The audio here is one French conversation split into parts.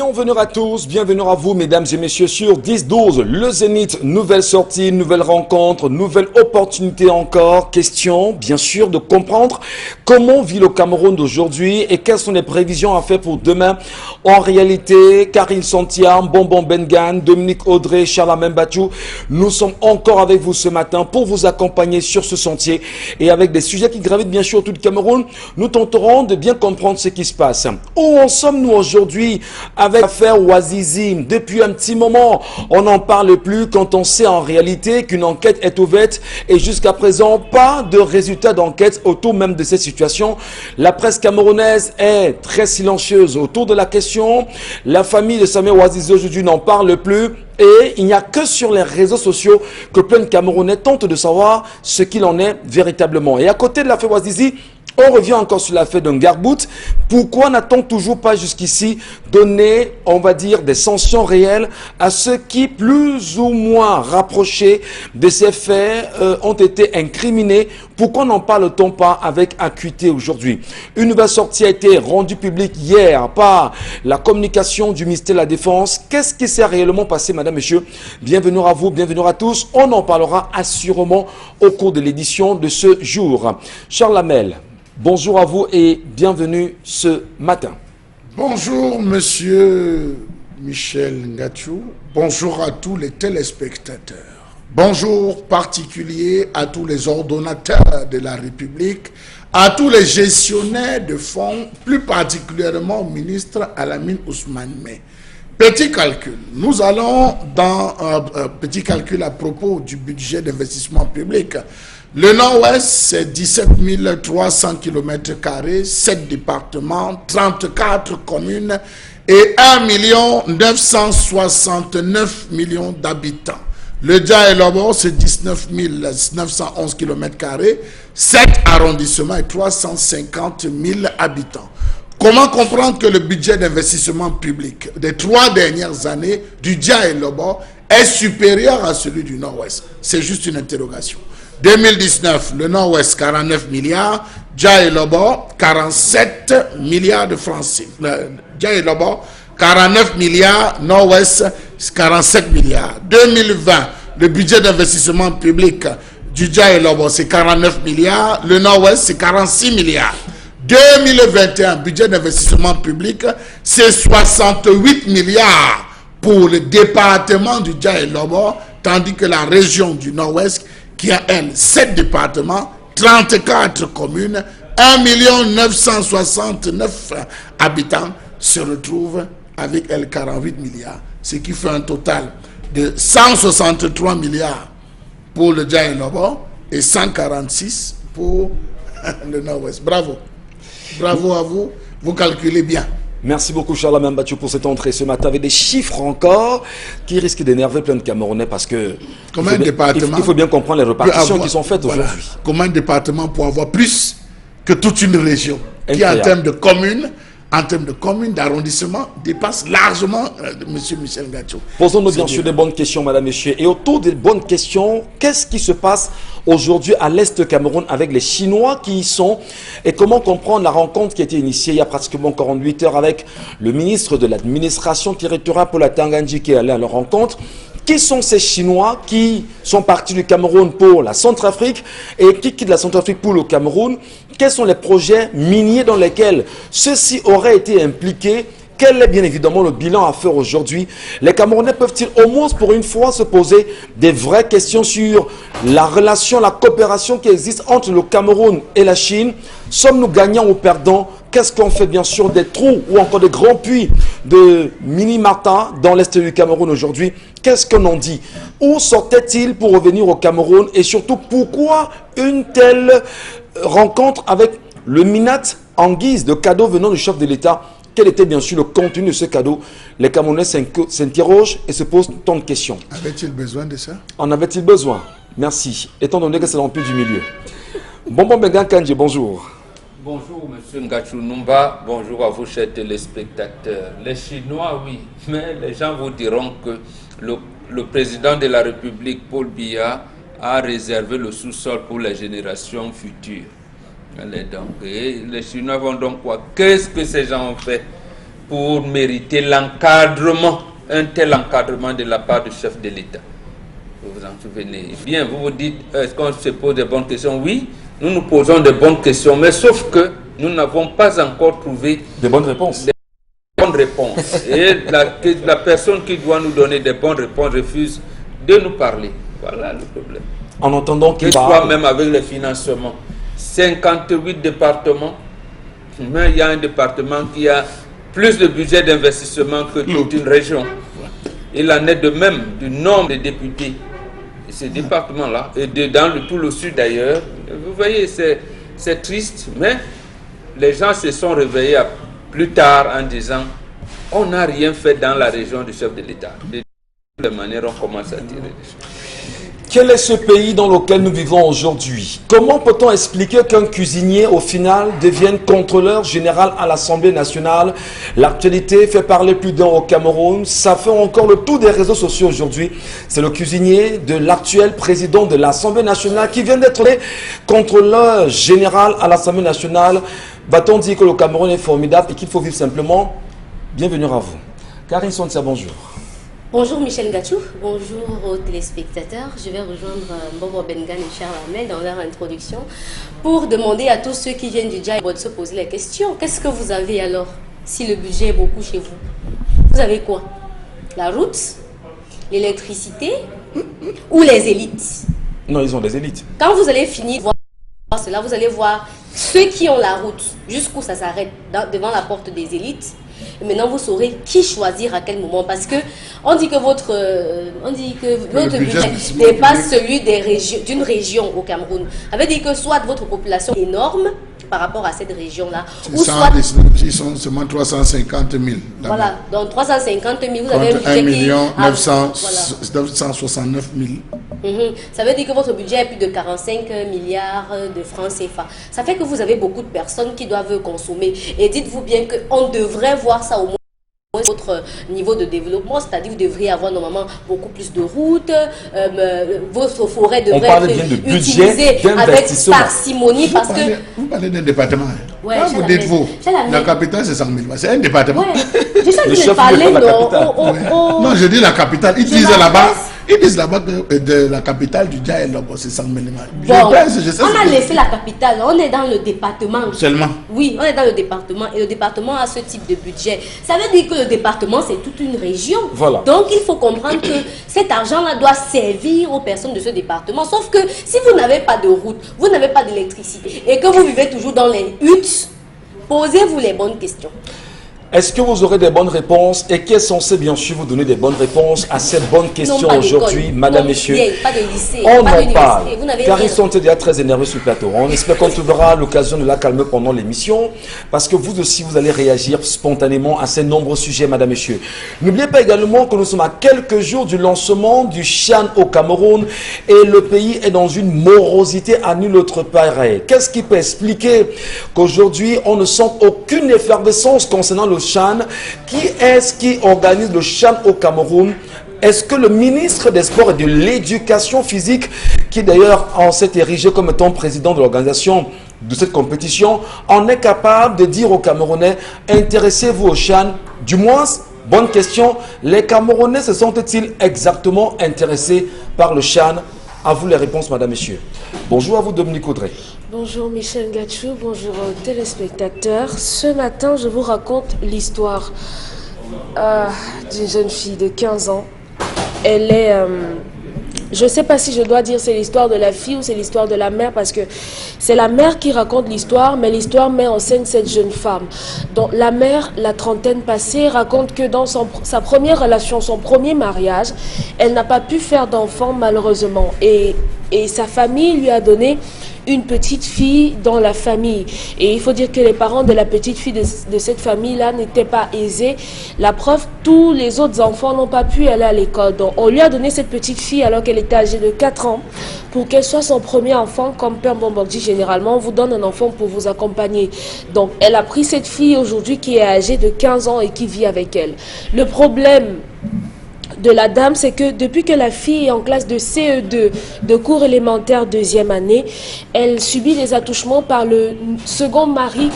Bienvenue à tous, bienvenue à vous mesdames et messieurs sur 10-12, le Zénith, nouvelle sortie, nouvelle rencontre, nouvelle opportunité encore. Question bien sûr de comprendre comment vit le Cameroun d'aujourd'hui et quelles sont les prévisions à faire pour demain. En réalité, Karine Santiam, Bonbon Bengan, Dominique Audrey, Charles Bachou, nous sommes encore avec vous ce matin pour vous accompagner sur ce sentier et avec des sujets qui gravitent bien sûr tout le Cameroun. Nous tenterons de bien comprendre ce qui se passe. Où en sommes-nous aujourd'hui avec l'affaire Ouazizi? Depuis un petit moment, on n'en parle plus quand on sait en réalité qu'une enquête est ouverte et jusqu'à présent, pas de résultat d'enquête autour même de cette situation. La presse camerounaise est très silencieuse autour de la question. La famille de Samuel Ouazizi aujourd'hui n'en parle plus. Et il n'y a que sur les réseaux sociaux que plein de Camerounais tentent de savoir ce qu'il en est véritablement. Et à côté de l'affaire Ouazizi, on revient encore sur l'affaire d'un Garbout. Pourquoi n'a-t-on toujours pas jusqu'ici donné, on va dire, des sanctions réelles à ceux qui, plus ou moins rapprochés de ces faits, ont été incriminés? Pourquoi n'en parle-t-on pas avec acuité aujourd'hui? Une nouvelle sortie a été rendue publique hier par la communication du ministère de la Défense. Qu'est-ce qui s'est réellement passé, madame, monsieur? Bienvenue à vous, bienvenue à tous. On en parlera assurément au cours de l'édition de ce jour. Charles Lamel, bonjour à vous et bienvenue ce matin. Bonjour monsieur Michel Ngachou, bonjour à tous les téléspectateurs. Bonjour particulier à tous les ordonnateurs de la République, à tous les gestionnaires de fonds, plus particulièrement au ministre Alamine Ousmane Mey. Petit calcul, nous allons dans un petit calcul à propos du budget d'investissement public. Le Nord-Ouest, c'est 17 300 km², 7 départements, 34 communes et 1 969 000 d'habitants. Le Dja-et-Lobo, c'est 19 911 km², 7 arrondissements et 350 000 habitants. Comment comprendre que le budget d'investissement public des 3 dernières années du Dja-et-Lobo est supérieur à celui du Nord-Ouest? C'est juste une interrogation. 2019, le Nord-Ouest, 49 milliards, Dja-et-Lobo, 47 milliards de francs CFA. Dja-et-Lobo, 49 milliards, Nord-Ouest, 47 milliards. 2020, le budget d'investissement public du Dja-et-Lobo, c'est 49 milliards, le Nord-Ouest, c'est 46 milliards. 2021, budget d'investissement public, c'est 68 milliards pour le département du Dja-et-Lobo, tandis que la région du Nord-Ouest, qui a, elle, 7 départements, 34 communes, 1 969 habitants, se retrouve avec, elle, 48 milliards. Ce qui fait un total de 163 milliards pour le Dja-et-Lobo et 146 pour le Nord-Ouest. Bravo. Bravo à vous. Vous calculez bien. Merci beaucoup Charles Bachou pour cette entrée ce matin avec des chiffres encore qui risquent d'énerver plein de Camerounais parce que il faut bien comprendre les répartitions qui sont faites aujourd'hui. Comment un département peut avoir plus que toute une région qui en termes de communes, d'arrondissement, dépasse largement M. Michel Ngachou. Posons-nous bien sûr des bonnes questions, madame, messieurs. Et autour des bonnes questions, qu'est-ce qui se passe aujourd'hui à l'Est du Cameroun avec les Chinois qui y sont? Et comment comprendre la rencontre qui a été initiée il y a pratiquement 48 heures avec le ministre de l'administration territoriale pour la Tanganyika qui est allé à leur rencontre? Qui sont ces Chinois qui sont partis du Cameroun pour la Centrafrique et qui quittent la Centrafrique pour le Cameroun? Quels sont les projets miniers dans lesquels ceux-ci auraient été impliqués? Quel est bien évidemment le bilan à faire aujourd'hui? Les Camerounais peuvent-ils au moins pour une fois se poser des vraies questions sur la relation, la coopération qui existe entre le Cameroun et la Chine? Sommes-nous gagnants ou perdants? Qu'est-ce qu'on fait bien sûr des trous ou encore des grands puits de Minimata dans l'Est du Cameroun aujourd'hui? Qu'est-ce qu'on en dit? Où sortait-il pour revenir au Cameroun? Et surtout, pourquoi une telle rencontre avec le Minat en guise de cadeau venant du chef de l'État? Quel était bien sûr le contenu de ce cadeau? Les Camerounais s'interrogent et se posent tant de questions. Avait-il besoin de ça? En avait-il besoin? Merci. Étant donné que c'est l'empire du milieu. Bonbon Bengan Kandji, bonjour. Bonjour M. Ngachou Numba, bonjour à vous chers téléspectateurs. Les Chinois, oui, mais les gens vous diront que le président de la République, Paul Biya, a réservé le sous-sol pour les générations futures. Et les Chinois vont donc quoi? Qu'est-ce que ces gens ont fait? pour mériter l'encadrement, un tel encadrement de la part du chef de l'État? Vous vous en souvenez bien, vous vous dites, est-ce qu'on se pose des bonnes questions? Oui, nous nous posons de bonnes questions, mais sauf que nous n'avons pas encore trouvé des bonnes réponses. Bonnes réponses. Et la personne qui doit nous donner des bonnes réponses refuse de nous parler. Voilà le problème. En entendant qu'il va... même avec les financements. 58 départements, mais il y a un département qui a plus de budget d'investissement que toute une région. Il en est de même du nombre de députés de ces départements-là, et dans tout le sud d'ailleurs. Vous voyez, c'est triste, mais les gens se sont réveillés plus tard en disant on n'a rien fait dans la région du chef de l'État. De toute manière, on commence à tirer les choses. Quel est ce pays dans lequel nous vivons aujourd'hui? Comment peut-on expliquer qu'un cuisinier, au final, devienne contrôleur général à l'Assemblée nationale? L'actualité fait parler plus d'un au Cameroun. Ça fait encore le tour des réseaux sociaux aujourd'hui. C'est le cuisinier de l'actuel président de l'Assemblée nationale qui vient d'être contrôleur général à l'Assemblée nationale. Va-t-on dire que le Cameroun est formidable et qu'il faut vivre simplement? Bienvenue à vous. Karine Sontia, bonjour. Bonjour Michel Gachou, bonjour aux téléspectateurs. Je vais rejoindre Bobo Bengan et Charles Ahmed dans leur introduction pour demander à tous ceux qui viennent du Dja de se poser la question. Qu'est-ce que vous avez alors si le budget est beaucoup chez vous? Vous avez quoi? La route, l'électricité ou les élites? Non, ils ont des élites. Quand vous allez finir de voir cela, vous allez voir ceux qui ont la route jusqu'où ça s'arrête devant la porte des élites. Et maintenant, vous saurez qui choisir à quel moment. Parce que on dit que votre budget dépasse celui d'une région au Cameroun. Ça veut dire que soit votre population est énorme par rapport à cette région-là, ou soit... Ils sont seulement 350 000. Voilà, donc 350 000, vous avez un budget 1 969 000. Ça veut dire que votre budget est plus de 45 milliards de francs CFA. Ça fait que vous avez beaucoup de personnes qui doivent consommer. Et dites-vous bien qu'on devrait voir ça au moins votre niveau de développement, c'est-à-dire vous devriez avoir normalement beaucoup plus de routes, votre forêt devrait être utilisée avec parcimonie parce que... Vous parlez d'un département. Ouais, vous dites-vous, la capitale c'est 100 000, c'est un département. Ouais. Je sais que parler, non. Non, je dis la capitale, ils disent là-bas. Ils disent là-bas que de la capitale du Dja c'est 100 000. Bon, on a laissé la capitale, on est dans le département. Seulement? Oui, on est dans le département et le département a ce type de budget. Ça veut dire que le département, c'est toute une région. Voilà. Donc, il faut comprendre que cet argent-là doit servir aux personnes de ce département. Sauf que si vous n'avez pas de route, vous n'avez pas d'électricité et que vous vivez toujours dans les huttes, posez-vous les bonnes questions. Est-ce que vous aurez des bonnes réponses et qui est censé bien sûr vous donner des bonnes réponses à ces bonnes questions aujourd'hui, madame, messieurs? Pas de lycée, on pas en parle, car rien. ils sont déjà très énervés sur le plateau. On espère qu'on trouvera l'occasion de la calmer pendant l'émission, parce que vous aussi, vous allez réagir spontanément à ces nombreux sujets, madame, messieurs. N'oubliez pas également que nous sommes à quelques jours du lancement du CHAN au Cameroun et le pays est dans une morosité à nul autre pareil. Qu'est-ce qui peut expliquer qu'aujourd'hui, on ne sent aucune effervescence concernant le CHAN? Qui est-ce qui organise le CHAN au Cameroun? Est-ce que le ministre des Sports et de l'Éducation physique, qui d'ailleurs en s'est érigé comme étant président de l'organisation de cette compétition, en est capable de dire aux Camerounais, intéressez-vous au CHAN? Du moins, bonne question, les Camerounais se sont-ils exactement intéressés par le CHAN? À vous les réponses, madame, messieurs. Bonjour à vous, Dominique Audrey. Bonjour Michel Gachou, bonjour aux téléspectateurs. Ce matin, je vous raconte l'histoire d'une jeune fille de 15 ans. Elle est... je ne sais pas si je dois dire c'est l'histoire de la fille ou c'est l'histoire de la mère, parce que c'est la mère qui raconte l'histoire, mais l'histoire met en scène cette jeune femme. Donc la mère, la trentaine passée, raconte que dans sa première relation, son premier mariage, elle n'a pas pu faire d'enfant malheureusement. Et sa famille lui a donné une petite fille dans la famille. Et il faut dire que les parents de la petite fille de cette famille-là n'étaient pas aisés. La preuve, tous les autres enfants n'ont pas pu aller à l'école. Donc on lui a donné cette petite fille alors qu'elle était âgée de 4 ans pour qu'elle soit son premier enfant. Comme Père Bombok dit généralement, on vous donne un enfant pour vous accompagner. Donc elle a pris cette fille aujourd'hui qui est âgée de 15 ans et qui vit avec elle. Le problème de la dame, c'est que depuis que la fille est en classe de CE2, de cours élémentaire 2e année, elle subit des attouchements par le second mari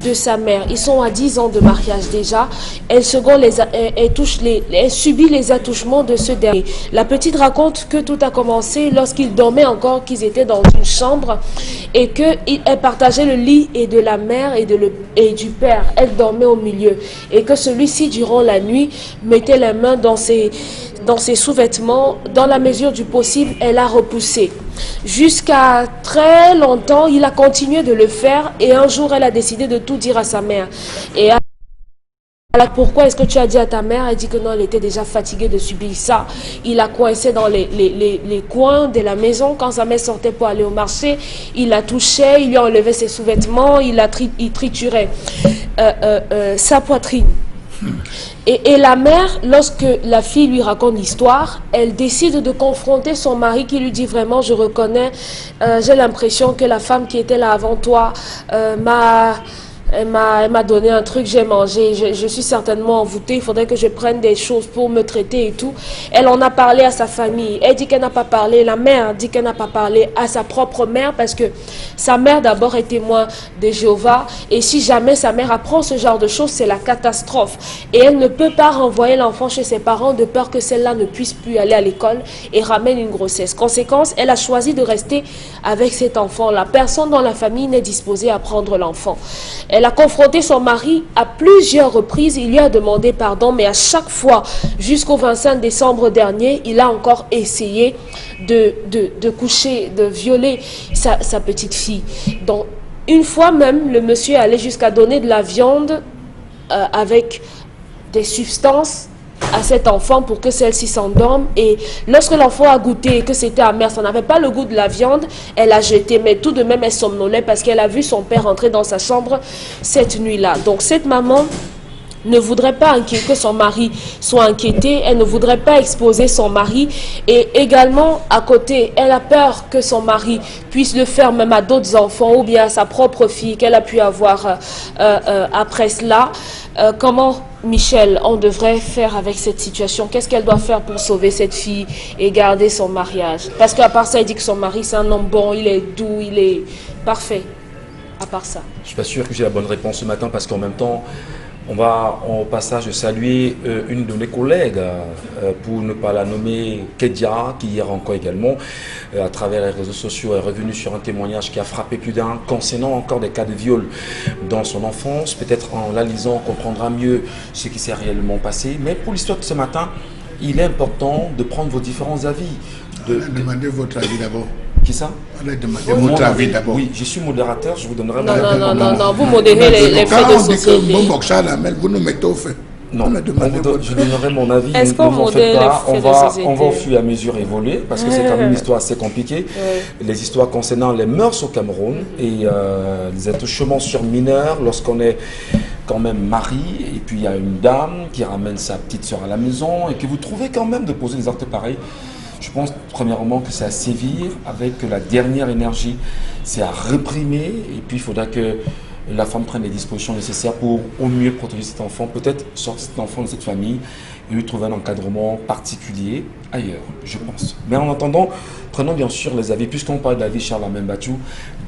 de sa mère. Ils sont à 10 ans de mariage déjà. Elle subit les attouchements de ce dernier. La petite raconte que tout a commencé lorsqu'ils dormaient encore, qu'ils étaient dans une chambre et qu'elle partageait le lit et de la mère et du père. Elle dormait au milieu et que celui-ci, durant la nuit, mettait les mains dans ses sous-vêtements. Dans la mesure du possible, elle a repoussé. Jusqu'à très longtemps, il a continué de le faire et un jour, elle a décidé de tout dire à sa mère. Et pourquoi est-ce que tu as dit à ta mère? Elle dit que non, elle était déjà fatiguée de subir ça. Il la coincé dans les coins de la maison. Quand sa mère sortait pour aller au marché, il la touchait, il lui enlevait ses sous-vêtements, il triturait sa poitrine. Et la mère, lorsque la fille lui raconte l'histoire, elle décide de confronter son mari qui lui dit vraiment, je reconnais, j'ai l'impression que la femme qui était là avant toi elle m'a donné un truc, j'ai mangé, je suis certainement envoûtée, il faudrait que je prenne des choses pour me traiter et tout. Elle en a parlé à sa famille, elle dit qu'elle n'a pas parlé, la mère dit qu'elle n'a pas parlé à sa propre mère parce que sa mère d'abord est témoin de Jéhovah et si jamais sa mère apprend ce genre de choses, c'est la catastrophe. Et elle ne peut pas renvoyer l'enfant chez ses parents de peur que celle-là ne puisse plus aller à l'école et ramène une grossesse. Conséquence, elle a choisi de rester avec cet enfant-là. Personne dans la famille n'est disposé à prendre l'enfant. Elle a confronté son mari à plusieurs reprises, il lui a demandé pardon, mais à chaque fois, jusqu'au 25 décembre dernier, il a encore essayé de coucher, de violer sa petite fille. Donc, une fois même, le monsieur allait jusqu'à donner de la viande avec des substances à cet enfant pour que celle-ci s'endorme et lorsque l'enfant a goûté que c'était amer, ça n'avait pas le goût de la viande, elle a jeté, mais tout de même elle somnolait parce qu'elle a vu son père entrer dans sa chambre cette nuit-là. Donc cette maman ne voudrait pas que son mari soit inquiété, elle ne voudrait pas exposer son mari et également à côté, elle a peur que son mari puisse le faire même à d'autres enfants ou bien à sa propre fille qu'elle a pu avoir après cela. Comment, Michel, on devrait faire avec cette situation? Qu'est-ce qu'elle doit faire pour sauver cette fille et garder son mariage? Parce qu'à part ça, elle dit que son mari, c'est un homme bon, il est doux, il est parfait. À part ça. Je ne suis pas sûr que j'ai la bonne réponse ce matin parce qu'en même temps, on va au passage saluer une de mes collègues, pour ne pas la nommer, Kedia, qui hier encore également, à travers les réseaux sociaux, est revenue sur un témoignage qui a frappé plus d'un concernant encore des cas de viol dans son enfance. Peut-être en la lisant, on comprendra mieux ce qui s'est réellement passé. Mais pour l'histoire de ce matin, il est important de prendre vos différents avis. Demandez votre avis d'abord. Qui ça? Demandez votre avis d'abord. Oui, je suis modérateur, je vous donnerai mon avis. Non, vous modérez les faits de société. Vous nous mettez au fait. Non, je donnerai mon avis. Est-ce qu'on modère les faits de société? On va au fur et à mesure évoluer parce que c'est quand même une histoire assez compliquée. Les histoires concernant les mœurs au Cameroun et les attouchements sur mineurs lorsqu'on est quand même mari et puis il y a une dame qui ramène sa petite soeur à la maison et que vous trouvez quand même de poser des actes pareils. Je pense premièrement que c'est à sévir avec la dernière énergie, c'est à réprimer et puis il faudra que la femme prenne les dispositions nécessaires pour au mieux protéger cet enfant, peut-être sortir cet enfant de cette famille et lui trouver un encadrement particulier ailleurs, je pense. Mais en attendant, prenons bien sûr les avis, puisqu'on parle de la vie Charles Amembatou,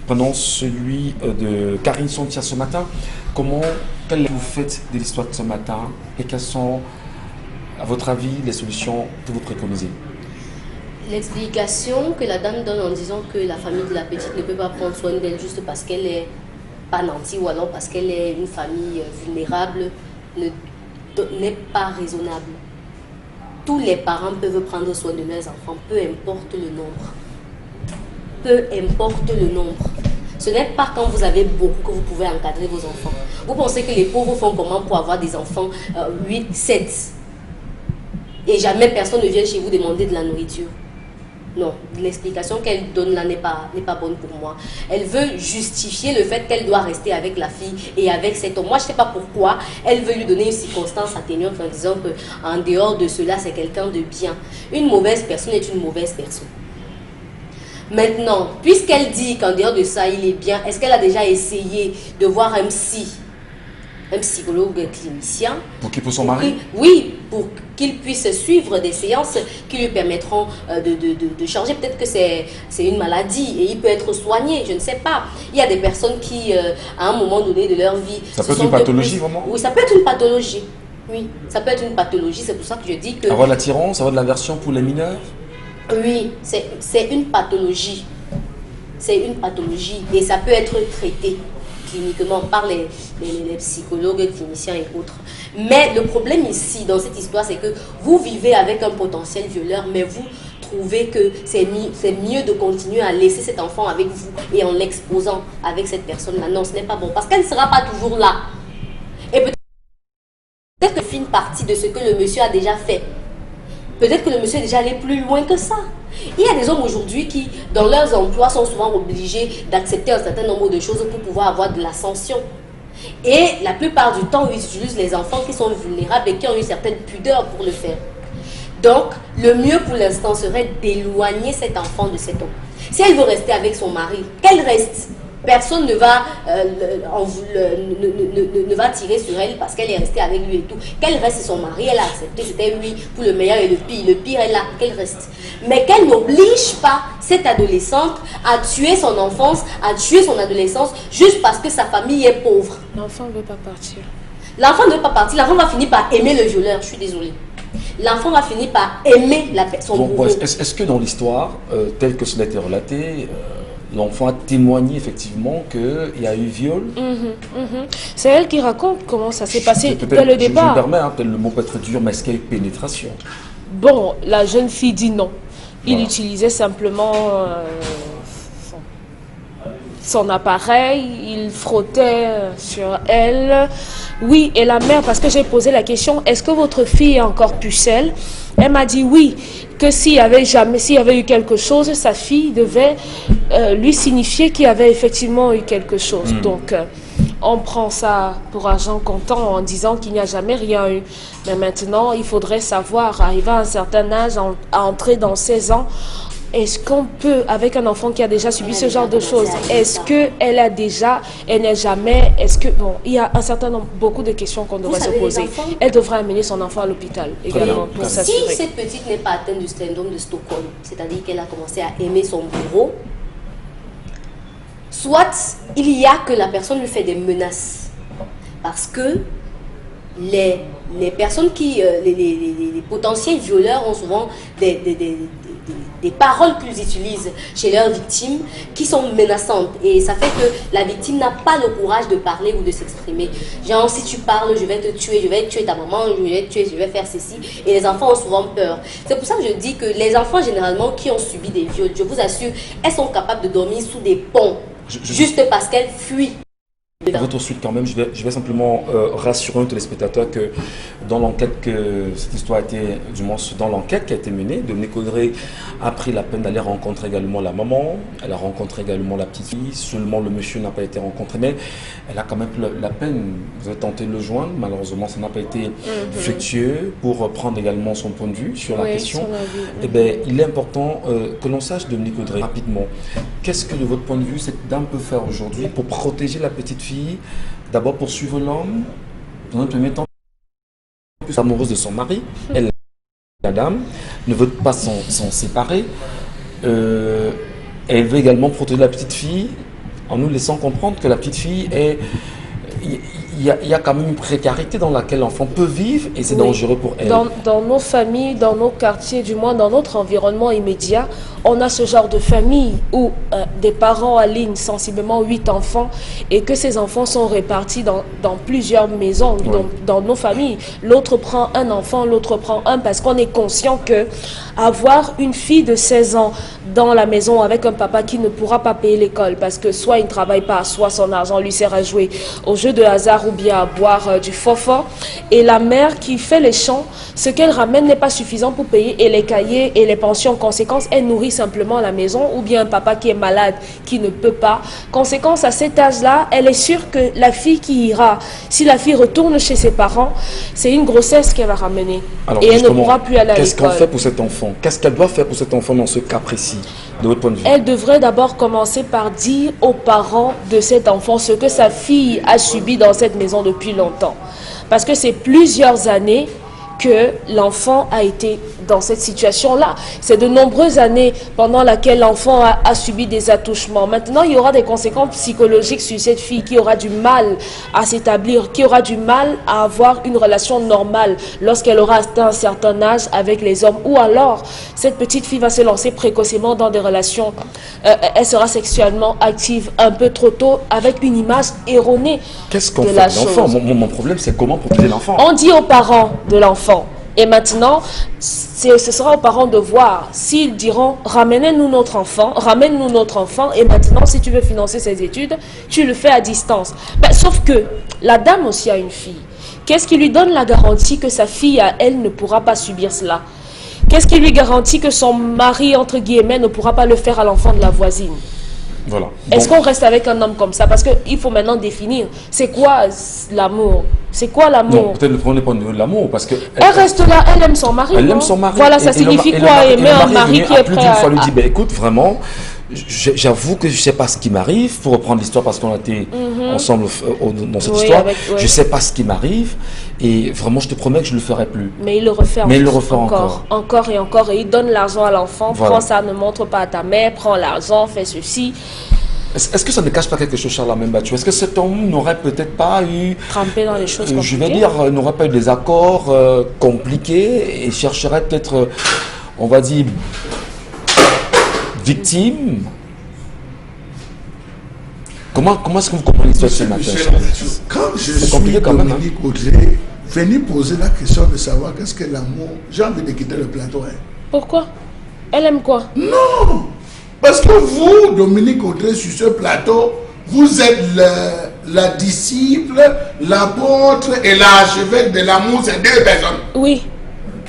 prenons celui de Karine Sontia ce matin. Quelle vous faites de l'histoire de ce matin et quelles sont, à votre avis, les solutions que vous préconisez? L'explication que la dame donne en disant que la famille de la petite ne peut pas prendre soin d'elle juste parce qu'elle est pas nantie ou alors parce qu'elle est une famille vulnérable n'est pas raisonnable. Tous les parents peuvent prendre soin de leurs enfants, peu importe le nombre. Peu importe le nombre. Ce n'est pas quand vous avez beaucoup que vous pouvez encadrer vos enfants. Vous pensez que les pauvres font comment pour avoir des enfants 8, 7 et jamais personne ne vient chez vous demander de la nourriture? Non, l'explication qu'elle donne là n'est pas bonne pour moi. Elle veut justifier le fait qu'elle doit rester avec la fille et avec cet homme. Moi, je ne sais pas pourquoi. Elle veut lui donner une circonstance atténuante en disant qu'en dehors de cela, c'est quelqu'un de bien. Une mauvaise personne est une mauvaise personne. Maintenant, puisqu'elle dit qu'en dehors de ça, il est bien, est-ce qu'elle a déjà essayé de voir un psy un psychologue clinicien. Pour qui, pour son mari? Oui, pour qu'il puisse suivre des séances qui lui permettront de changer. Peut-être que c'est une maladie et il peut être soigné, je ne sais pas. Il y a des personnes qui, à un moment donné de leur vie... Ça peut être une pathologie, vraiment? Oui, ça peut être une pathologie. Oui, ça peut être une pathologie. C'est pour ça que je dis que... Avoir de l'attirance, avoir de l'aversion pour les mineurs? Oui, c'est une pathologie. C'est une pathologie et ça peut être traité cliniquement par les psychologues, cliniciens et autres. Mais le problème ici, dans cette histoire, c'est que vous vivez avec un potentiel violeur, mais vous trouvez que c'est mieux de continuer à laisser cet enfant avec vous et en l'exposant avec cette personne-là. Non, ce n'est pas bon parce qu'elle ne sera pas toujours là. Et peut-être que une partie de ce que le monsieur a déjà fait. Peut-être que le monsieur est déjà allé plus loin que ça. Il y a des hommes aujourd'hui qui, dans leurs emplois, sont souvent obligés d'accepter un certain nombre de choses pour pouvoir avoir de l'ascension. Et la plupart du temps, ils utilisent les enfants qui sont vulnérables et qui ont une certaine pudeur pour le faire. Donc, le mieux pour l'instant serait d'éloigner cet enfant de cet homme. Si elle veut rester avec son mari, qu'elle reste. Personne ne va, ne va tirer sur elle parce qu'elle est restée avec lui et tout. Qu'elle reste son mari, elle a accepté, c'était lui pour le meilleur et le pire. Le pire est là, qu'elle reste. Mais qu'elle n'oblige pas cette adolescente à tuer son enfance, à tuer son adolescence, juste parce que sa famille est pauvre. L'enfant ne veut pas partir. L'enfant ne veut pas partir, l'enfant va finir par aimer le violeur, je suis désolée. L'enfant va finir par aimer la personne. Bon, est-ce que dans l'histoire, telle que cela a été relaté, l'enfant a témoigné effectivement qu'il y a eu viol? C'est elle qui raconte comment ça s'est passé dès le départ. Je me permets, peut-être le mot peut être dur, mais est-ce qu'il y a eu pénétration? Bon, la jeune fille dit non. Il Voilà. utilisait simplement son appareil, il frottait sur elle. Oui, et la mère, parce que j'ai posé la question, est-ce que votre fille est encore pucelle? Elle m'a dit oui, que s'il y avait eu quelque chose, sa fille devait lui signifier qu'il y avait effectivement eu quelque chose. Donc, on prend ça pour argent comptant en disant qu'il n'y a jamais rien eu. Mais maintenant, il faudrait savoir, arriver à un certain âge, à entrer dans 16 ans, est-ce qu'on peut, avec un enfant qui a déjà subi ce genre de choses, est-ce elle n'est jamais, bon, il y a un certain nombre, beaucoup de questions qu'on devrait se poser. Elle devrait amener son enfant à l'hôpital également pour s'assurer. Si cette petite n'est pas atteinte du syndrome de Stockholm, c'est-à-dire qu'elle a commencé à aimer son bourreau, soit il y a que la personne lui fait des menaces. Parce que les personnes qui, les potentiels violeurs ont souvent des paroles qu'ils utilisent chez leurs victimes qui sont menaçantes. Et ça fait que la victime n'a pas le courage de parler ou de s'exprimer. Genre, si tu parles, je vais te tuer, je vais tuer ta maman, je vais te tuer, je vais faire ceci. Et les enfants ont souvent peur. C'est pour ça que je dis que les enfants, généralement, qui ont subi des viols, je vous assure, elles sont capables de dormir sous des ponts. Juste parce qu'elles fuient. Votre suite quand même, je vais simplement rassurer un téléspectateur que dans l'enquête cette histoire a été, du moins dans l'enquête qui a été menée, Dominique Audrey a pris la peine d'aller rencontrer également la maman, elle a rencontré également la petite fille, seulement le monsieur n'a pas été rencontré, mais elle a quand même pris la peine, vous avez tenté de le joindre, malheureusement ça n'a pas été fructueux pour prendre également son point de vue sur la question. Eh bien, il est important que l'on sache, Dominique Audrey, rapidement, qu'est-ce que de votre point de vue cette dame peut faire aujourd'hui pour protéger la petite fille? D'abord poursuivre l'homme, dans un premier temps, plus amoureuse de son mari, elle, la dame, ne veut pas s'en séparer. Elle veut également protéger la petite fille en nous laissant comprendre que la petite fille est... Il y a quand même une précarité dans laquelle l'enfant peut vivre et c'est dangereux pour elle. Dans nos familles, dans nos quartiers, du moins dans notre environnement immédiat, on a ce genre de famille où des parents alignent sensiblement 8 enfants et que ces enfants sont répartis dans plusieurs maisons, dans nos familles. L'autre prend un enfant, l'autre prend un parce qu'on est conscient que avoir une fille de 16 ans dans la maison avec un papa qui ne pourra pas payer l'école parce que soit il ne travaille pas, soit son argent lui sert à jouer au jeu de hasard ou bien à boire du fort et la mère qui fait les champs, ce qu'elle ramène n'est pas suffisant pour payer et les cahiers et les pensions. Conséquence, elle nourrit simplement la maison ou bien un papa qui est malade, qui ne peut pas. Conséquence, à cet âge-là, elle est sûre que la fille qui ira, si la fille retourne chez ses parents, c'est une grossesse qu'elle va ramener. Alors, et elle ne pourra plus aller à l'école. Qu'est-ce qu'on fait pour cet enfant? Qu'est-ce qu'elle doit faire pour cet enfant dans ce cas précis, de votre point de vue? Elle devrait d'abord commencer par dire aux parents de cet enfant ce que sa fille a subi dans cette maison depuis longtemps. Parce que c'est plusieurs années que l'enfant a été dans cette situation-là. C'est de nombreuses années pendant lesquelles l'enfant a subi des attouchements. Maintenant, il y aura des conséquences psychologiques sur cette fille qui aura du mal à s'établir, qui aura du mal à avoir une relation normale lorsqu'elle aura atteint un certain âge avec les hommes. Ou alors, cette petite fille va se lancer précocement dans des relations. Elle sera sexuellement active un peu trop tôt avec une image erronée. Qu'est-ce qu'on de fait la de l'enfant? chose. Mon problème, c'est comment protéger l'enfant. On dit aux parents de l'enfant. Et maintenant, ce sera aux parents de voir s'ils diront ramène-nous notre enfant, et maintenant si tu veux financer ses études, tu le fais à distance. Ben, sauf que la dame aussi a une fille. Qu'est-ce qui lui donne la garantie que sa fille à elle ne pourra pas subir cela? Qu'est-ce qui lui garantit que son mari, entre guillemets, ne pourra pas le faire à l'enfant de la voisine? Voilà. Est-ce qu'on reste avec un homme comme ça? Parce qu'il faut maintenant définir, c'est quoi l'amour? C'est quoi Non, l'amour? peut-être le premier point de vue de l'amour, parce que... Elle reste là, elle aime son mari. Elle non? aime son mari. Voilà, ça signifie quoi aimer un mari qui est plus prêt d'une à... fois lui dit, ben écoute, vraiment, j'avoue que je ne sais pas ce qui m'arrive, pour reprendre l'histoire parce qu'on a été ensemble dans cette histoire, je ne sais pas ce qui m'arrive, et vraiment je te promets que je ne le ferai plus. Mais il le refait encore. Encore et encore, et il donne l'argent à l'enfant, Voilà. prends ça, ne montre pas à ta mère, prends l'argent, fais ceci. Est-ce que ça ne cache pas quelque chose, Charles Membachou? Est-ce que cet homme n'aurait peut-être pas eu... Tremper dans les choses compliquées. Je vais dire, n'aurait pas eu des accords compliqués et chercherait peut-être, on va dire, victime? Comment est-ce que vous comprenez l'histoire ce matin, Charles? Quand je C'est suis compliqué quand même, hein. Dominique Audrey, venir poser la question de savoir qu'est-ce que l'amour, j'ai envie de quitter le plateau. Hein. Pourquoi? Elle aime quoi? Non! Parce que vous, Dominique Audrey, sur ce plateau, vous êtes la disciple, l'apôtre et l'archevêque de l'amour, c'est deux personnes. Oui.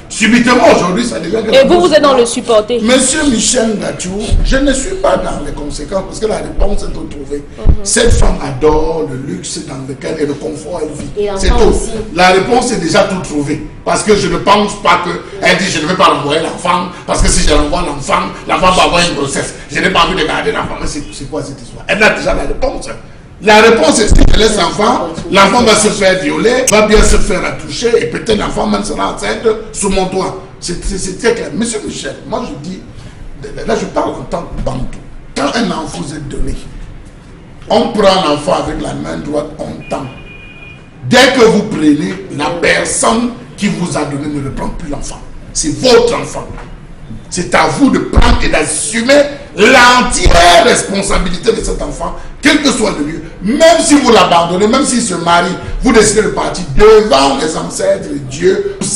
Subitement, aujourd'hui, ça devient... Et vous, vous êtes dans le supporter. Monsieur Michel Ngachou, je ne suis pas dans les conséquences parce que la réponse est retrouvée. Cette femme adore le luxe dans lequel et le confort elle Et vit. l'enfant C'est tout. aussi. La réponse est déjà tout trouvée. Parce que je ne pense pas qu'elle dit je ne vais pas renvoyer l'enfant parce que si je renvoie l'enfant va avoir une grossesse. Je n'ai pas envie de garder l'enfant. Mais c'est quoi cette histoire? Elle a déjà la réponse. La réponse est si je laisse l'enfant va se faire violer, va bien se faire attoucher et peut-être l'enfant même sera enceinte sous mon toit. C'est très clair. Monsieur Michel, moi je dis, là je parle en tant que bantou. Quand un enfant vous est donné, on prend l'enfant avec la main droite, on tend. Dès que vous prenez, la personne qui vous a donné ne reprend plus l'enfant. C'est votre enfant. C'est à vous de prendre et d'assumer l'entière responsabilité de cet enfant, quel que soit le lieu. Même si vous l'abandonnez, même s'il se marie, vous décidez de partir devant les ancêtres de Dieu, vous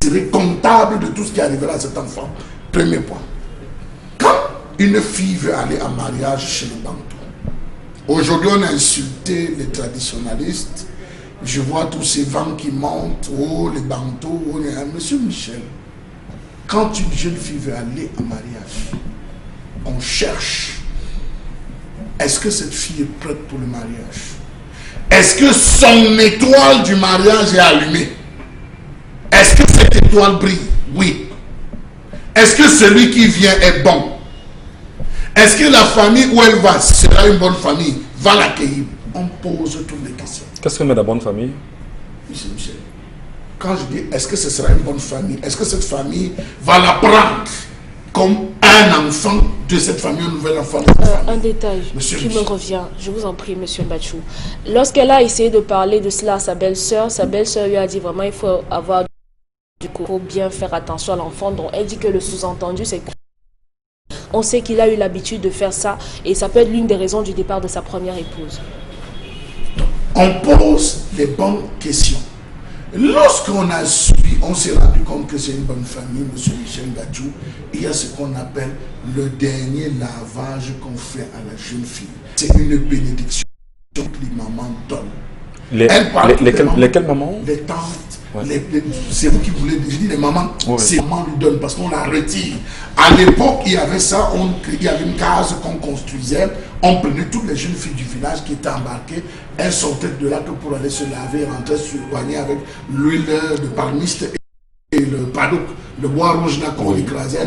serez comptable de tout ce qui arrivera à cet enfant. Premier point. Quand une fille veut aller en mariage chez les Bantous, aujourd'hui on a insulté les traditionnalistes, je vois tous ces vents qui montent, oh les Bantous, oh, monsieur Michel, quand une jeune fille veut aller en mariage, on cherche. Est-ce que cette fille est prête pour le mariage? Est-ce que son étoile du mariage est allumée? Est-ce que cette étoile brille? Oui. Est-ce que celui qui vient est bon? Est-ce que la famille où elle va sera une bonne famille? Va l'accueillir? On pose toutes les questions. Qu'est-ce que met la bonne famille? Monsieur Michel, quand je dis est-ce que ce sera une bonne famille, est-ce que cette famille va la prendre comme un enfant de cette famille, un nouvel enfant de cette famille? Un détail Monsieur qui Michel. me revient, je vous en prie, monsieur Mbachou. Lorsqu'elle a essayé de parler de cela à sa belle-sœur lui a dit vraiment il faut avoir du coup, il faut bien faire attention à l'enfant. Donc elle dit que le sous-entendu c'est on sait qu'il a eu l'habitude de faire ça et ça peut être l'une des raisons du départ de sa première épouse. On pose les bonnes questions. Lorsqu'on a suivi, on s'est rendu compte que c'est une bonne famille, monsieur Michel Ngachou, il y a ce qu'on appelle le dernier lavage qu'on fait à la jeune fille. C'est une bénédiction que les mamans donnent. Lesquelles mamans? Les tantes. Ouais. C'est vous qui voulez, je dis les mamans, Ouais. c'est maman lui donne parce qu'on la retire. À l'époque, il y avait ça, il y avait une case qu'on construisait, on prenait toutes les jeunes filles du village qui étaient embarquées, elles sortaient de là que pour aller se laver, rentrer se soigner avec l'huile de palmiste et le padouk. le bois rouge là qu'on écrasait,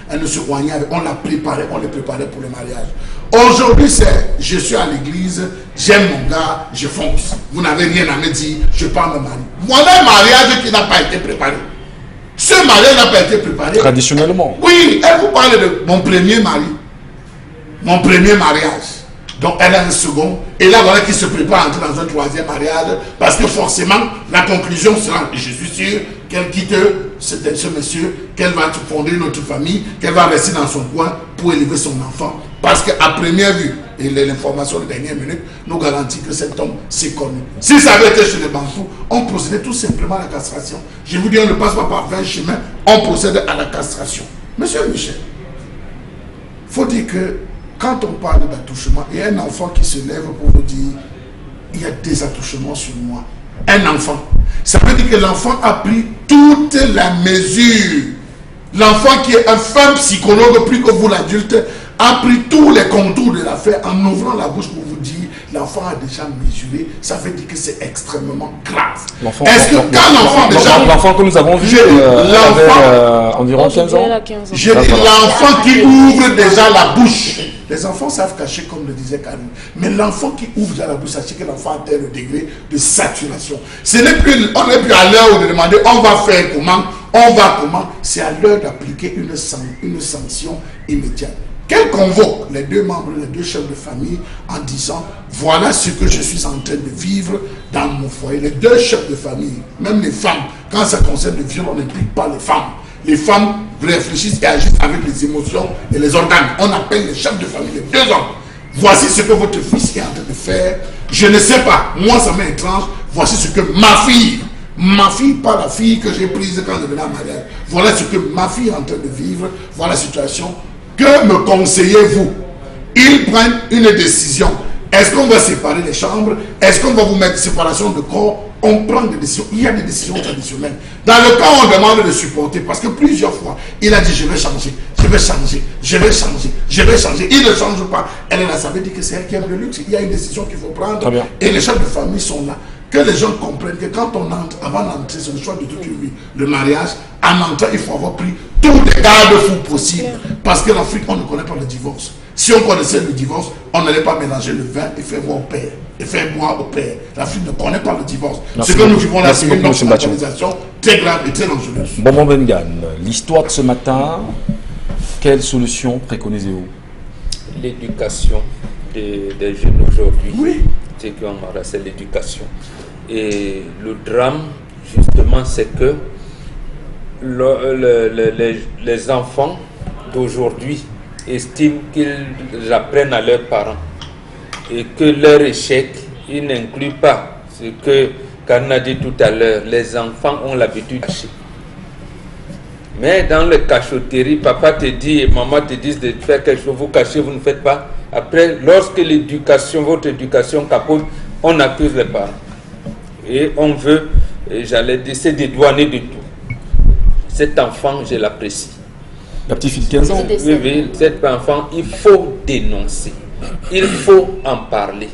elle ne se roignait, on la préparait, on les préparait pour le mariage. Aujourd'hui, c'est je suis à l'église, j'aime mon gars, je fonce. Vous n'avez rien à me dire, je pars me marier. Voilà un mariage qui n'a pas été préparé. Ce mariage n'a pas été préparé. Traditionnellement. Oui, elle vous parle de mon premier mari, mon premier mariage. Donc elle a un second, et là voilà qu'il se prépare à entrer dans un troisième mariage, parce que forcément, la conclusion sera, je suis sûr, qu'elle quitte ce monsieur, qu'elle va fonder notre famille, qu'elle va rester dans son coin pour élever son enfant. Parce qu'à première vue, et l'information de dernière minute nous garantit que cet homme s'est connu. Si ça avait été chez les Bantou, on procédait tout simplement à la castration. Je vous dis, on ne passe pas par 20 chemins, on procède à la castration. Monsieur Michel, il faut dire que quand on parle d'attouchement, il y a un enfant qui se lève pour vous dire il y a des attouchements sur moi. Un enfant. Ça veut dire que l'enfant a pris toute la mesure. L'enfant qui est un fin psychologue, plus que vous l'adulte, a pris tous les contours de l'affaire en ouvrant la bouche pour vous dire l'enfant a déjà mesuré. Ça veut dire que c'est extrêmement grave. Est-ce que quand l'enfant déjà... L'enfant que nous avons vu avait environ 15 ans. Je dis l'enfant qui ouvre déjà la bouche. Les enfants savent cacher, comme le disait Karim. Mais l'enfant qui ouvre déjà la bouche, sachez que l'enfant atteint le degré de saturation. Ce n'est plus, on n'est plus à l'heure de demander on va faire comment, on va comment. C'est à l'heure d'appliquer une sanction immédiate. Qu'elle convoque les deux membres, les deux chefs de famille en disant voilà ce que je suis en train de vivre dans mon foyer. Les deux chefs de famille, même les femmes, quand ça concerne le viol, on n'implique pas les femmes. Les femmes réfléchissent et agissent avec les émotions et les organes. On appelle les chefs de famille, les deux hommes. Voici ce que votre fils est en train de faire. Je ne sais pas, moi ça m'est étrange. Voici ce que ma fille, pas la fille que j'ai prise quand je venais à mariage. Voilà ce que ma fille est en train de vivre. Voilà la situation. Que me conseillez-vous? Ils prennent une décision. Est-ce qu'on va séparer les chambres? Est-ce qu'on va vous mettre séparation de corps? On prend des décisions. Il y a des décisions traditionnelles. Dans le cas où on demande de supporter, parce que plusieurs fois, il a dit je vais changer, je vais changer, je vais changer, je vais changer. Il ne change pas. Elle est là, ça veut dire que c'est elle qui aime le luxe. Il y a une décision qu'il faut prendre. Et les chefs de famille sont là. Que les gens comprennent que quand on entre, avant d'entrer, c'est le choix de toute une vie. Le mariage, en entrant, il faut avoir pris tous les garde-fous possibles. Parce qu'en Afrique, on ne connaît pas le divorce. Si on connaissait le divorce, on n'allait pas mélanger le vin et faire boire au père. Et faire boire au père. L'Afrique ne connaît pas le divorce. Ce que nous vivons là, c'est une organisation très grave et très dangereuse. Bonbon Bengan, l'histoire de ce matin, quelle solution préconisez-vous? L'éducation des jeunes aujourd'hui. Oui. C'est qu'on aura, c'est l'éducation. Et le drame, justement, c'est que les enfants d'aujourd'hui estiment qu'ils apprennent à leurs parents et que leur échec, il n'inclut pas ce que Karine a dit tout à l'heure. Les enfants ont l'habitude de cacher. Mais dans le cachotterie, papa te dit et maman te disent de faire quelque chose, vous cachez, vous ne faites pas. Après, lorsque votre éducation capote, on accuse les parents. Et on veut, j'allais dire, se dédouaner de tout. Cet enfant, je l'apprécie. La petite fille de 15 ans. Oui, oui, cet enfant, il faut dénoncer. Il faut en parler.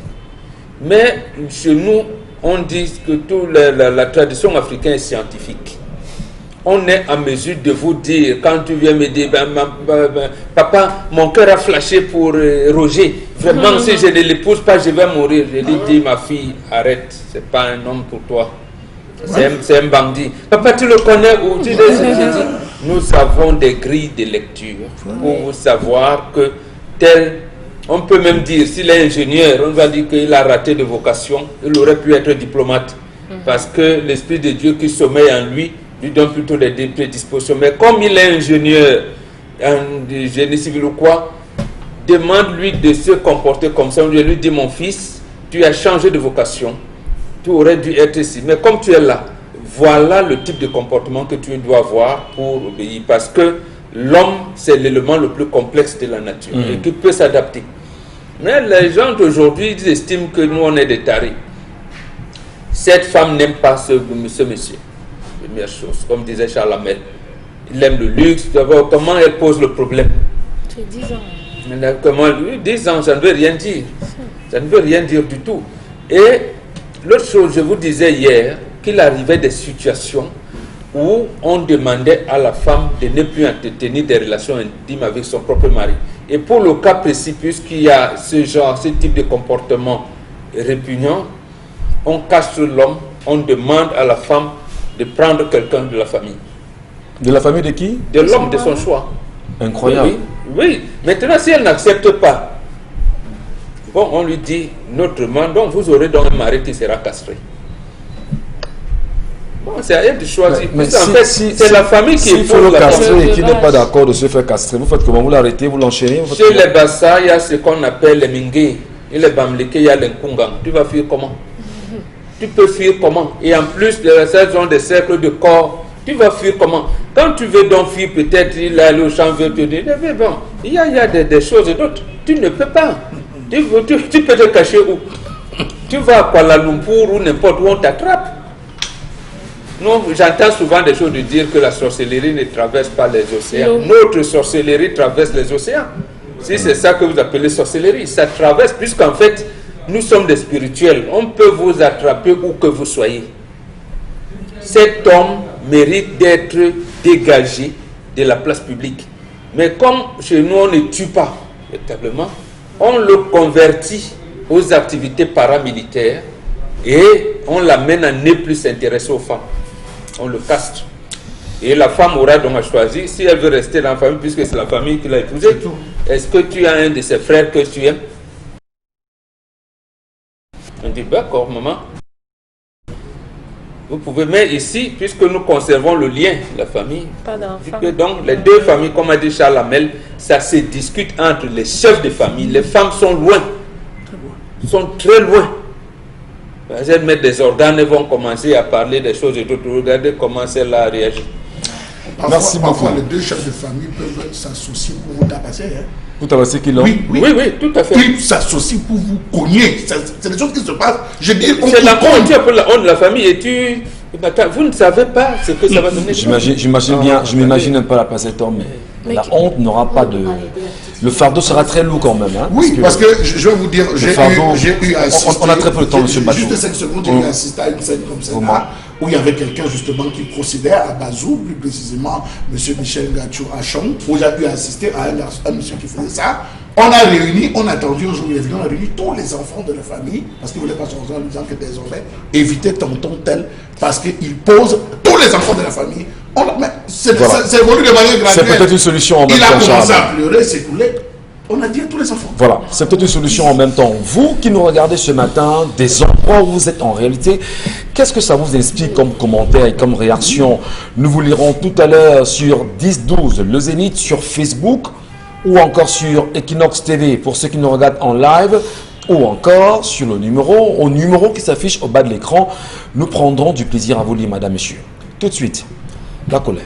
Mais chez nous, on dit que la tradition africaine est scientifique. On est en mesure de vous dire, quand tu viens me dire, papa, mon cœur a flashé pour Roger. Vraiment, si je ne l'épouse pas, je vais mourir. Je lui dis, ma fille, arrête, c'est pas un homme pour toi. C'est un bandit. Papa, tu le connais où? Nous avons des grilles de lecture pour savoir que tel, on peut même dire, s'il est ingénieur, on va dire qu'il a raté de vocation, il aurait pu être diplomate. Parce que l'Esprit de Dieu qui sommeille en lui donne plutôt des prédispositions. Mais comme il est ingénieur, en génie civil ou quoi, demande-lui de se comporter comme ça. Je lui dis, mon fils, tu as changé de vocation. Tu aurais dû être ici. Mais comme tu es là, voilà le type de comportement que tu dois avoir pour obéir. Parce que l'homme, c'est l'élément le plus complexe de la nature et qui peut s'adapter. Mais les gens d'aujourd'hui, ils estiment que nous, on est des tarés. Cette femme n'aime pas ce monsieur. Première chose, comme disait Charles Hamel. Il aime le luxe. D'abord, comment elle pose le problème? Tu as 10 ans. Comment, 10 ans, ça ne veut rien dire. Ça ne veut rien dire du tout. Et l'autre chose, je vous disais hier qu'il arrivait des situations où on demandait à la femme de ne plus entretenir des relations intimes avec son propre mari. Et pour le cas précis, puisqu'il y a ce type de comportement répugnant, on castre l'homme, on demande à la femme de prendre quelqu'un de la famille. De la famille de qui? De l'homme de son choix. Incroyable. Oui. Maintenant, si elle n'accepte pas, bon, on lui dit, notamment, donc vous aurez donc un mari qui sera castré. Bon, c'est à elle de choisir. Mais en fait, c'est la famille qui il faut le la castrer et qui n'est pas d'accord de se faire castrer. Vous faites comment? Vous l'arrêtez, vous l'enchaînez? Chez les Bassa, il y a ce qu'on appelle les Mingué. Et les Bamleke, il y a les Nkungang. Tu vas fuir comment? Tu peux fuir comment? Et en plus, de ces ont des cercles de corps. Tu vas fuir comment? Quand tu veux donc fuir, peut-être il a le champ veut te dire, mais bon, il y a des choses et d'autres. Tu ne peux pas. Tu peux te cacher où? Tu vas à Kuala Lumpur ou n'importe où on t'attrape. Non, j'entends souvent des choses de dire que la sorcellerie ne traverse pas les océans. Notre sorcellerie traverse les océans. Si c'est ça que vous appelez sorcellerie, ça traverse, puisqu'en fait, nous sommes des spirituels. On peut vous attraper où que vous soyez. Cet homme mérite d'être dégagé de la place publique. Mais comme chez nous, on ne tue pas véritablement, on le convertit aux activités paramilitaires et on l'amène à ne plus s'intéresser aux femmes. On le castre. Et la femme aura donc à choisir si elle veut rester dans la famille, puisque c'est la famille qui l'a épousée. Est-ce que tu as un de ses frères que tu aimes? On dit, d'accord, maman. Vous pouvez, mais ici, puisque nous conservons le lien, la famille, Pas d'enfant. donc les deux familles, comme a dit Charles Hamel, ça se discute entre les chefs de famille. Les femmes sont loin, sont très loin. Elles mettent des organes et vont commencer à parler des choses et d'autres. Regardez comment celle-là réagit. Merci beaucoup. Parfois, les deux chefs de famille peuvent s'associer pour vous tabasser. Hein. Vous tabasser qui l'ont? Oui, tout à fait. Ils s'associent pour vous cogner. C'est des choses qui se passent. Je dis, C'est la honte, tu appelles la honte de la famille et tu... Vous ne savez pas ce que ça va donner. J'imagine bien, je m'imagine un peu la place cet homme, mais la honte n'aura pas de... Le fardeau sera très lourd quand même. Hein, oui, parce que je vais vous dire, j'ai eu à assister... On a très peu de temps, monsieur Batou. Juste 5 secondes, j'ai eu à assister à une scène comme celle-là, où il y avait quelqu'un justement qui procédait à Bazou, plus précisément M. Michel Gachou Achon, où j'ai pu assister à un monsieur qui faisait ça. On a réuni, on a attendu un jour, il est venu, on a réuni tous les enfants de la famille, parce qu'il ne voulait pas changer en disant que désormais, éviter tonton tel, parce qu'il pose tous les enfants de la famille. C'est évolué de manière graduelle. C'est peut-être une solution en même temps. Il a commencé à pleurer, s'écouler. On a dit à tous les enfants. Voilà, c'est peut-être une solution en même temps. Vous qui nous regardez ce matin, des endroits où vous êtes en réalité, qu'est-ce que ça vous inspire comme commentaire et comme réaction? Nous vous lirons tout à l'heure sur 10-12, le Zénith, sur Facebook, ou encore sur Equinox TV pour ceux qui nous regardent en live, ou encore sur le numéro, qui s'affiche au bas de l'écran. Nous prendrons du plaisir à vous lire, madame, monsieur. Tout de suite, la colère.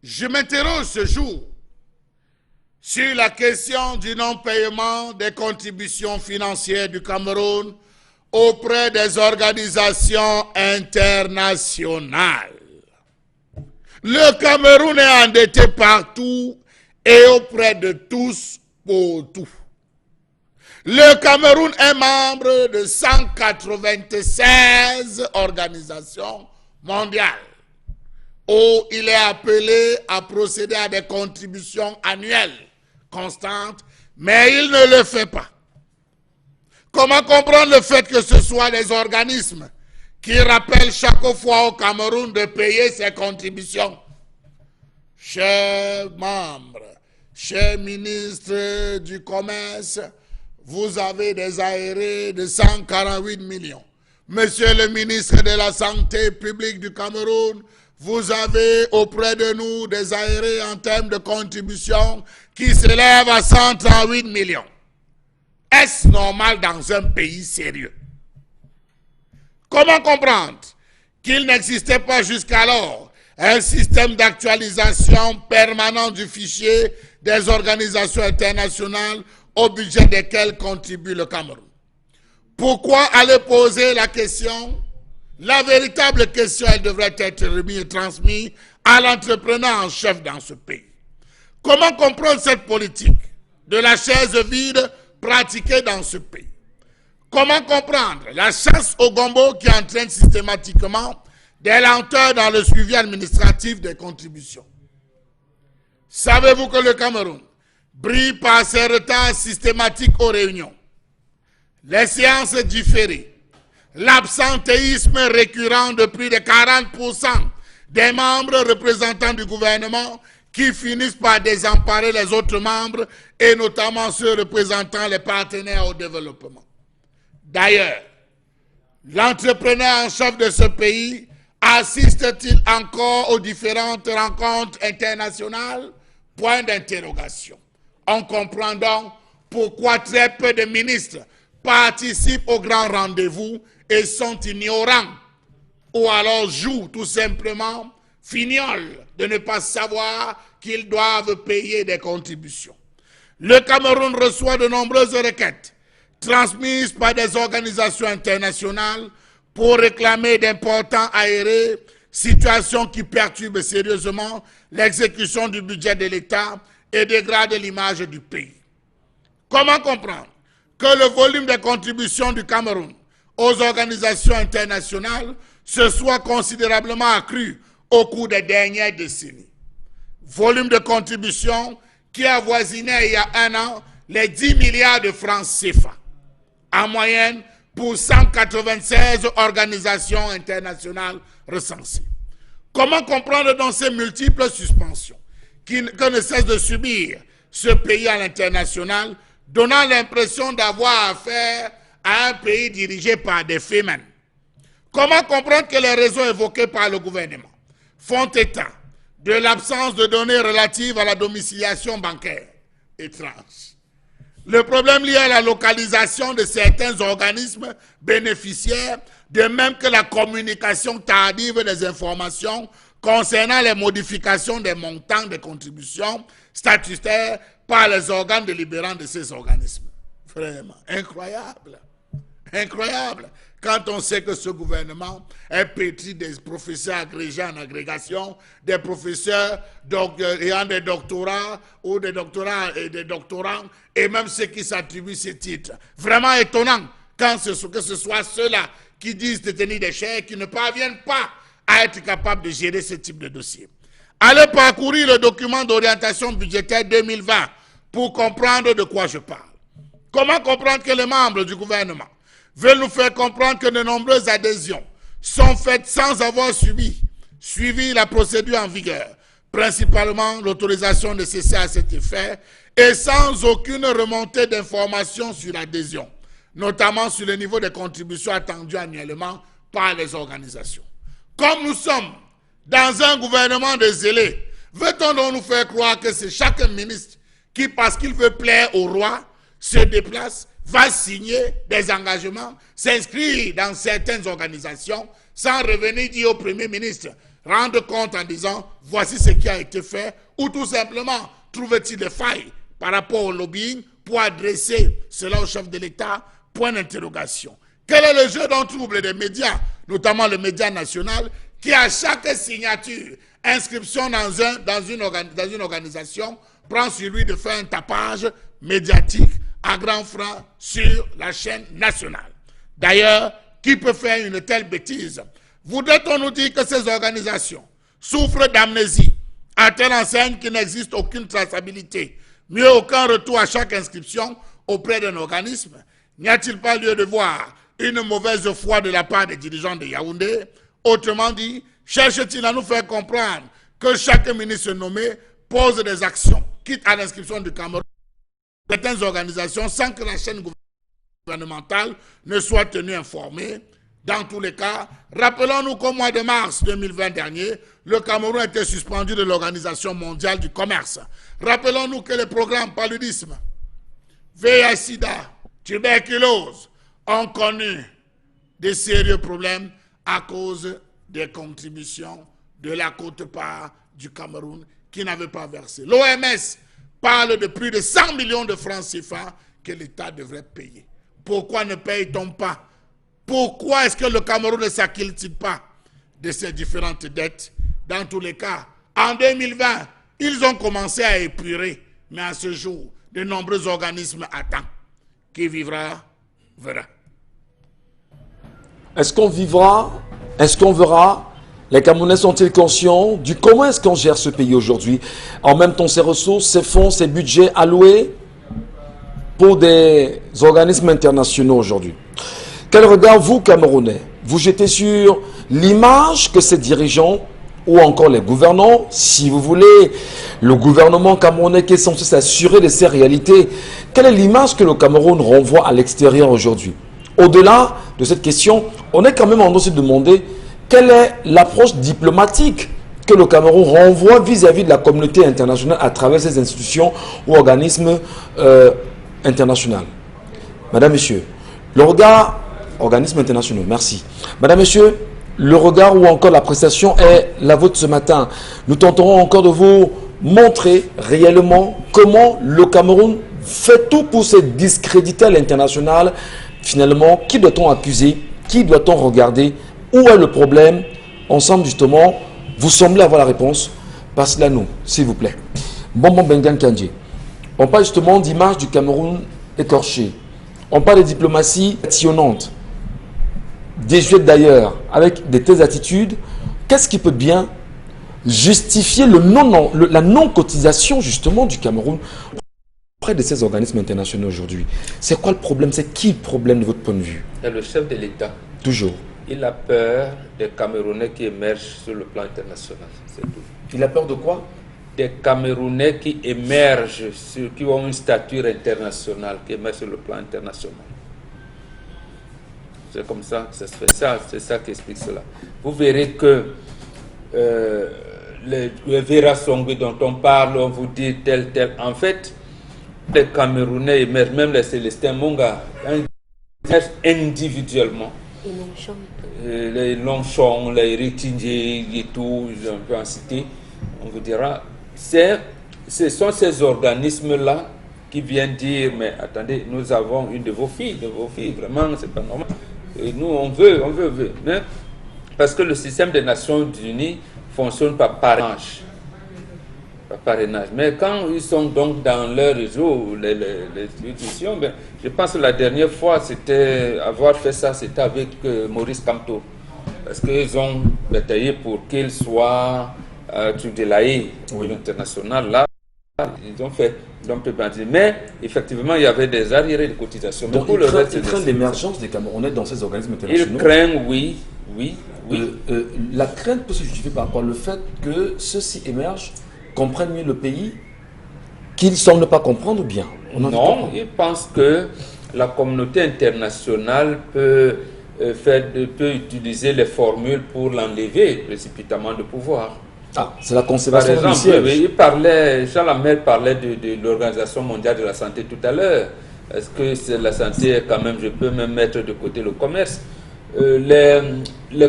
Je m'interroge ce jour sur la question du non-paiement des contributions financières du Cameroun auprès des organisations internationales. Le Cameroun est endetté partout et auprès de tous pour tout. Le Cameroun est membre de 196 organisations mondiales, où il est appelé à procéder à des contributions annuelles constantes, mais il ne le fait pas. Comment comprendre le fait que ce soit des organismes qui rappellent chaque fois au Cameroun de payer ses contributions? Chers membres, chers ministres du Commerce, vous avez des aérés de 148 millions. Monsieur le ministre de la Santé publique du Cameroun, vous avez auprès de nous des aérés en termes de contribution qui s'élèvent à 138 millions. Est-ce normal dans un pays sérieux? Comment comprendre qu'il n'existait pas jusqu'alors un système d'actualisation permanent du fichier des organisations internationales au budget desquelles contribue le Cameroun? Pourquoi aller poser la question? La véritable question, elle devrait être remise et transmise à l'entrepreneur en chef dans ce pays. Comment comprendre cette politique de la chaise vide pratiquée dans ce pays? Comment comprendre la chasse au gombo qui entraîne systématiquement des lenteurs dans le suivi administratif des contributions? Savez-vous que le Cameroun brille par ses retards systématiques aux réunions, les séances différées, l'absentéisme récurrent de plus de 40% des membres représentants du gouvernement qui finissent par désemparer les autres membres et notamment ceux représentant les partenaires au développement? D'ailleurs, l'entrepreneur en chef de ce pays assiste-t-il encore aux différentes rencontres internationales? Point d'interrogation. On comprend donc pourquoi très peu de ministres participent aux grands rendez-vous et sont ignorants ou alors jouent tout simplement fignolent de ne pas savoir qu'ils doivent payer des contributions. Le Cameroun reçoit de nombreuses requêtes transmises par des organisations internationales pour réclamer d'importants aérés, situation qui perturbe sérieusement l'exécution du budget de l'État et dégrade l'image du pays. Comment comprendre que le volume des contributions du Cameroun aux organisations internationales se soit considérablement accru au cours des dernières décennies? Volume de contributions qui avoisinait il y a un an les 10 milliards de francs CFA, en moyenne pour 196 organisations internationales recensées. Comment comprendre donc ces multiples suspensions que ne cesse de subir ce pays à l'international, donnant l'impression d'avoir affaire à un pays dirigé par des femmes? Comment comprendre que les raisons évoquées par le gouvernement font état de l'absence de données relatives à la domiciliation bancaire étrange? Le problème lié à la localisation de certains organismes bénéficiaires, de même que la communication tardive des informations concernant les modifications des montants des contributions statutaires par les organes délibérants de ces organismes. Vraiment, incroyable. Incroyable. Quand on sait que ce gouvernement est pétri des professeurs agrégés en agrégation, des professeurs ayant des doctorats ou des doctorats et des doctorants, et même ceux qui s'attribuent ces titres. Vraiment étonnant que ce soit ceux-là qui disent détenir des chèques, qui ne parviennent pas à être capables de gérer ce type de dossier. Allez parcourir le document d'orientation budgétaire 2020 pour comprendre de quoi je parle. Comment comprendre que les membres du gouvernement veulent nous faire comprendre que de nombreuses adhésions sont faites sans avoir suivi la procédure en vigueur, principalement l'autorisation nécessaire à cet effet, et sans aucune remontée d'informations sur l'adhésion, notamment sur le niveau des contributions attendues annuellement par les organisations. Comme nous sommes dans un gouvernement de zélés, veut-on donc nous faire croire que c'est chaque ministre qui, parce qu'il veut plaire au roi, se déplace, va signer des engagements, s'inscrire dans certaines organisations, sans revenir dire au Premier ministre, rendre compte en disant, voici ce qui a été fait, ou tout simplement, trouve-t-il des failles par rapport au lobbying pour adresser cela au chef de l'État? Point d'interrogation. Quel est le jeu d'un trouble des médias, notamment le média national, qui à chaque signature, inscription dans une organisation, prend sur lui de faire un tapage médiatique à grands francs sur la chaîne nationale? D'ailleurs, qui peut faire une telle bêtise? Voudrait-on nous dire que ces organisations souffrent d'amnésie, à telle enseigne qu'il n'existe aucune traçabilité, mieux aucun retour à chaque inscription auprès d'un organisme? N'y a-t-il pas lieu de voir une mauvaise foi de la part des dirigeants de Yaoundé? Autrement dit, cherche-t-il à nous faire comprendre que chaque ministre nommé pose des actions, quitte à l'inscription du Cameroun, certaines organisations, sans que la chaîne gouvernementale ne soit tenue informée? Dans tous les cas, rappelons-nous qu'au mois de mars 2020 dernier, le Cameroun a été suspendu de l'Organisation mondiale du commerce. Rappelons-nous que les programmes paludisme, VIH-Sida, tuberculose ont connu de sérieux problèmes à cause des contributions de la quote-part du Cameroun qui n'avait pas versé. L'OMS parle de plus de 100 millions de francs CFA que l'État devrait payer. Pourquoi ne paye-t-on pas? Pourquoi est-ce que le Cameroun ne s'acquitte pas de ces différentes dettes? Dans tous les cas, en 2020, ils ont commencé à épurer, mais à ce jour, de nombreux organismes attendent. Qui vivra, verra. Est-ce qu'on vivra? Est-ce qu'on verra? Les Camerounais sont-ils conscients du comment est-ce qu'on gère ce pays aujourd'hui? En même temps, ses ressources, ses fonds, ses budgets alloués pour des organismes internationaux aujourd'hui. Quel regard, vous, Camerounais, vous jetez sur l'image que ces dirigeants ou encore les gouvernants, si vous voulez, le gouvernement camerounais qui est censé s'assurer de ces réalités, quelle est l'image que le Cameroun renvoie à l'extérieur aujourd'hui? Au-delà de cette question, on est quand même en train de se demander quelle est l'approche diplomatique que le Cameroun renvoie vis-à-vis de la communauté internationale à travers ses institutions ou organismes internationaux. Madame, Monsieur, le regard, organismes internationaux, merci. Madame, Monsieur, le regard ou encore la prestation est la vôtre ce matin. Nous tenterons encore de vous montrer réellement comment le Cameroun fait tout pour se discréditer à l'international. Finalement, qui doit-on accuser? Qui doit-on regarder? Où est le problème? Ensemble, justement, vous semblez avoir la réponse. Passez-la à nous, s'il vous plaît. Bonbon Bengan Kandji. On parle justement d'image du Cameroun écorché. On parle de diplomatie actionnante. Désuète d'ailleurs, avec de telles attitudes. Qu'est-ce qui peut bien justifier la non-cotisation justement du Cameroun auprès de ces organismes internationaux aujourd'hui? C'est quoi le problème? C'est qui le problème de votre point de vue? C'est le chef de l'État. Toujours. Il a peur des Camerounais qui émergent sur le plan international. C'est tout. Il a peur de quoi? Des Camerounais qui émergent, qui ont une stature internationale, qui émergent sur le plan international. C'est comme ça que ça se fait. C'est ça qui explique cela. Vous verrez que le Vera Songwe dont on parle, on vous dit tel. En fait, les Camerounais émergent, même les Célestins Monga, émergent individuellement. Les Longchong, les Ritinje et tout, on peut en citer, on vous dira. Ce sont ces organismes-là qui viennent dire, mais attendez, nous avons une de vos filles, vraiment, c'est pas normal. Et nous, on veut. Mais, parce que le système des Nations Unies fonctionne par parrainage. Mais quand ils sont donc dans leur réseau, les institutions, ben, je pense que la dernière fois, avoir fait ça, c'était avec Maurice Kamto. Parce qu'ils ont bataillé pour qu'il soit de l'AE, l'international, là. Ils ont fait mais effectivement il y avait des arriérés de cotisation. Donc ils craignent l'émergence des Camerounais dans ces organismes internationaux. Ils craignent, oui. La crainte peut se justifier par le fait que ceux-ci émergent, comprennent mieux le pays, qu'ils semblent ne pas comprendre bien. Non, ils pensent que la communauté internationale peut utiliser les formules pour l'enlever précipitamment de pouvoir. Ah, c'est la conservation du siège. Jean Lamel parlait de l'Organisation mondiale de la santé tout à l'heure. Est-ce que c'est la santé, quand même, je peux même mettre de côté le commerce. Les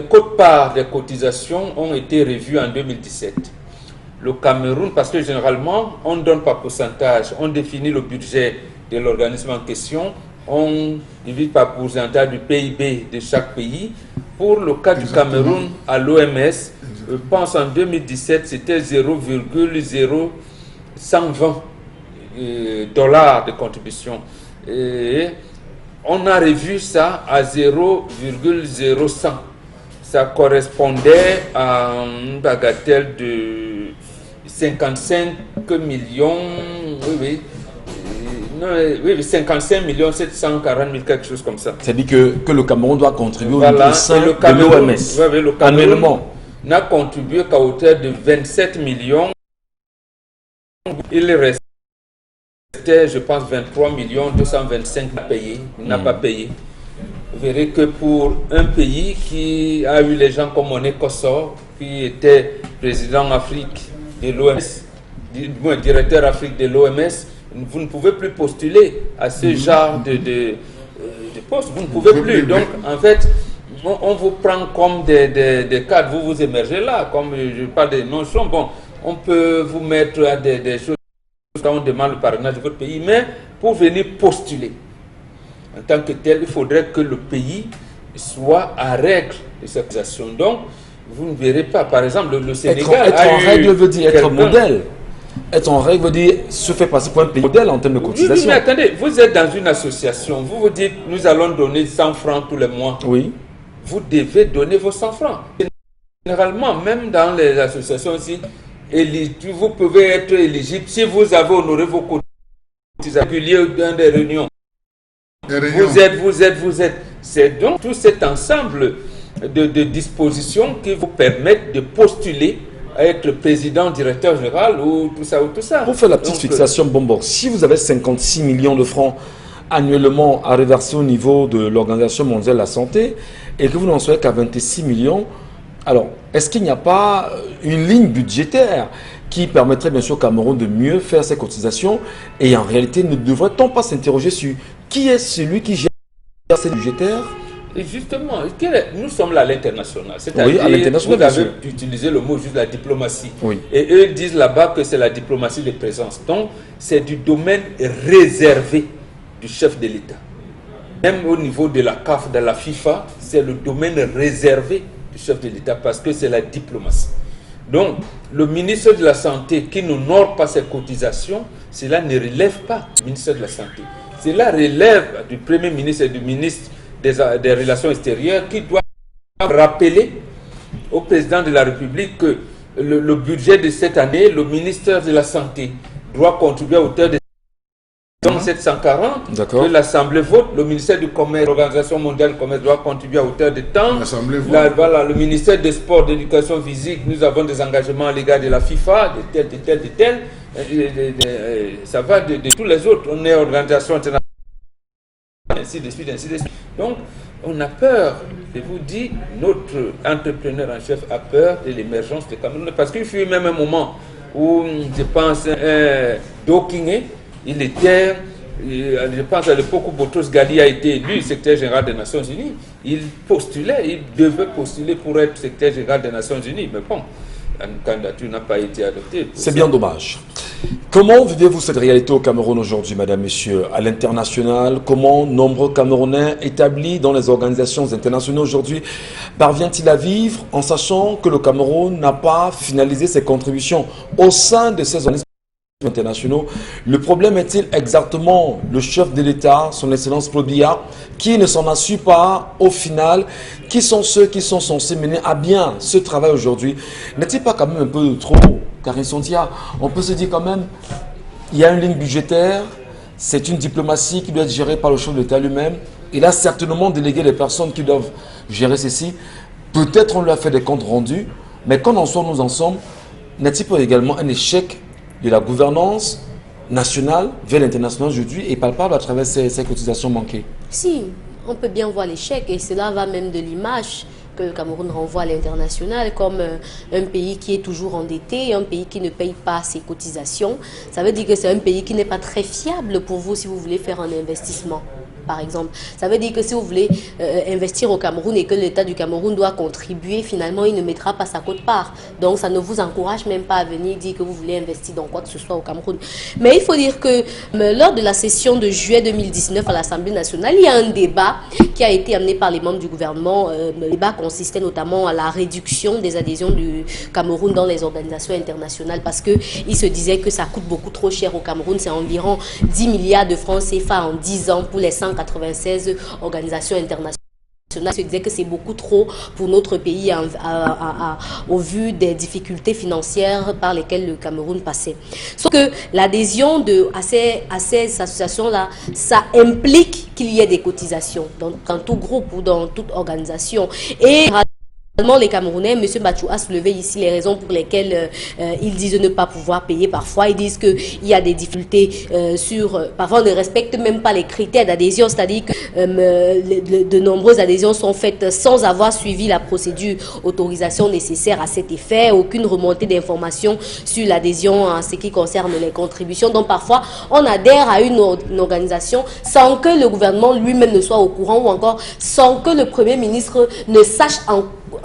quotes-parts des cotisations ont été revues en 2017. Le Cameroun, parce que généralement, on ne donne pas pourcentage, on définit le budget de l'organisme en question, on divise par pourcentage du PIB de chaque pays. Pour le cas du Cameroun, à l'OMS, je pense en 2017, c'était 0,0120 dollars de contribution. Et on a revu ça à 0,0100. Ça correspondait à une bagatelle de 55 millions, 55 millions 740 000, quelque chose comme ça. C'est-à-dire que le Cameroun doit contribuer au sein de l'OMS. Le Cameroun n'a contribué qu'à hauteur de 27 millions. Il restait, je pense, 23 225 à payer. Il n'a pas payé. Vous verrez que pour un pays qui a eu les gens comme Moné Kossor, qui était président Afrique de l'OMS, directeur Afrique de l'OMS, vous ne pouvez plus postuler à ce genre de poste. Vous ne pouvez plus. Donc, en fait, on vous prend comme des cadres. Vous émergez là. Comme je parle des notions, bon, on peut vous mettre à des choses quand on demande le parrainage de votre pays. Mais pour venir postuler, en tant que tel, il faudrait que le pays soit à règle de cette accusation. Donc, vous ne verrez pas, par exemple, le Sénégal être en règle veut dire être modèle. Être en règle veut dire se faire passer pour un pays modèle en termes de cotisation. Oui, mais attendez, vous êtes dans une association, vous vous dites, nous allons donner 100 francs tous les mois. Oui. Vous devez donner vos 100 francs. Généralement, même dans les associations aussi, vous pouvez être éligible si vous avez honoré vos cotisations régulières dans des réunions. Vous êtes. C'est donc tout cet ensemble de dispositions qui vous permettent de postuler à être président, directeur général ou tout ça. Pour faire la petite fixation, si vous avez 56 millions de francs annuellement à reverser au niveau de l'Organisation mondiale de la santé et que vous n'en soyez qu'à 26 millions, alors est-ce qu'il n'y a pas une ligne budgétaire qui permettrait bien sûr au Cameroun de mieux faire ses cotisations et en réalité ne devrait-on pas s'interroger sur qui est celui qui gère ces budgétaires? Et justement, nous sommes là à l'international. C'est-à-dire, oui, à l'international, vous avez utilisé le mot juste la diplomatie. Oui. Et eux disent là-bas que c'est la diplomatie de présence. Donc, c'est du domaine réservé du chef de l'État. Même au niveau de la CAF, de la FIFA, c'est le domaine réservé du chef de l'État parce que c'est la diplomatie. Donc, le ministre de la Santé qui n'honore pas ses cotisations, cela ne relève pas du ministère de la Santé. Cela relève du Premier ministre et du ministre des Relations extérieures qui doit rappeler au président de la République que le budget de cette année, le ministère de la Santé doit contribuer à hauteur de 740, que l'Assemblée vote, le ministère du Commerce, l'Organisation mondiale du commerce doit contribuer à hauteur de temps. Voilà, le ministère des Sports, de l'Éducation physique, nous avons des engagements à l'égard de la FIFA, de tel. Ça va de tous les autres. On est organisation internationale. Ainsi de suite. Donc, on a peur. Je vous dis, notre entrepreneur en chef a peur de l'émergence de Cameroun. Parce qu'il fut même un moment où, je pense, Dokingé, il était, je pense à l'époque où Boutros Ghali a été élu secrétaire général des Nations Unies. Il devait postuler pour être secrétaire général des Nations Unies. Mais bon, la candidature n'a pas été adoptée. C'est bien dommage. Comment vivez-vous cette réalité au Cameroun aujourd'hui, madame, monsieur, à l'international? Comment nombreux Camerounais établis dans les organisations internationales aujourd'hui parviennent-ils à vivre en sachant que le Cameroun n'a pas finalisé ses contributions au sein de ces organismes internationaux? Le problème est-il exactement le chef de l'État, son Excellence Paul Biya, qui ne s'en assure pas au final? Qui sont ceux qui sont censés mener à bien ce travail aujourd'hui? N'est-il pas quand même un peu trop Karisontia? On peut se dire quand même, il y a une ligne budgétaire, c'est une diplomatie qui doit être gérée par le chef de l'État lui-même. Il a certainement délégué les personnes qui doivent gérer ceci. Peut-être on lui a fait des comptes rendus, mais quand on soit nous en sommes, n'est-il pas également un échec de la gouvernance nationale vers l'international aujourd'hui et palpable à travers ces cotisations manquées? Si, on peut bien voir l'échec et cela va même de l'image que le Cameroun renvoie à l'international comme un pays qui est toujours endetté, un pays qui ne paye pas ses cotisations. Ça veut dire que c'est un pays qui n'est pas très fiable pour vous si vous voulez faire un investissement. Par exemple, ça veut dire que si vous voulez investir au Cameroun et que l'État du Cameroun doit contribuer, finalement, il ne mettra pas sa quote-part. Donc, ça ne vous encourage même pas à venir dire que vous voulez investir dans quoi que ce soit au Cameroun. Mais il faut dire que lors de la session de juillet 2019 à l'Assemblée nationale, il y a un débat qui a été amené par les membres du gouvernement. Le débat consistait notamment à la réduction des adhésions du Cameroun dans les organisations internationales parce qu'il se disait que ça coûte beaucoup trop cher au Cameroun. C'est environ 10 milliards de francs CFA en 10 ans pour les 196 organisations internationales. Se disait que c'est beaucoup trop pour notre pays au vu des difficultés financières par lesquelles le Cameroun passait. Sauf que l'adhésion à ces associations-là, ça implique qu'il y ait des cotisations dans tout groupe ou dans toute organisation. Et les Camerounais, M. Bachou a soulevé ici les raisons pour lesquelles ils disent ne pas pouvoir payer. Parfois, ils disent qu'il y a des difficultés parfois on ne respecte même pas les critères d'adhésion, c'est-à-dire que de nombreuses adhésions sont faites sans avoir suivi la procédure autorisation nécessaire à cet effet, aucune remontée d'informations sur l'adhésion en ce qui concerne les contributions. Donc parfois, on adhère à une organisation sans que le gouvernement lui-même ne soit au courant ou encore sans que le Premier ministre ne sache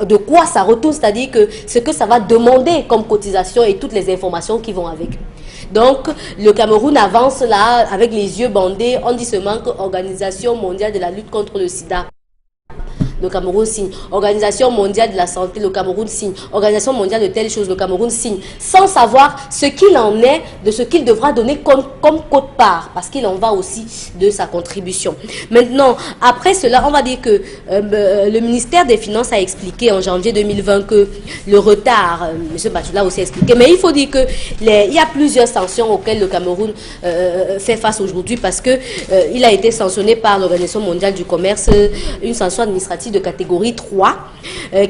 de quoi ça retourne, c'est-à-dire que ce que ça va demander comme cotisation et toutes les informations qui vont avec. Donc, le Cameroun avance là avec les yeux bandés. On dit seulement que Organisation mondiale de la lutte contre le sida, le Cameroun signe. Organisation mondiale de la santé, le Cameroun signe. Organisation mondiale de telle chose, le Cameroun signe. Sans savoir ce qu'il en est, de ce qu'il devra donner comme quote-part. Parce qu'il en va aussi de sa contribution. Maintenant, après cela, on va dire que le ministère des Finances a expliqué en janvier 2020 que le retard, M. Batoula aussi a expliqué, mais il faut dire que il y a plusieurs sanctions auxquelles le Cameroun fait face aujourd'hui parce que il a été sanctionné par l'Organisation mondiale du commerce, une sanction administrative de catégorie 3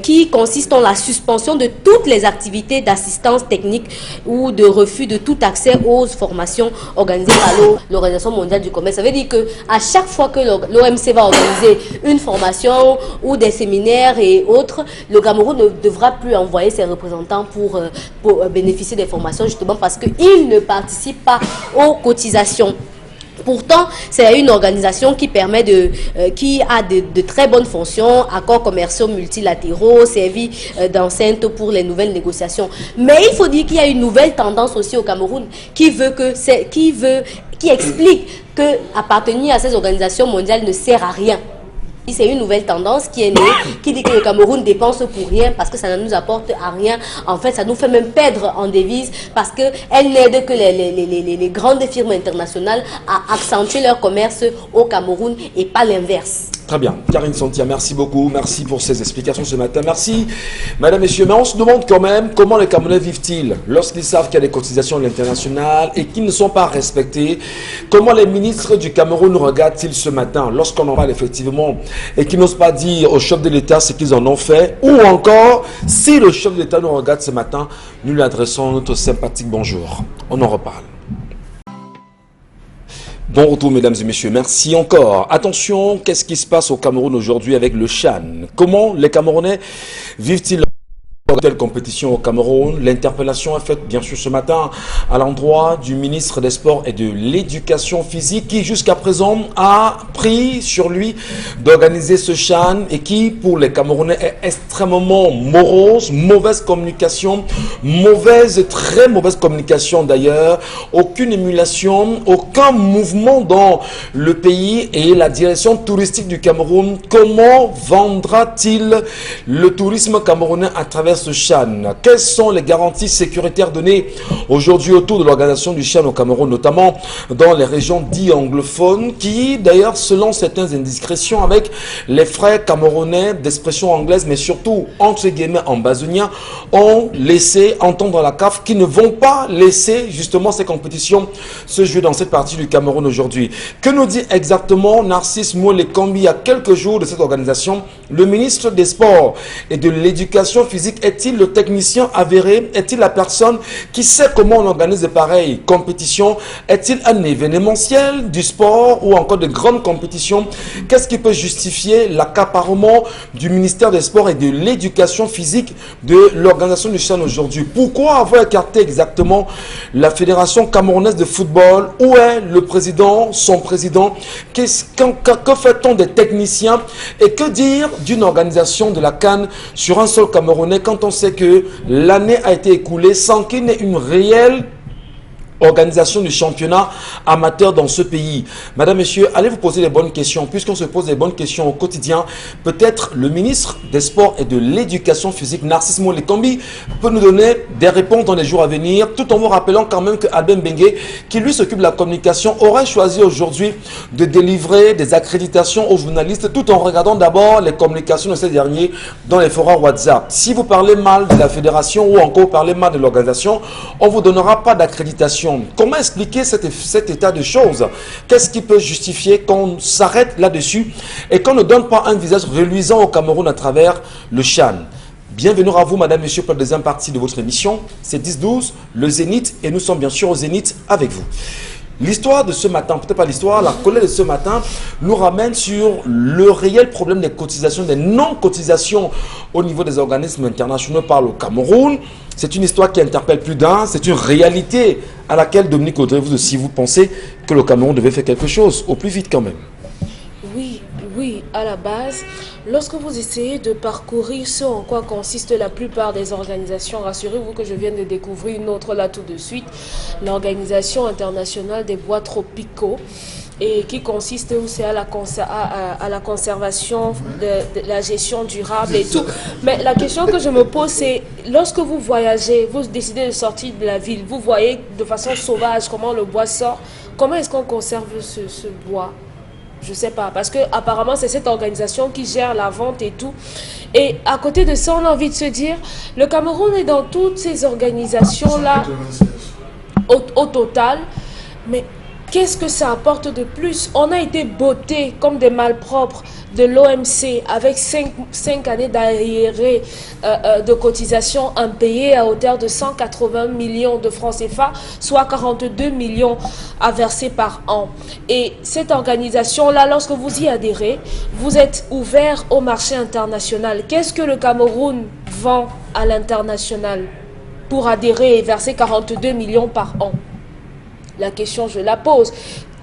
qui consiste en la suspension de toutes les activités d'assistance technique ou de refus de tout accès aux formations organisées par l'Organisation mondiale du commerce. Ça veut dire que à chaque fois que l'OMC va organiser une formation ou des séminaires et autres, le Cameroun ne devra plus envoyer ses représentants pour bénéficier des formations justement parce qu'ils ne participent pas aux cotisations. Pourtant, c'est une organisation qui permet qui a de très bonnes fonctions, accords commerciaux multilatéraux, servi d'enceinte pour les nouvelles négociations. Mais il faut dire qu'il y a une nouvelle tendance aussi au Cameroun qui explique que appartenir à ces organisations mondiales ne sert à rien. C'est une nouvelle tendance qui est née, qui dit que le Cameroun dépense pour rien parce que ça ne nous apporte à rien. En fait, ça nous fait même perdre en devises parce qu'elle n'aide que les grandes firmes internationales à accentuer leur commerce au Cameroun et pas l'inverse. Très bien. Karine Santia, merci beaucoup. Merci pour ces explications ce matin. Merci, madame, messieurs. Mais on se demande quand même comment les Camerounais vivent-ils lorsqu'ils savent qu'il y a des cotisations à l'international et qui ne sont pas respectées. Comment les ministres du Cameroun regardent-ils ce matin lorsqu'on en parle effectivement et qui n'osent pas dire au chef de l'État ce qu'ils en ont fait? Ou encore, si le chef de l'État nous regarde ce matin, nous lui adressons notre sympathique bonjour. On en reparle. Bon retour mesdames et messieurs, merci encore. Attention, qu'est-ce qui se passe au Cameroun aujourd'hui avec le CHAN? Comment les Camerounais vivent-ils telle compétition au Cameroun? L'interpellation est faite bien sûr ce matin à l'endroit du ministre des Sports et de l'Éducation physique qui jusqu'à présent a pris sur lui d'organiser ce CHAN et qui pour les Camerounais est extrêmement morose, mauvaise communication, très mauvaise communication d'ailleurs, aucune émulation, aucun mouvement dans le pays et la direction touristique du Cameroun. Comment vendra-t-il le tourisme camerounais à travers ce CHAN? Quelles sont les garanties sécuritaires données aujourd'hui autour de l'organisation du CHAN au Cameroun, notamment dans les régions dites anglophones, qui d'ailleurs, selon certaines indiscrétions avec les frères camerounais d'expression anglaise, mais surtout entre guillemets ambazoniens, ont laissé entendre la CAF qu'ils ne vont pas laisser justement ces compétitions se jouer dans cette partie du Cameroun aujourd'hui. Que nous dit exactement Narcisse Moule-Kambi il y a quelques jours de cette organisation? Le ministre des Sports et de l'Éducation physique est-il le technicien avéré? Est-il la personne qui sait comment on organise de pareilles compétitions? Est-il un événementiel du sport ou encore de grandes compétitions? Qu'est-ce qui peut justifier l'accaparement du ministère des Sports et de l'Éducation physique de l'organisation du CHAN aujourd'hui? Pourquoi avoir écarté exactement la Fédération camerounaise de football? Où est le président, son président? Que fait-on des techniciens? Et que dire d'une organisation de la CAN sur un sol Camerounais quand on sait que l'année a été écoulée sans qu'il n'y ait une réelle organisation du championnat amateur dans ce pays? Madame, messieurs, allez vous poser les bonnes questions. Puisqu'on se pose les bonnes questions au quotidien, peut-être le ministre des Sports et de l'Éducation physique, Narcisse Moule-Kambi, peut nous donner des réponses dans les jours à venir, tout en vous rappelant quand même que Albin Bengue, qui lui s'occupe de la communication, aurait choisi aujourd'hui de délivrer des accréditations aux journalistes, tout en regardant d'abord les communications de ces derniers dans les forums WhatsApp. Si vous parlez mal de la fédération ou encore vous parlez mal de l'organisation, on ne vous donnera pas d'accréditation. Comment expliquer cet état de choses? Qu'est-ce qui peut justifier qu'on s'arrête là-dessus et qu'on ne donne pas un visage reluisant au Cameroun à travers le CHAN? Bienvenue à vous, madame, monsieur, pour la deuxième partie de votre émission. C'est 10-12, le Zénith, et nous sommes bien sûr au Zénith avec vous. L'histoire de ce matin, peut-être pas l'histoire, la colère de ce matin nous ramène sur le réel problème des cotisations, des non-cotisations au niveau des organismes internationaux par le Cameroun. C'est une histoire qui interpelle plus d'un, c'est une réalité à laquelle, Dominique Audrey, vous aussi, vous pensez que le Cameroun devait faire quelque chose, au plus vite quand même. Oui, à la base, lorsque vous essayez de parcourir ce en quoi consiste la plupart des organisations, rassurez-vous que je viens de découvrir une autre là tout de suite, l'Organisation internationale des bois tropicaux, et qui consiste aussi à la conservation, de la gestion durable et tout. Mais la question que je me pose, c'est lorsque vous voyagez, vous décidez de sortir de la ville, vous voyez de façon sauvage comment le bois sort, comment est-ce qu'on conserve ce bois? Je ne sais pas, parce que apparemment c'est cette organisation qui gère la vente et tout. Et à côté de ça, on a envie de se dire, le Cameroun est dans toutes ces organisations-là au total, mais qu'est-ce que ça apporte de plus? On a été bottés comme des malpropres de l'OMC avec 5 années d'arriérés de cotisation impayées à hauteur de 180 millions de francs CFA, soit 42 millions à verser par an. Et cette organisation-là, lorsque vous y adhérez, vous êtes ouvert au marché international. Qu'est-ce que le Cameroun vend à l'international pour adhérer et verser 42 millions par an? La question, je la pose.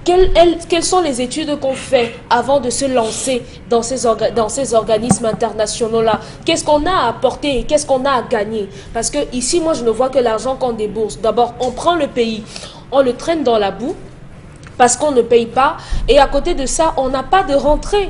Quelles sont les études qu'on fait avant de se lancer dans ces organismes internationaux-là? Qu'est-ce qu'on a à apporter et qu'est-ce qu'on a à gagner? Parce que ici, moi, je ne vois que l'argent qu'on débourse. D'abord, on prend le pays, on le traîne dans la boue parce qu'on ne paye pas. Et à côté de ça, on n'a pas de rentrée.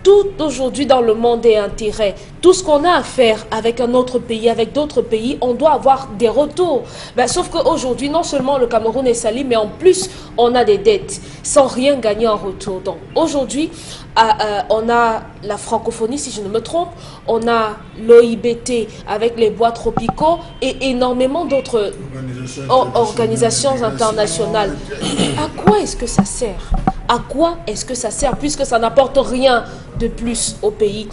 Tout aujourd'hui dans le monde est intérêt. Tout ce qu'on a à faire avec un autre pays, avec d'autres pays, on doit avoir des retours. Sauf qu'aujourd'hui, non seulement le Cameroun est sali, mais en plus, on a des dettes sans rien gagner en retour. Donc aujourd'hui, on a la francophonie, si je ne me trompe, on a l'OIBT avec les bois tropicaux et énormément d'autres organisations internationales. À quoi est-ce que ça sert? À quoi est-ce que ça sert puisque ça n'apporte rien de plus au pays?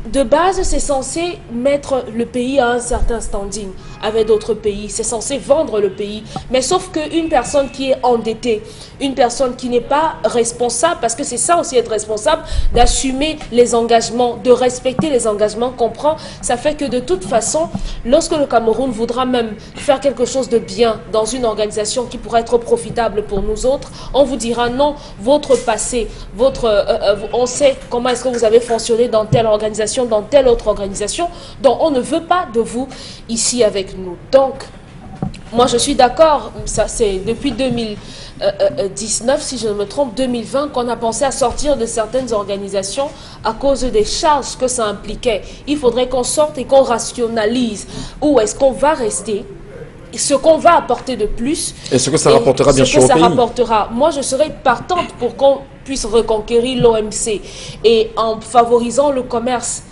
De base, c'est censé mettre le pays à un certain standing avec d'autres pays. C'est censé vendre le pays. Mais sauf qu'une personne qui est endettée, une personne qui n'est pas responsable, parce que c'est ça aussi être responsable, d'assumer les engagements, de respecter les engagements qu'on prend, ça fait que de toute façon, lorsque le Cameroun voudra même faire quelque chose de bien dans une organisation qui pourrait être profitable pour nous autres, on vous dira non, votre passé, on sait comment est-ce que vous avez fonctionné dans telle organisation, dans telle autre organisation, donc on ne veut pas de vous ici avec nous. Donc, moi je suis d'accord, ça c'est depuis 2019, si je ne me trompe, 2020, qu'on a pensé à sortir de certaines organisations à cause des charges que ça impliquait. Il faudrait qu'on sorte et qu'on rationalise où est-ce qu'on va rester, ce qu'on va apporter de plus. Et ce que ça rapportera bien sûr au pays. Rapportera. Moi, je serais partante pour qu'on puisse reconquérir l'OMC et en favorisant le commerce,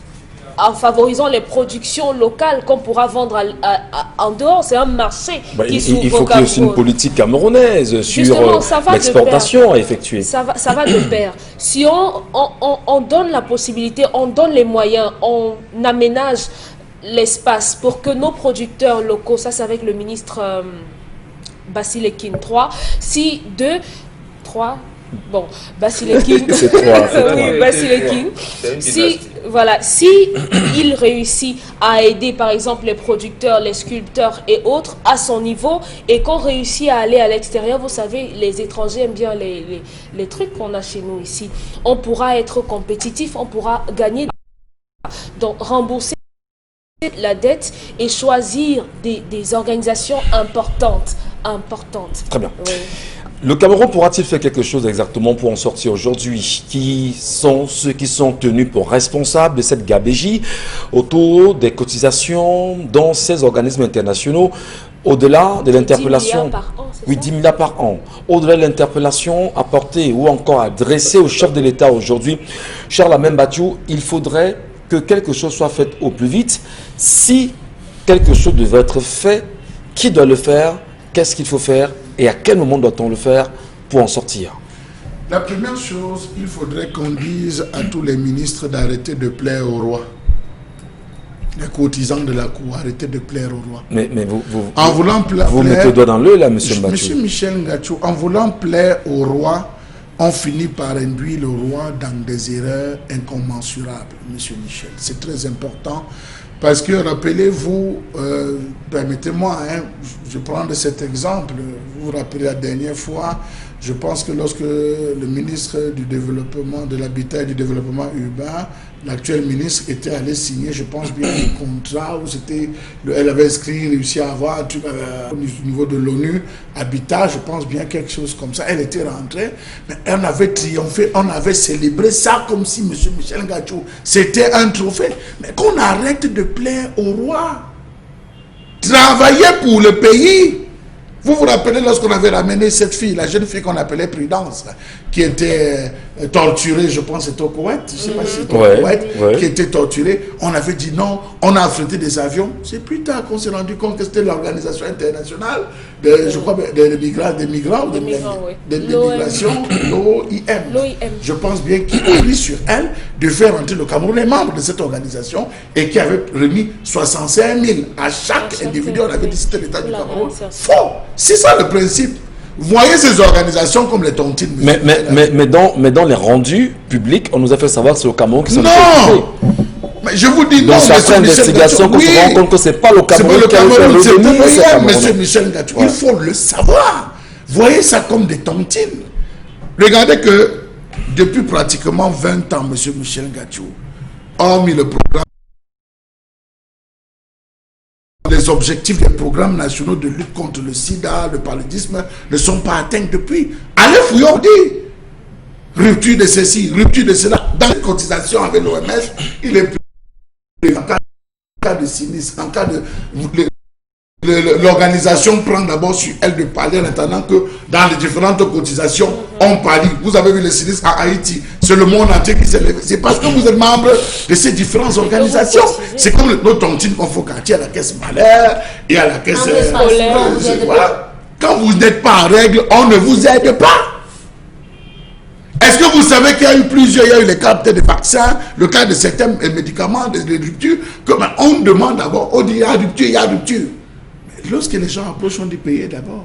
en favorisant les productions locales qu'on pourra vendre en dehors. C'est un marché qui s'ouvre. Il faut qu'il y ait aussi une politique camerounaise sur l'exportation à effectuer. Ça va de pair. Si on donne la possibilité, on donne les moyens, on aménage l'espace pour que nos producteurs locaux, ça c'est avec le ministre Basilekin 3, si 2, 3, bon, Basilekin, c'est 3, oui, Basilekin, si il réussit à aider par exemple les producteurs, les sculpteurs et autres à son niveau et qu'on réussit à aller à l'extérieur, vous savez, les étrangers aiment bien les trucs qu'on a chez nous ici, on pourra être compétitif, on pourra gagner, donc rembourser la dette et choisir des organisations importantes. Très bien. Oui. Le Cameroun pourra-t-il faire quelque chose exactement pour en sortir aujourd'hui? Qui sont ceux qui sont tenus pour responsables de cette gabégie autour des cotisations dans ces organismes internationaux? Au-delà de l'interpellation, 10 milliards par an, oui, 10 milliards par an. Au-delà de l'interpellation apportée ou encore adressée au chef de l'État aujourd'hui, Charles Amène Batiou, il faudrait que quelque chose soit fait au plus vite. Si quelque chose devait être fait, qui doit le faire? Qu'est-ce qu'il faut faire? Et à quel moment doit-on le faire pour en sortir? La première chose, il faudrait qu'on dise à tous les ministres d'arrêter de plaire au roi. les courtisans de la cour, arrêtez de plaire au roi. Mais En voulant vous mettez le doigt dans l'œil là, monsieur Mbatcho. Monsieur Michel Ngachou, en voulant plaire au roi, on finit par induire le roi dans des erreurs incommensurables, monsieur Michel. C'est très important parce que, rappelez-vous, permettez-moi, hein, je prends de cet exemple, vous vous rappelez la dernière fois, je pense que lorsque le ministre du Développement, de l'Habitat et du Développement urbain, l'actuel ministre était allé signer, je pense bien, un contrat où c'était, elle avait inscrit, réussi à avoir un truc au niveau de l'ONU, Habitat, je pense bien quelque chose comme ça. Elle était rentrée, mais on avait triomphé, on avait célébré ça comme si M. Michel Ngachou, c'était un trophée. Mais qu'on arrête de plaire au roi. Travailler pour le pays. Vous vous rappelez lorsqu'on avait ramené cette fille, la jeune fille qu'on appelait Prudence, qui était torturée, je pense c'était au Koweït, je ne sais pas si c'était au Koweït, qui était torturée, on avait dit non, on a affrété des avions. C'est plus tard qu'on s'est rendu compte que c'était l'organisation internationale de, je crois, des migrants, migrations, l'OIM. Je pense bien qu'il a pris sur elle de faire entrer le Cameroun, les membres de cette organisation, et qui avait remis 65 000 à chaque individu. On avait dit c'était l'État du Cameroun. Faux! C'est ça le principe. Voyez ces organisations comme les tontines. Mais dans les rendus publics, on nous a fait savoir que c'est le Cameroun qui s'en est occupé. Mais je vous dis non. Dans certaines investigations, on se rend compte que ce n'est pas le Cameroun qui a fait le Monsieur Michel Ngachou, il faut le savoir. Voyez ça comme des tontines. Regardez que depuis pratiquement 20 ans, monsieur Michel Ngachou, hormis le programme, les objectifs des programmes nationaux de lutte contre le sida, le paludisme ne sont pas atteints depuis. Allez fouiller, on dit. Rupture de ceci, rupture de cela. Dans les cotisations avec l'OMS, il est plus en cas de sinistre, en cas de... L'organisation prend d'abord sur elle de parler en attendant que dans les différentes cotisations, on pallie. Vous avez vu le sinistre à Haïti. C'est le monde entier qui s'est levé. C'est parce que vous êtes membre de ces différentes organisations. C'est comme notre tontine qu'on fait quartier à la caisse malaire et à la caisse voilà. Quand vous n'êtes pas en règle, on ne vous aide pas. Est-ce que vous savez qu'il y a eu plusieurs, il y a eu les cas de vaccins, le cas de certains médicaments, de rupture, que on demande d'abord, on dit il y a rupture, il y a rupture. Lorsque les gens approchent, on dit payer d'abord.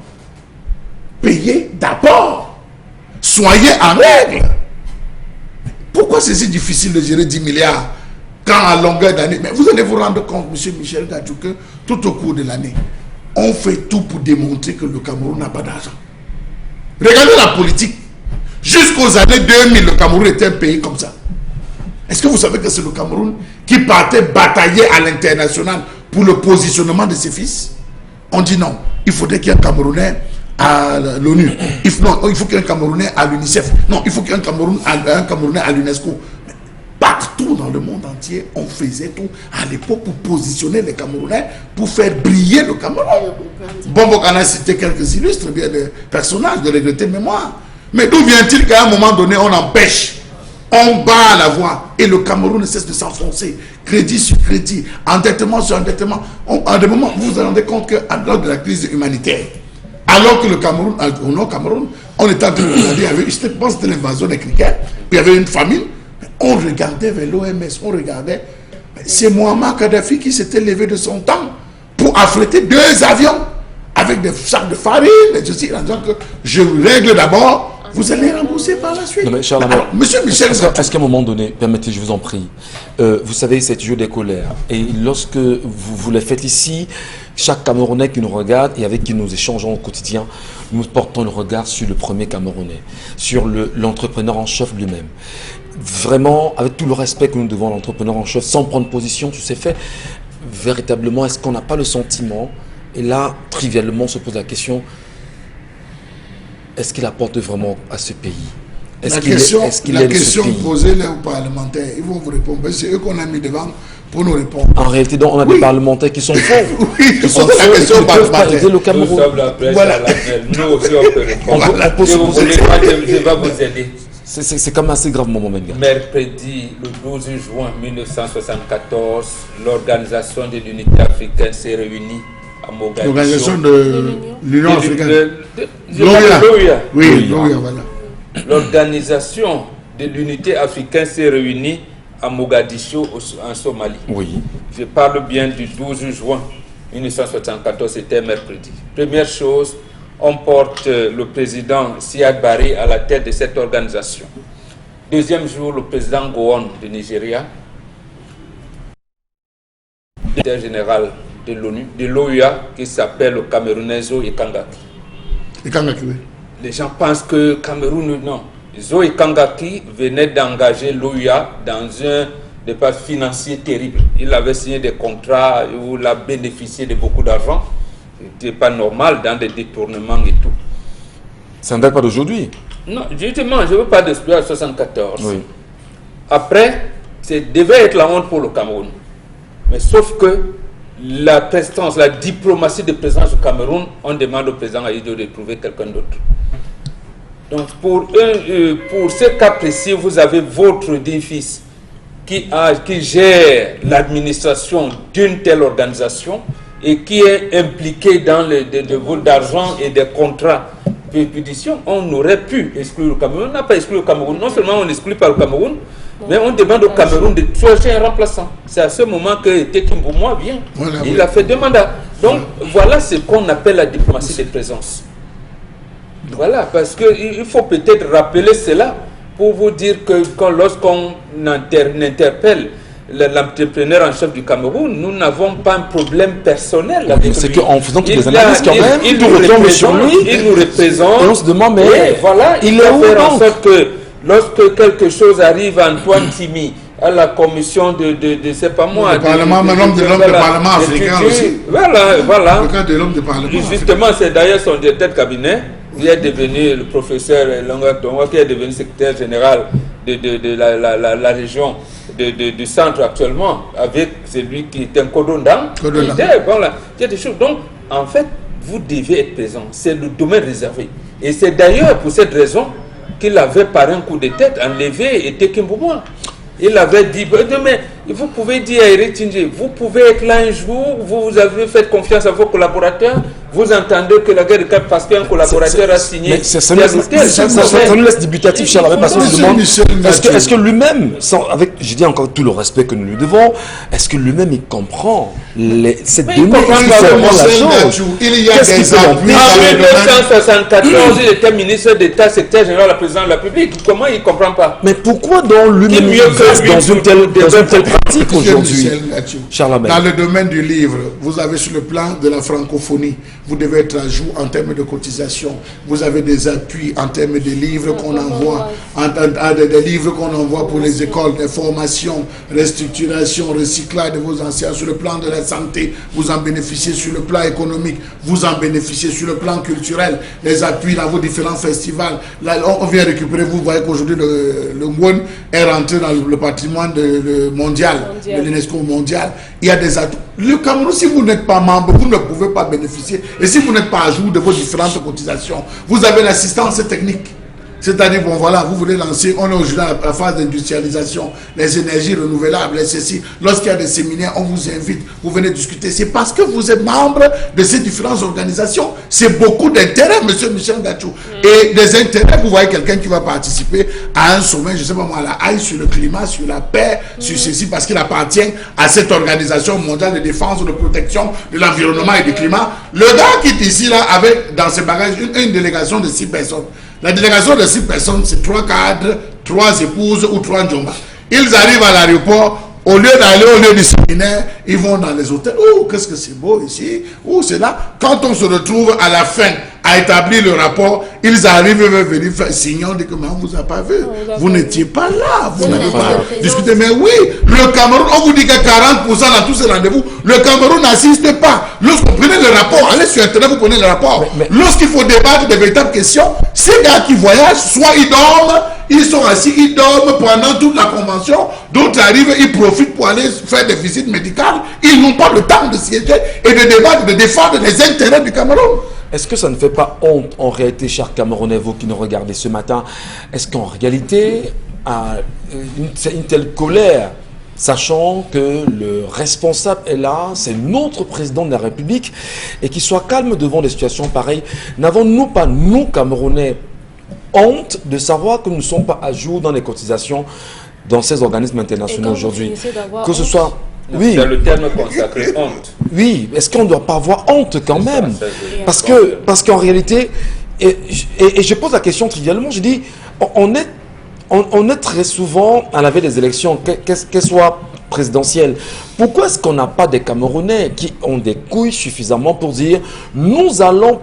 Payez d'abord. Soyez en règle. Pourquoi c'est si difficile de gérer 10 milliards quand à longueur d'année? Mais vous allez vous rendre compte, monsieur Michel Ngachou, que tout au cours de l'année, on fait tout pour démontrer que le Cameroun n'a pas d'argent. Regardez la politique. Jusqu'aux années 2000, le Cameroun était un pays comme ça. Est-ce que vous savez que c'est le Cameroun qui partait batailler à l'international pour le positionnement de ses fils? On dit non, il faudrait qu'il y ait un Camerounais à l'ONU. Il faut qu'il y ait un Camerounais à l'UNICEF. Non, il faut qu'il y ait un Camerounais à l'UNESCO. Partout dans le monde entier, on faisait tout à l'époque pour positionner les Camerounais, pour faire briller le Cameroun. Bon, on a cité quelques illustres, bien des personnages de regretter mémoire. Mais d'où vient-il qu'à un moment donné, on empêche, on bat la voie et le Cameroun ne cesse de s'enfoncer, crédit sur crédit, endettement sur endettement. À des moments, vous vous rendez compte que lors de la crise humanitaire, alors que le Cameroun, au Nord-Cameroun, on était en train de regarder, je pense que c'était l'invasion des criquets, puis il y avait une famine, on regardait vers l'OMS, on regardait, c'est Muammar Kadhafi qui s'était levé de son temps pour affréter 2 avions avec des sacs de farine, et ceci, en disant que je règle d'abord. Vous allez rembourser par la suite. Non, mais Charles, alors, monsieur Michel, est-ce qu'à un moment donné, permettez, je vous en prie, vous savez, c'est toujours des colères. Et lorsque vous les faites ici, chaque Camerounais qui nous regarde et avec qui nous échangeons au quotidien, nous portons le regard sur le premier Camerounais, sur l'entrepreneur en chef lui-même. Vraiment, avec tout le respect que nous devons à l'entrepreneur en chef, sans prendre position sur ces faits, véritablement, est-ce qu'on n'a pas le sentiment, et là, trivialement, on se pose la question, est-ce qu'il apporte vraiment à ce pays? La question posée là aux parlementaires, ils vont vous répondre. C'est eux qu'on a mis devant pour nous répondre. En réalité, donc, on a des parlementaires qui sont faux. Oui, qui sont la question aux parlementaires. Le Cameroun. Nous sommes la presse Voilà. à l'appel. Nous aussi, on peut répondre. On Si vous voulez, je vais vous aider. C'est quand même assez grave, mon moment. Mercredi, le 12 juin 1974, l'Organisation de l'Unité africaine s'est réunie à Mogadiscio. L'organisation de l'Union africaine. Oui, voilà. L'Organisation de l'Unité africaine s'est réunie à Mogadiscio, en Somalie. Oui. Je parle bien du 12 juin 1974, c'était mercredi. Première chose, on porte le président Siad Barre à la tête de cette organisation. Deuxième jour, le président Gowon de Nigeria, le secrétaire général de l'ONU, de l'OUA, qui s'appelle le Camerounais Zoe Kangaki. Et Kangaki, oui. Les gens pensent que Cameroun, non. Zoe Kangaki venait d'engager l'OUA dans un départ financier terrible. Il avait signé des contrats où il a bénéficié de beaucoup d'argent. Ce n'était pas normal dans des détournements et tout. Ça ne date pas d'aujourd'hui. Non, justement, je ne veux pas d'exploit à 1974. Oui. Après, ça devait être la honte pour le Cameroun. Mais sauf que la prestance, la diplomatie de présence du Cameroun, on demande au président Aïdjo de trouver quelqu'un d'autre. Donc pour ce cas précis, vous avez votre fils qui gère l'administration d'une telle organisation et qui est impliqué dans des vols d'argent et des contrats de pétition. On aurait pu exclure le Cameroun. On n'a pas exclu le Cameroun. Non seulement on n'exclut pas le Cameroun, mais on demande au Cameroun de chercher un remplaçant. C'est à ce moment que Tekim Boumoua vient. Voilà, il oui. a fait deux mandats. Donc voilà ce qu'on appelle la diplomatie de présence. Voilà, parce qu'il faut peut-être rappeler cela pour vous dire que lorsqu'on interpelle l'entrepreneur en chef du Cameroun, nous n'avons pas un problème personnel avec lui. C'est qu'en faisant toutes les analyses, quand même, il tout nous retombe sur représente, lui. il nous représente. Et on se demande, mais et voilà, il il est va où faire en donc? sorte que lorsque quelque chose arrive à Antoine Timi, à la commission de c'est pas moi. Le Parlement, mais l'homme de Parlement africain aussi. Voilà. Le cas de l'homme de Parlement. Justement, c'est d'ailleurs son directeur de cabinet. Il est devenu le professeur Longa Tonga, qui est devenu secrétaire général de la région du centre actuellement, avec celui qui est un Kodondan. Voilà. Il y a des choses. Donc, en fait, vous devez être présent. C'est le domaine réservé. Et c'est d'ailleurs pour cette raison qu'il avait, par un coup de tête, enlevé Tekim Boumoua. Il avait dit, mais vous pouvez dire à Eric Tindje, vous pouvez être là un jour, vous avez fait confiance à vos collaborateurs, vous entendez que la guerre de Cap parce qu'un collaborateur a signé. Mais ça nous laisse débutatif, cher Abbé, parce qu'on se demande, est-ce que lui-même, je dis encore tout le respect que nous lui devons, est-ce que lui-même il comprend cette donnée, la chose? Il y a des appuis. En 1974, il était ministre d'État, secrétaire général, la présidente de la République. Comment il ne comprend pas? Mais pourquoi donc lui-même dans une telle pratique aujourd'hui, Charles? Dans le domaine du livre, vous avez sur le plan de la francophonie, vous devez être à jour en termes de cotisation. Vous avez des appuis en termes de livres qu'on envoie, des livres qu'on envoie pour les écoles, des formations, restructuration, recyclage de vos anciens. Sur le plan de la santé, vous en bénéficiez. Sur le plan économique, vous en bénéficiez. Sur le plan culturel, les appuis dans vos différents festivals. Là, on vient récupérer, vous voyez qu'aujourd'hui le Ngwon est rentré dans le patrimoine mondial, de l'UNESCO mondial. Il y a des atouts. Le Cameroun, si vous n'êtes pas membre, vous ne pouvez pas bénéficier. Et si vous n'êtes pas à jour de vos différentes cotisations, vous avez l'assistance technique. C'est-à-dire, bon voilà, vous voulez lancer, on est aujourd'hui à la phase d'industrialisation, les énergies renouvelables, les ceci. Lorsqu'il y a des séminaires, on vous invite, vous venez discuter. C'est parce que vous êtes membre de ces différentes organisations. C'est beaucoup d'intérêts, monsieur Michel Gachou. Et des intérêts, vous voyez quelqu'un qui va participer à un sommet, je ne sais pas moi, à la haie sur le climat, sur la paix, sur ceci, parce qu'il appartient à cette organisation mondiale de défense, de protection de l'environnement et du climat. Le gars qui est ici, là, avec dans ses bagages une délégation de 6 personnes. La délégation de 6 personnes, c'est 3 cadres, 3 épouses ou 3 djomba. Ils arrivent à l'aéroport, au lieu d'aller au lieu du séminaire, ils vont dans les hôtels. Oh, qu'est-ce que c'est beau ici. Oh, c'est là. Quand on se retrouve à la fin à établir le rapport, ils arrivent et veulent venir faire signer. On dit que on vous a pas vu. Vous n'étiez pas là. Vous n'avez pas discuté. Mais oui, le Cameroun, on vous dit que 40% dans tous ces rendez-vous, le Cameroun n'assiste pas. Lorsqu'on prenait le rapport, allez sur Internet, vous prenez le rapport. Lorsqu'il faut débattre de véritables questions, ces gars qui voyagent, soit ils dorment, ils sont assis, ils dorment pendant toute la convention. D'autres arrivent, ils profitent pour aller faire des visites médicales. Ils n'ont pas le temps de siéger et de débattre, de défendre les intérêts du Cameroun. Est-ce que ça ne fait pas honte en réalité, chers Camerounais, vous qui nous regardez ce matin? Est-ce qu'en réalité, une telle colère, sachant que le responsable est là, c'est notre président de la République, et qu'il soit calme devant des situations pareilles, n'avons-nous pas, nous Camerounais, honte de savoir que nous ne sommes pas à jour dans les cotisations dans ces organismes internationaux aujourd'hui. Que ce honte, soit... Oui. C'est le terme consacré, honte. Oui, est-ce qu'on ne doit pas avoir honte quand même? Parce qu'en réalité, et je pose la question trivialement, je dis, on est très souvent à la veille des élections, qu'elles soient présidentielles. Pourquoi est-ce qu'on n'a pas des Camerounais qui ont des couilles suffisamment pour dire, nous allons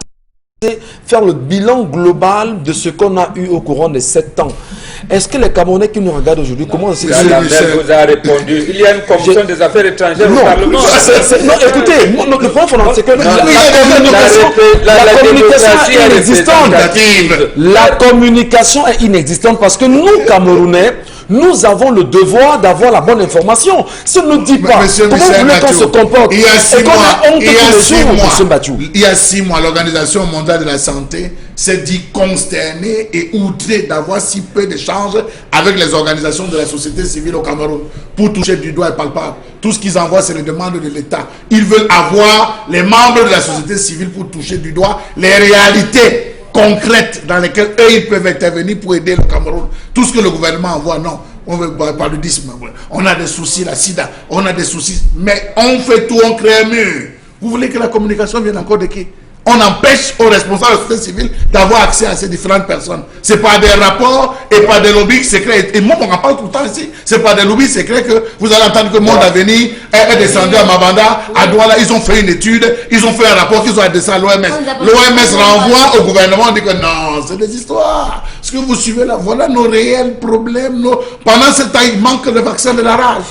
faire le bilan global de ce qu'on a eu au courant des 7 ans? Est-ce que les Camerounais qui nous regardent aujourd'hui, comment c'est... La mère vous a répondu. Il y a une commission des affaires étrangères au Parlement. Non, écoutez, le point fondamental, c'est que la communication est inexistante. La communication est inexistante parce que nous, Camerounais, nous avons le devoir d'avoir la bonne information. Si on ne nous dit pas comment vous voulez qu'on se comporte, il y a 6 mois, il y a 6 mois, l'Organisation mondiale de la santé s'est dit consternée et outrée d'avoir si peu d'échanges avec les organisations de la société civile au Cameroun pour toucher du doigt et palpable. Tout ce qu'ils envoient, c'est les demandes de l'État. Ils veulent avoir les membres de la société civile pour toucher du doigt les réalités concrètes dans lesquelles eux ils peuvent intervenir pour aider le Cameroun. Tout ce que le gouvernement envoie, non. On veut pas paludisme, on a des soucis, la sida, on a des soucis, mais on fait tout, on crée un mur. Vous voulez que la communication vienne encore de qui? On empêche aux responsables de la société civile d'avoir accès à ces différentes personnes. C'est pas des rapports et pas des lobbies secrets. Et moi, on en parle tout le temps ici. C'est pas des lobbies secrets que vous allez entendre que le Monde Avenir est descendu à Mabanda, à Douala. Ils ont fait une étude, ils ont fait un rapport qu'ils ont adressé à l'OMS. L'OMS renvoie au gouvernement, on dit que non, c'est des histoires. Ce que vous suivez là, voilà nos réels problèmes. Pendant ce temps, il manque le vaccin de la rage.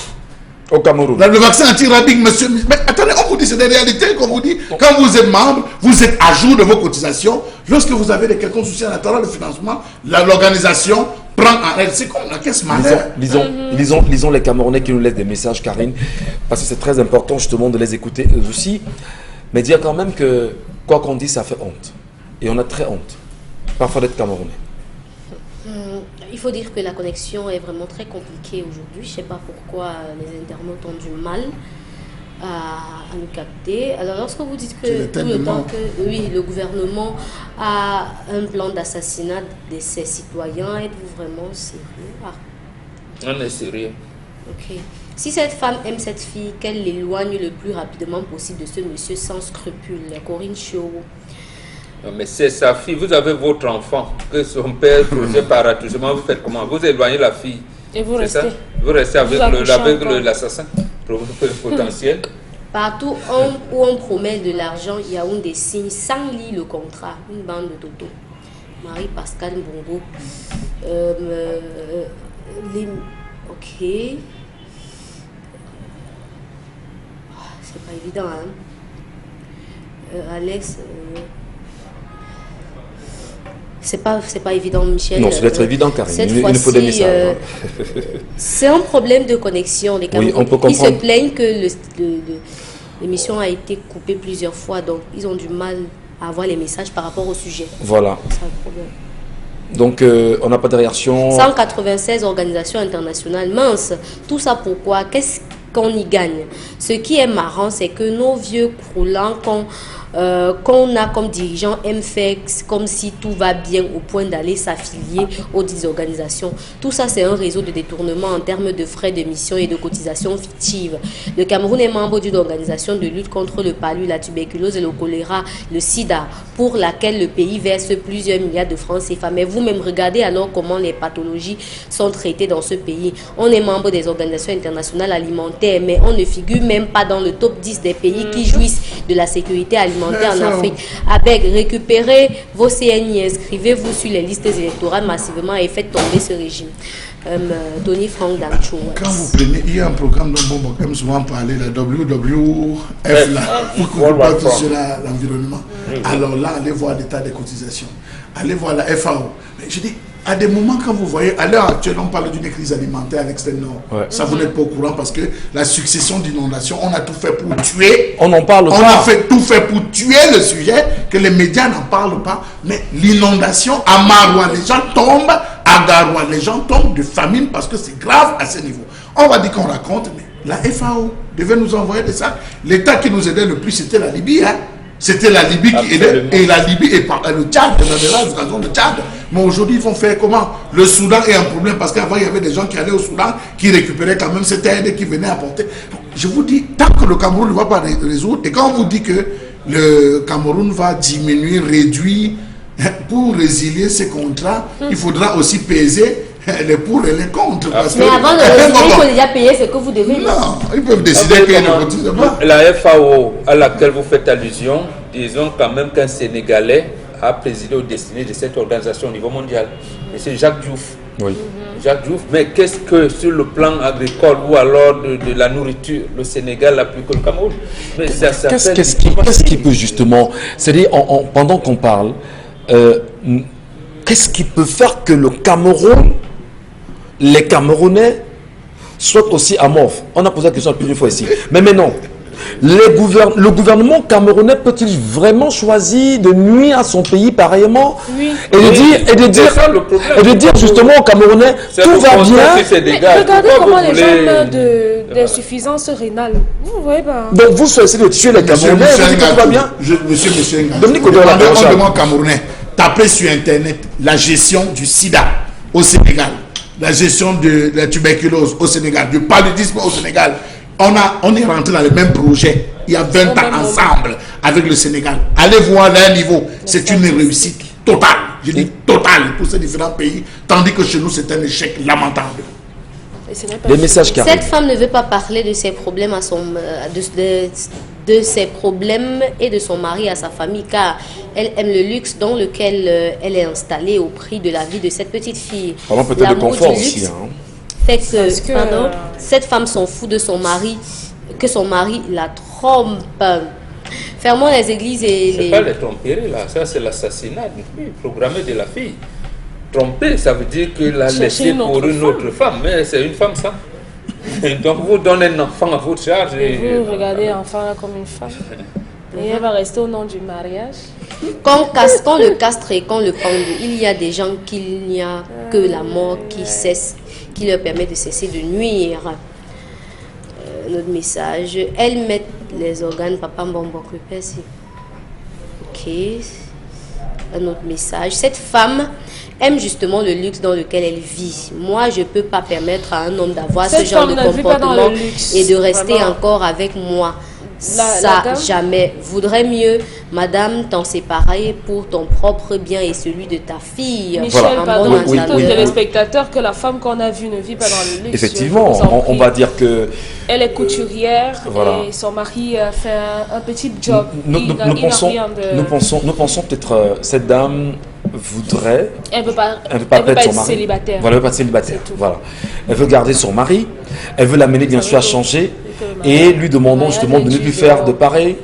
Au Cameroun. Le vaccin anti-rabique, monsieur. Mais attendez, on vous dit, c'est des réalités qu'on vous dit. Quand vous êtes membre, vous êtes à jour de vos cotisations. Lorsque vous avez des quelconques soucis en attendant le financement, l'organisation prend en elle. C'est comme la caisse malheur. Lisons les Camerounais qui nous laissent des messages, Karine, parce que c'est très important justement de les écouter eux aussi. Mais dire quand même que, quoi qu'on dise, ça fait honte. Et on a très honte, parfois, d'être Camerounais. Il faut dire que la connexion est vraiment très compliquée aujourd'hui. Je ne sais pas pourquoi les internautes ont du mal à nous capter. Alors, lorsque vous dites que tout le temps que oui, le gouvernement a un plan d'assassinat de ses citoyens, êtes-vous vraiment sérieux? On est sérieux. Ok. Si cette femme aime cette fille, qu'elle l'éloigne le plus rapidement possible de ce monsieur sans scrupules, Corinne Chioro. Mais c'est sa fille, vous avez votre enfant, que son père projet par attouchement, vous faites comment? Vous éloignez la fille. Et vous restez. Vous restez avec l'assassin potentiel. Partout où on promet de l'argent, il y a des signes sans lire le contrat. Une bande de toto. Marie-Pascale Mbongo. Ok. C'est pas évident, hein. Alex... C'est pas évident, Michel. Non, c'est d'être évident, Karine. Il faut des messages. C'est un problème de connexion. Les Camerounais, oui, on peut comprendre. Ils se plaignent que l'émission a été coupée plusieurs fois, donc ils ont du mal à avoir les messages par rapport au sujet. Voilà. C'est un problème. Donc, on n'a pas de réaction. 196 organisations internationales, mince. Tout ça pourquoi? Qu'est-ce qu'on y gagne? Ce qui est marrant, c'est que nos vieux croulants qu'on a comme dirigeants aiment faire comme si tout va bien au point d'aller s'affilier aux 10 organisations. Tout ça, c'est un réseau de détournement en termes de frais de mission et de cotisations fictives. Le Cameroun est membre d'une organisation de lutte contre le palu, la tuberculose et le choléra, le sida, pour laquelle le pays verse plusieurs milliards de francs CFA. Mais vous-même, regardez alors comment les pathologies sont traitées dans ce pays. On est membre des organisations internationales alimentaires, mais on ne figure même pas dans le top 10 des pays qui jouissent de la sécurité alimentaire en Afrique. Avec récupérez vos CNI, inscrivez-vous sur les listes électorales massivement et faites tomber ce régime. Tony Frank Damchou. Quand vous prenez, il y a un programme dont on aime souvent parler, la WWF, pour qu'on parle sur l'environnement. Alors là, allez voir l'état des cotisations. Allez voir la FAO. Mais je dis, à des moments, quand vous voyez, à l'heure actuelle, on parle d'une crise alimentaire à l'extrême nord. Ouais. Ça, vous n'êtes pas au courant parce que la succession d'inondations, on a tout fait pour tuer. On en parle pas. On a tout fait pour tuer le sujet, que les médias n'en parlent pas. Mais l'inondation, à Maroua, les gens tombent. À Garoua, les gens tombent de famine parce que c'est grave à ce niveau. On va dire qu'on raconte, mais la FAO devait nous envoyer des sacs. L'État qui nous aidait le plus, c'était la Libye. Hein. C'était la Libye qui aidait. Et la Libye et le Tchad, la zone de Tchad. Mais aujourd'hui, ils vont faire comment? Le Soudan est un problème parce qu'avant, il y avait des gens qui allaient au Soudan, qui récupéraient quand même cette aide qui venait apporter. Je vous dis, tant que le Cameroun ne va pas résoudre, et quand on vous dit que le Cameroun va diminuer, réduire, pour résilier ces contrats, il faudra aussi peser les pour et les contre. Parce mais que, avant de résilier, il faut déjà payer ce que vous devez. non, ils peuvent décider qu'ils ne cotisent pas. La FAO à laquelle vous faites allusion, disons quand même qu'un Sénégalais a présidé aux destinées de cette organisation au niveau mondial. Et c'est Jacques Diouf. Oui. Jacques Diouf, mais qu'est-ce que sur le plan agricole ou alors de la nourriture, le Sénégal a plus que le Cameroun? Qu'est-ce qui peut justement, c'est-à-dire pendant qu'on parle, qu'est-ce qui peut faire que le Cameroun, les Camerounais soient aussi amorphes? On a posé la question plusieurs fois ici. Mais maintenant, le gouvernement camerounais peut-il vraiment choisir de nuire à son pays pareillement? Oui. Et de dire justement aux Camerounais, tout va bien. Mais regardez comment les gens meurent d'insuffisance rénale. Vous voyez pas. Donc vous essayez de tuer les Camerounais, vous dites que tout va bien. Monsieur Dominique on Odola, demande Camerounais, tapez sur Internet la gestion du sida au Sénégal, la gestion de la tuberculose au Sénégal, du paludisme au Sénégal. On est rentré dans le même projet il y a 20 ans ensemble avec le Sénégal. Allez voir leur niveau, c'est une réussite totale. Je dis totale pour ces différents pays, tandis que chez nous c'est un échec lamentable. Les messages qui arrivent. Cette femme ne veut pas parler de ses problèmes de ses problèmes et de son mari à sa famille, car elle aime le luxe dans lequel elle est installée au prix de la vie de cette petite fille. Parlons peut-être de confort aussi. Fait que, cette femme s'en fout de son mari, que son mari la trompe. Fermons les églises et les... C'est pas les tromperies là, ça c'est l'assassinat du fille, programmé de la fille. Tromper, ça veut dire que la laisser pour une autre femme, mais c'est une femme ça. Donc vous donnez un enfant à votre charge. Et vous regardez l'enfant là comme une femme. Et elle va rester au nom du mariage. Quand le castre et quand le pend, il y a des gens qu'il n'y a que la mort qui leur permet de cesser de nuire. Notre message, elle met les organes, papa mbombo si. Ok. Un autre message. Cette femme aime justement le luxe dans lequel elle vit. Moi, je ne peux pas permettre à un homme d'avoir ce genre de comportement et de rester encore avec moi. Ça, jamais. Voudrais mieux, madame, t'en séparer pour ton propre bien et celui de ta fille. Michel, pardon, aux téléspectateurs que la femme qu'on a vue ne vit pas dans le luxe. Effectivement, on va dire que... Elle est couturière et son mari fait un petit job. Nous pensons peut-être cette dame voudrait... Elle ne veut pas être célibataire. Voilà, elle veut pas être célibataire. Voilà. Elle veut garder son mari. Elle veut l'amener bien sûr à changer. Et lui demandons justement de ne plus faire de pareil.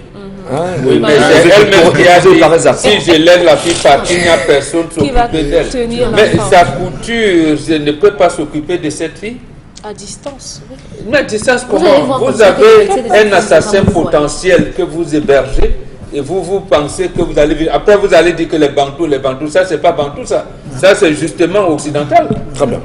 Oui, mais c'est elle-même qui a dit, si je laisse la fille partir, il n'y a personne qui s'occuper d'elle. Mais sa couture, je ne peux pas s'occuper de cette fille. À distance. Mais à distance, comment? Vous avez un assassin potentiel que vous hébergez et vous pensez que vous allez vivre. Après, vous allez dire que les Bantous, ça, c'est pas Bantou, ça. Ça, c'est justement occidental. Très bien.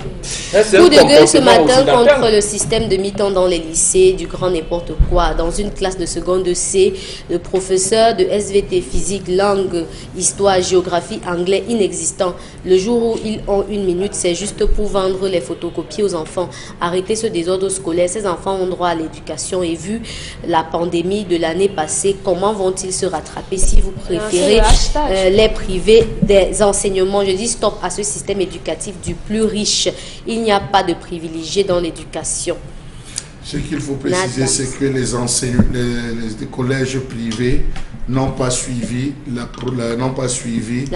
Coup de gueule ce matin contre le système de mi-temps dans les lycées, du grand n'importe quoi. Dans une classe de seconde C, le professeur de SVT physique, langue, histoire, géographie, anglais inexistant. Le jour où ils ont une minute, c'est juste pour vendre les photocopies aux enfants. Arrêter ce désordre scolaire. Ces enfants ont droit à l'éducation et vu la pandémie de l'année passée, comment vont-ils se rattraper si vous préférez les priver des enseignements? Je dis stop à ce système éducatif du plus riche. Il n'y a pas de privilégiés dans l'éducation. Ce qu'il faut préciser, c'est que les enseignants, les collèges privés n'ont pas suivi la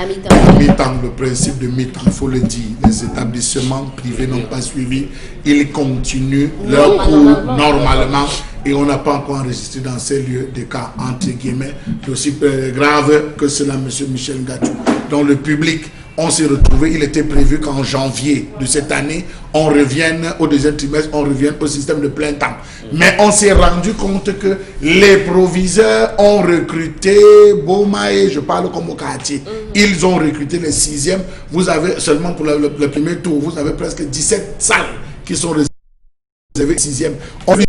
mi-temps, le principe de mi-temps, il faut le dire. Les établissements privés n'ont pas suivi. Ils continuent leur cours normalement et on n'a pas encore enregistré dans ces lieux des cas entre guillemets aussi grave que cela, M. Michel Ngatou. Dans le public, on s'est retrouvé, il était prévu qu'en janvier de cette année, on revienne au deuxième trimestre, on revienne au système de plein temps. Mais on s'est rendu compte que les proviseurs ont recruté Bomae, je parle comme au quartier. Ils ont recruté les sixièmes. Vous avez seulement pour le premier tour, vous avez presque 17 salles qui sont réservées sixième. On vient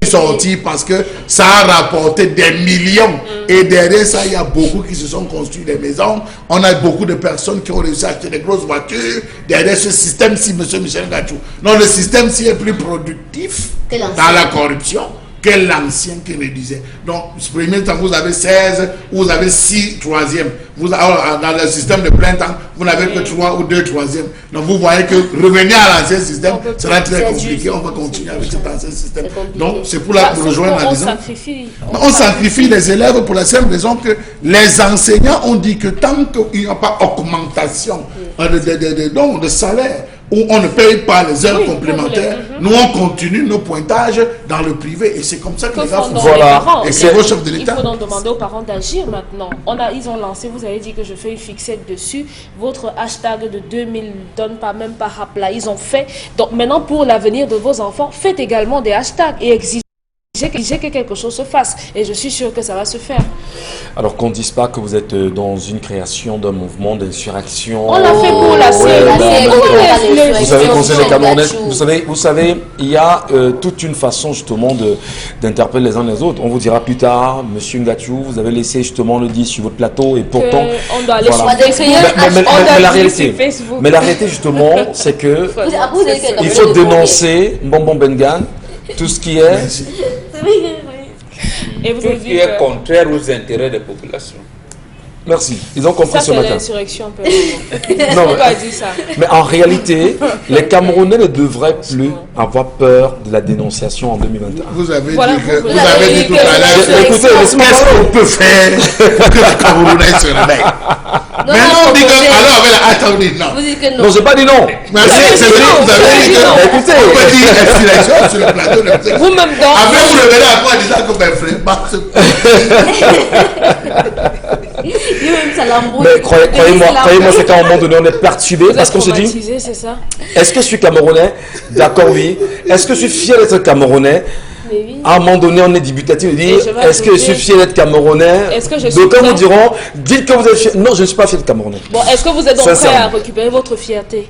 sorti parce que ça a rapporté des millions. Et derrière ça, il y a beaucoup qui se sont construits des maisons. On a beaucoup de personnes qui ont réussi à acheter des grosses voitures. Derrière ce système-ci, M. Michel Gachou. Non, le système-ci est plus productif dans la corruption que l'ancien qui réduisait. Donc, ce premier temps, vous avez 16, vous avez 6 troisièmes. Dans le système de plein temps, vous n'avez que 3 ou 2 troisièmes. Donc, vous voyez que revenir à l'ancien système sera très compliqué. On va continuer avec cet ancien système. Donc, c'est pour rejoindre la maison. On sacrifie les élèves pour la simple raison que les enseignants ont dit que tant qu'il n'y a pas augmentation de salaire, où on ne paye pas les heures complémentaires, nous on continue nos pointages dans le privé et c'est comme ça que les gars font. Voilà. Et c'est vos chefs de l'État. Il faut donc demander aux parents d'agir maintenant. Ils ont lancé, vous avez dit que je fais une fixette dessus. Votre hashtag de 2000 donne pas même pas Rapla. Ils ont fait. Donc maintenant pour l'avenir de vos enfants, faites également des hashtags et exigez que quelque chose se fasse. Et je suis sûr que ça va se faire. Alors qu'on ne dise pas que vous êtes dans une création d'un mouvement d'insurrection. On l'a fait pour la CNI. Vous savez, conseil des Camerounais, vous savez, il y a toute une façon justement d'interpeller les uns les autres. On vous dira plus tard, Monsieur Ngachou, vous avez laissé justement le dire sur votre plateau et pourtant. On doit aller mais la réalité justement, c'est que il faut dénoncer Bonbon Bengan, tout ce qui est. Et vous Tout ce qui est contraire aux intérêts des populations. Merci, ils ont compris ce matin. L'insurrection, Non, pas dit ça. mais en réalité, les Camerounais ne devraient plus avoir peur de la dénonciation en 2021. Vous avez Voilà, dit vous avez dit tout à l'heure. Écoutez, Qu'est-ce qu'on peut faire pour que les Camerounais se réveillent? Maintenant, on dit que. Attendez, non. Vous dites que non. Non, j'ai pas dit non. Merci, c'est vrai, vous avez dit que. Écoutez, on peut dire insurrection sur le plateau de Vous-même donc. après, vous revenez à quoi en disant que mes frères, Ça l'embrouille. mais croyez-moi, c'est qu'à un moment donné, on est perturbé parce qu'on se dit, c'est ça. est-ce que je suis Camerounais? D'accord, oui. Est-ce que je suis fier d'être Camerounais? Oui. À un moment donné, on est dubitatif. On dit, est-ce que je suis fier d'être Camerounais? Est-ce que je suis Donc, quand fier? vous diront, dites que vous êtes fier. Non, je ne suis pas fier de Camerounais. Bon, est-ce que vous êtes donc prêt Sincèrement. à récupérer votre fierté?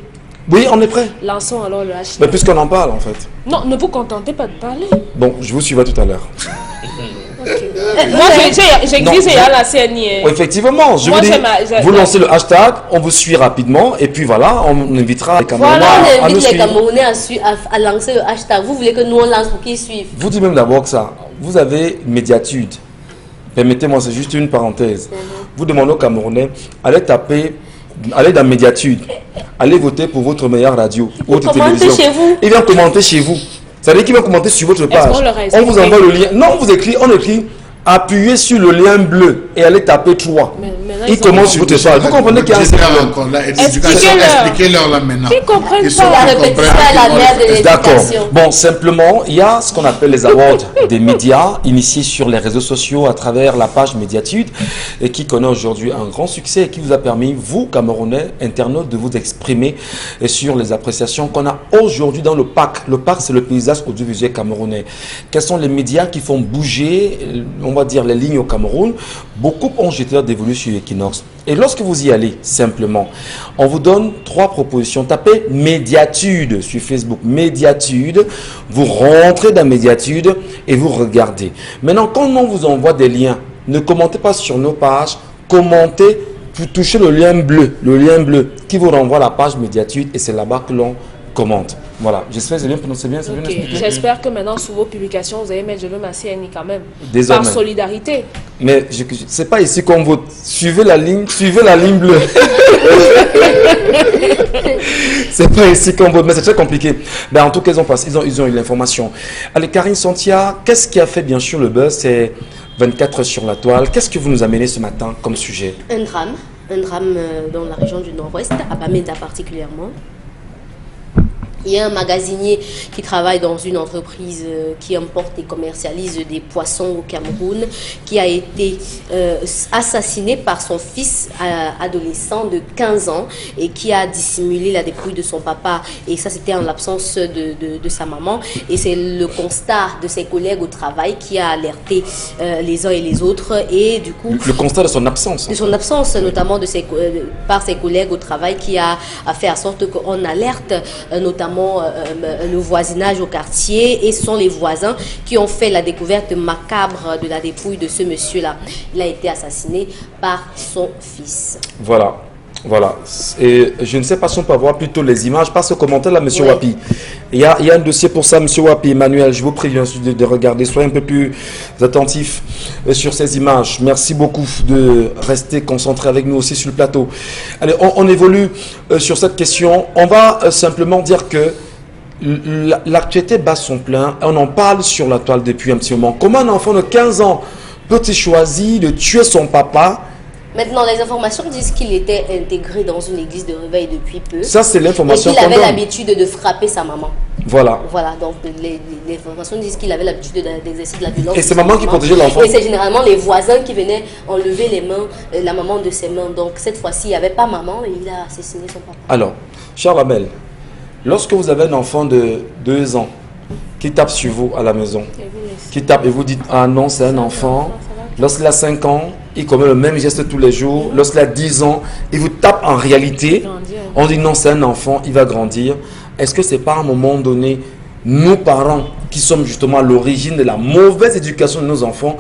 Oui, on est prêt. Lançons alors le hashtag. Mais puisqu'on en parle, en fait. Non, ne vous contentez pas de parler. Bon, je vous suivrai tout à l'heure. Moi, j'existe à la CNI. Oui, effectivement, je Moi, vous dis, j'ai vous lancez le hashtag, on vous suit rapidement, et puis voilà, on invitera les Camerounais Voilà, on à nous invite les suivre. Camerounais à lancer le hashtag. Vous voulez que nous on lance pour qu'ils suivent? Vous dites même d'abord que ça, vous avez médiatude. Permettez-moi, c'est juste une parenthèse. Vous demandez aux Camerounais, allez taper, allez dans médiatude, allez voter pour votre meilleure radio, votre commenter télévision. chez vous. Ils viennent commenter chez vous. Ça veut dire qu'ils vont commenter sur votre page. qu'on leur a On vous expliqué? envoie le lien. Non, on écrit, appuyez sur le lien bleu et allez taper 3. Mais maintenant, Ils commencent sur votre page. Vous comprenez qu'il y a un problème. encore là. Expliquez-leur Expliquez-leur là maintenant. Ils comprennent Ils pas. sont- La ils répétition comprennent. est la mère de D'accord. l'éducation. Bon, simplement, il y a ce qu'on appelle les awards des médias, initiés sur les réseaux sociaux à travers la page Médiatude, et qui connaît aujourd'hui un grand succès et qui vous a permis, vous, Camerounais, internautes, de vous exprimer sur les appréciations qu'on a aujourd'hui dans le PAC. Le PAC, c'est le paysage audiovisuel camerounais. Quels sont les médias qui font bouger, on va dire, les lignes au Cameroun? Beaucoup ont jeté leur dévolu sur Equinox. Et lorsque vous y allez, simplement, on vous donne 3 propositions. Tapez Médiatude sur Facebook. Médiatude, vous rentrez dans Médiatude et vous regardez. Maintenant, quand on vous envoie des liens, ne commentez pas sur nos pages, commentez pour toucher le lien bleu qui vous renvoie à la page Médiatude et c'est là-bas que l'on commente. Voilà, j'espère que c'est bien prononcé, bien, c'est bien Ok. expliqué. J'espère que maintenant, sous vos publications, vous allez mettre je veux ma CNI quand même. Désormais. Par solidarité. Mais c'est pas ici qu'on vote. Suivez la ligne bleue. C'est pas ici qu'on vote, mais c'est très compliqué. Mais en tout cas, ils ont eu l'information. Allez, Karine Santia, qu'est-ce qui a fait bien sûr le buzz? C'est 24 heures sur la toile. Qu'est-ce que vous nous amenez ce matin comme sujet? Un drame dans la région du Nord-Ouest, à Bamenda particulièrement. Il y a un magasinier qui travaille dans une entreprise qui importe et commercialise des poissons au Cameroun, qui a été assassiné par son fils adolescent de 15 ans et qui a dissimulé la dépouille de son papa. Et ça, c'était en l'absence de sa maman. Et c'est le constat de ses collègues au travail qui a alerté les uns et les autres. Et du coup, Le constat de son absence. de son absence, notamment par ses collègues au travail, qui a fait en sorte qu'on alerte notamment notamment le voisinage au quartier, et ce sont les voisins qui ont fait la découverte macabre de la dépouille de ce monsieur-là. Il a été assassiné par son fils. Voilà. Voilà. Et je ne sais pas si on peut avoir plutôt les images. Par ce commentaire-là, M. Wapi. Il y a un dossier pour ça, M. Wapi. Emmanuel, je vous prie de regarder. Soyez un peu plus attentifs sur ces images. Merci beaucoup de rester concentrés avec nous aussi sur le plateau. Allez, on évolue sur cette question. On va simplement dire que l'actualité bat son plein. On en parle sur la toile depuis un petit moment. Comment un enfant de 15 ans peut-il choisir de tuer son papa? Maintenant, les informations disent qu'il était intégré dans une église de réveil depuis peu. Ça, c'est l'information qu'il avait l'habitude de frapper sa maman. Voilà. Voilà, donc les informations disent qu'il avait l'habitude d'exercer de la violence. Et c'est maman qui protégeait l'enfant. Et c'est généralement les voisins qui venaient enlever les mains, la maman de ses mains. Donc cette fois-ci, il n'y avait pas maman et il a assassiné son papa. Alors, Charles Abel, lorsque vous avez un enfant de 2 ans qui tape sur vous à la maison, qui tape et vous dites, ah non, c'est un enfant. Lorsqu'il a 5 ans, il commet le même geste tous les jours. Lorsqu'il a 10 ans, il vous tape en réalité. On dit non, c'est un enfant, il va grandir. Est-ce que c'est pas à un moment donné, nous parents, qui sommes justement à l'origine de la mauvaise éducation de nos enfants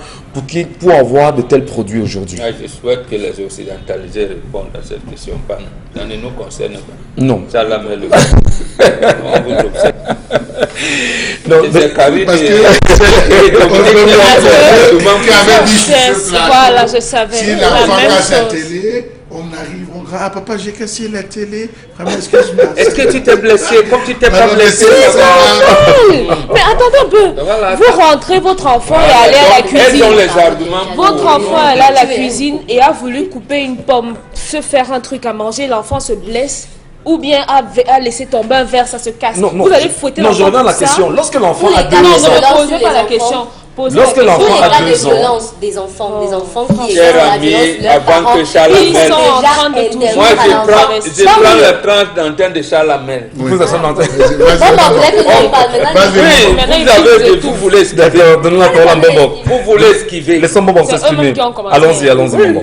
pour avoir de tels produits aujourd'hui? Je souhaite que les occidentalisés répondent à cette question. Ça ne nous concerne pas. Non. Ça la met le on vous observe. Non, parce que voilà, je savais. Si l'enfant casse la télé, on arrive, on dit, ah papa, j'ai cassé la télé. Vraiment, excuse-moi. Est-ce que tu t'es blessé? Comme tu t'es pas blessé, mais attendez un peu. Voilà. Vous rentrez, votre enfant est allé à la cuisine. Elles ont les arguments. Votre enfant est allé à la cuisine et a voulu couper une pomme, se faire un truc à manger. L'enfant se blesse. Ou bien a laissé tomber un verre, ça se casse. Non, vous allez fouetter l'enfant. Non, je reviens à la question. Lorsque l'enfant a 2 ans. Non, ne posez pas la question. Lorsque l'enfant a 2 ans. Violence des enfants qui Cher ami, avant que Charles ils sont en train de tout. Moi, je prends la tranche d'antenne de Charles Amel. Vous avez l'antenne. Vous voulez esquiver. Donnez la parole à Bobo. Vous voulez esquiver. Laissons Bobo s'exprimer. Allons-y, allons-y, Bobo.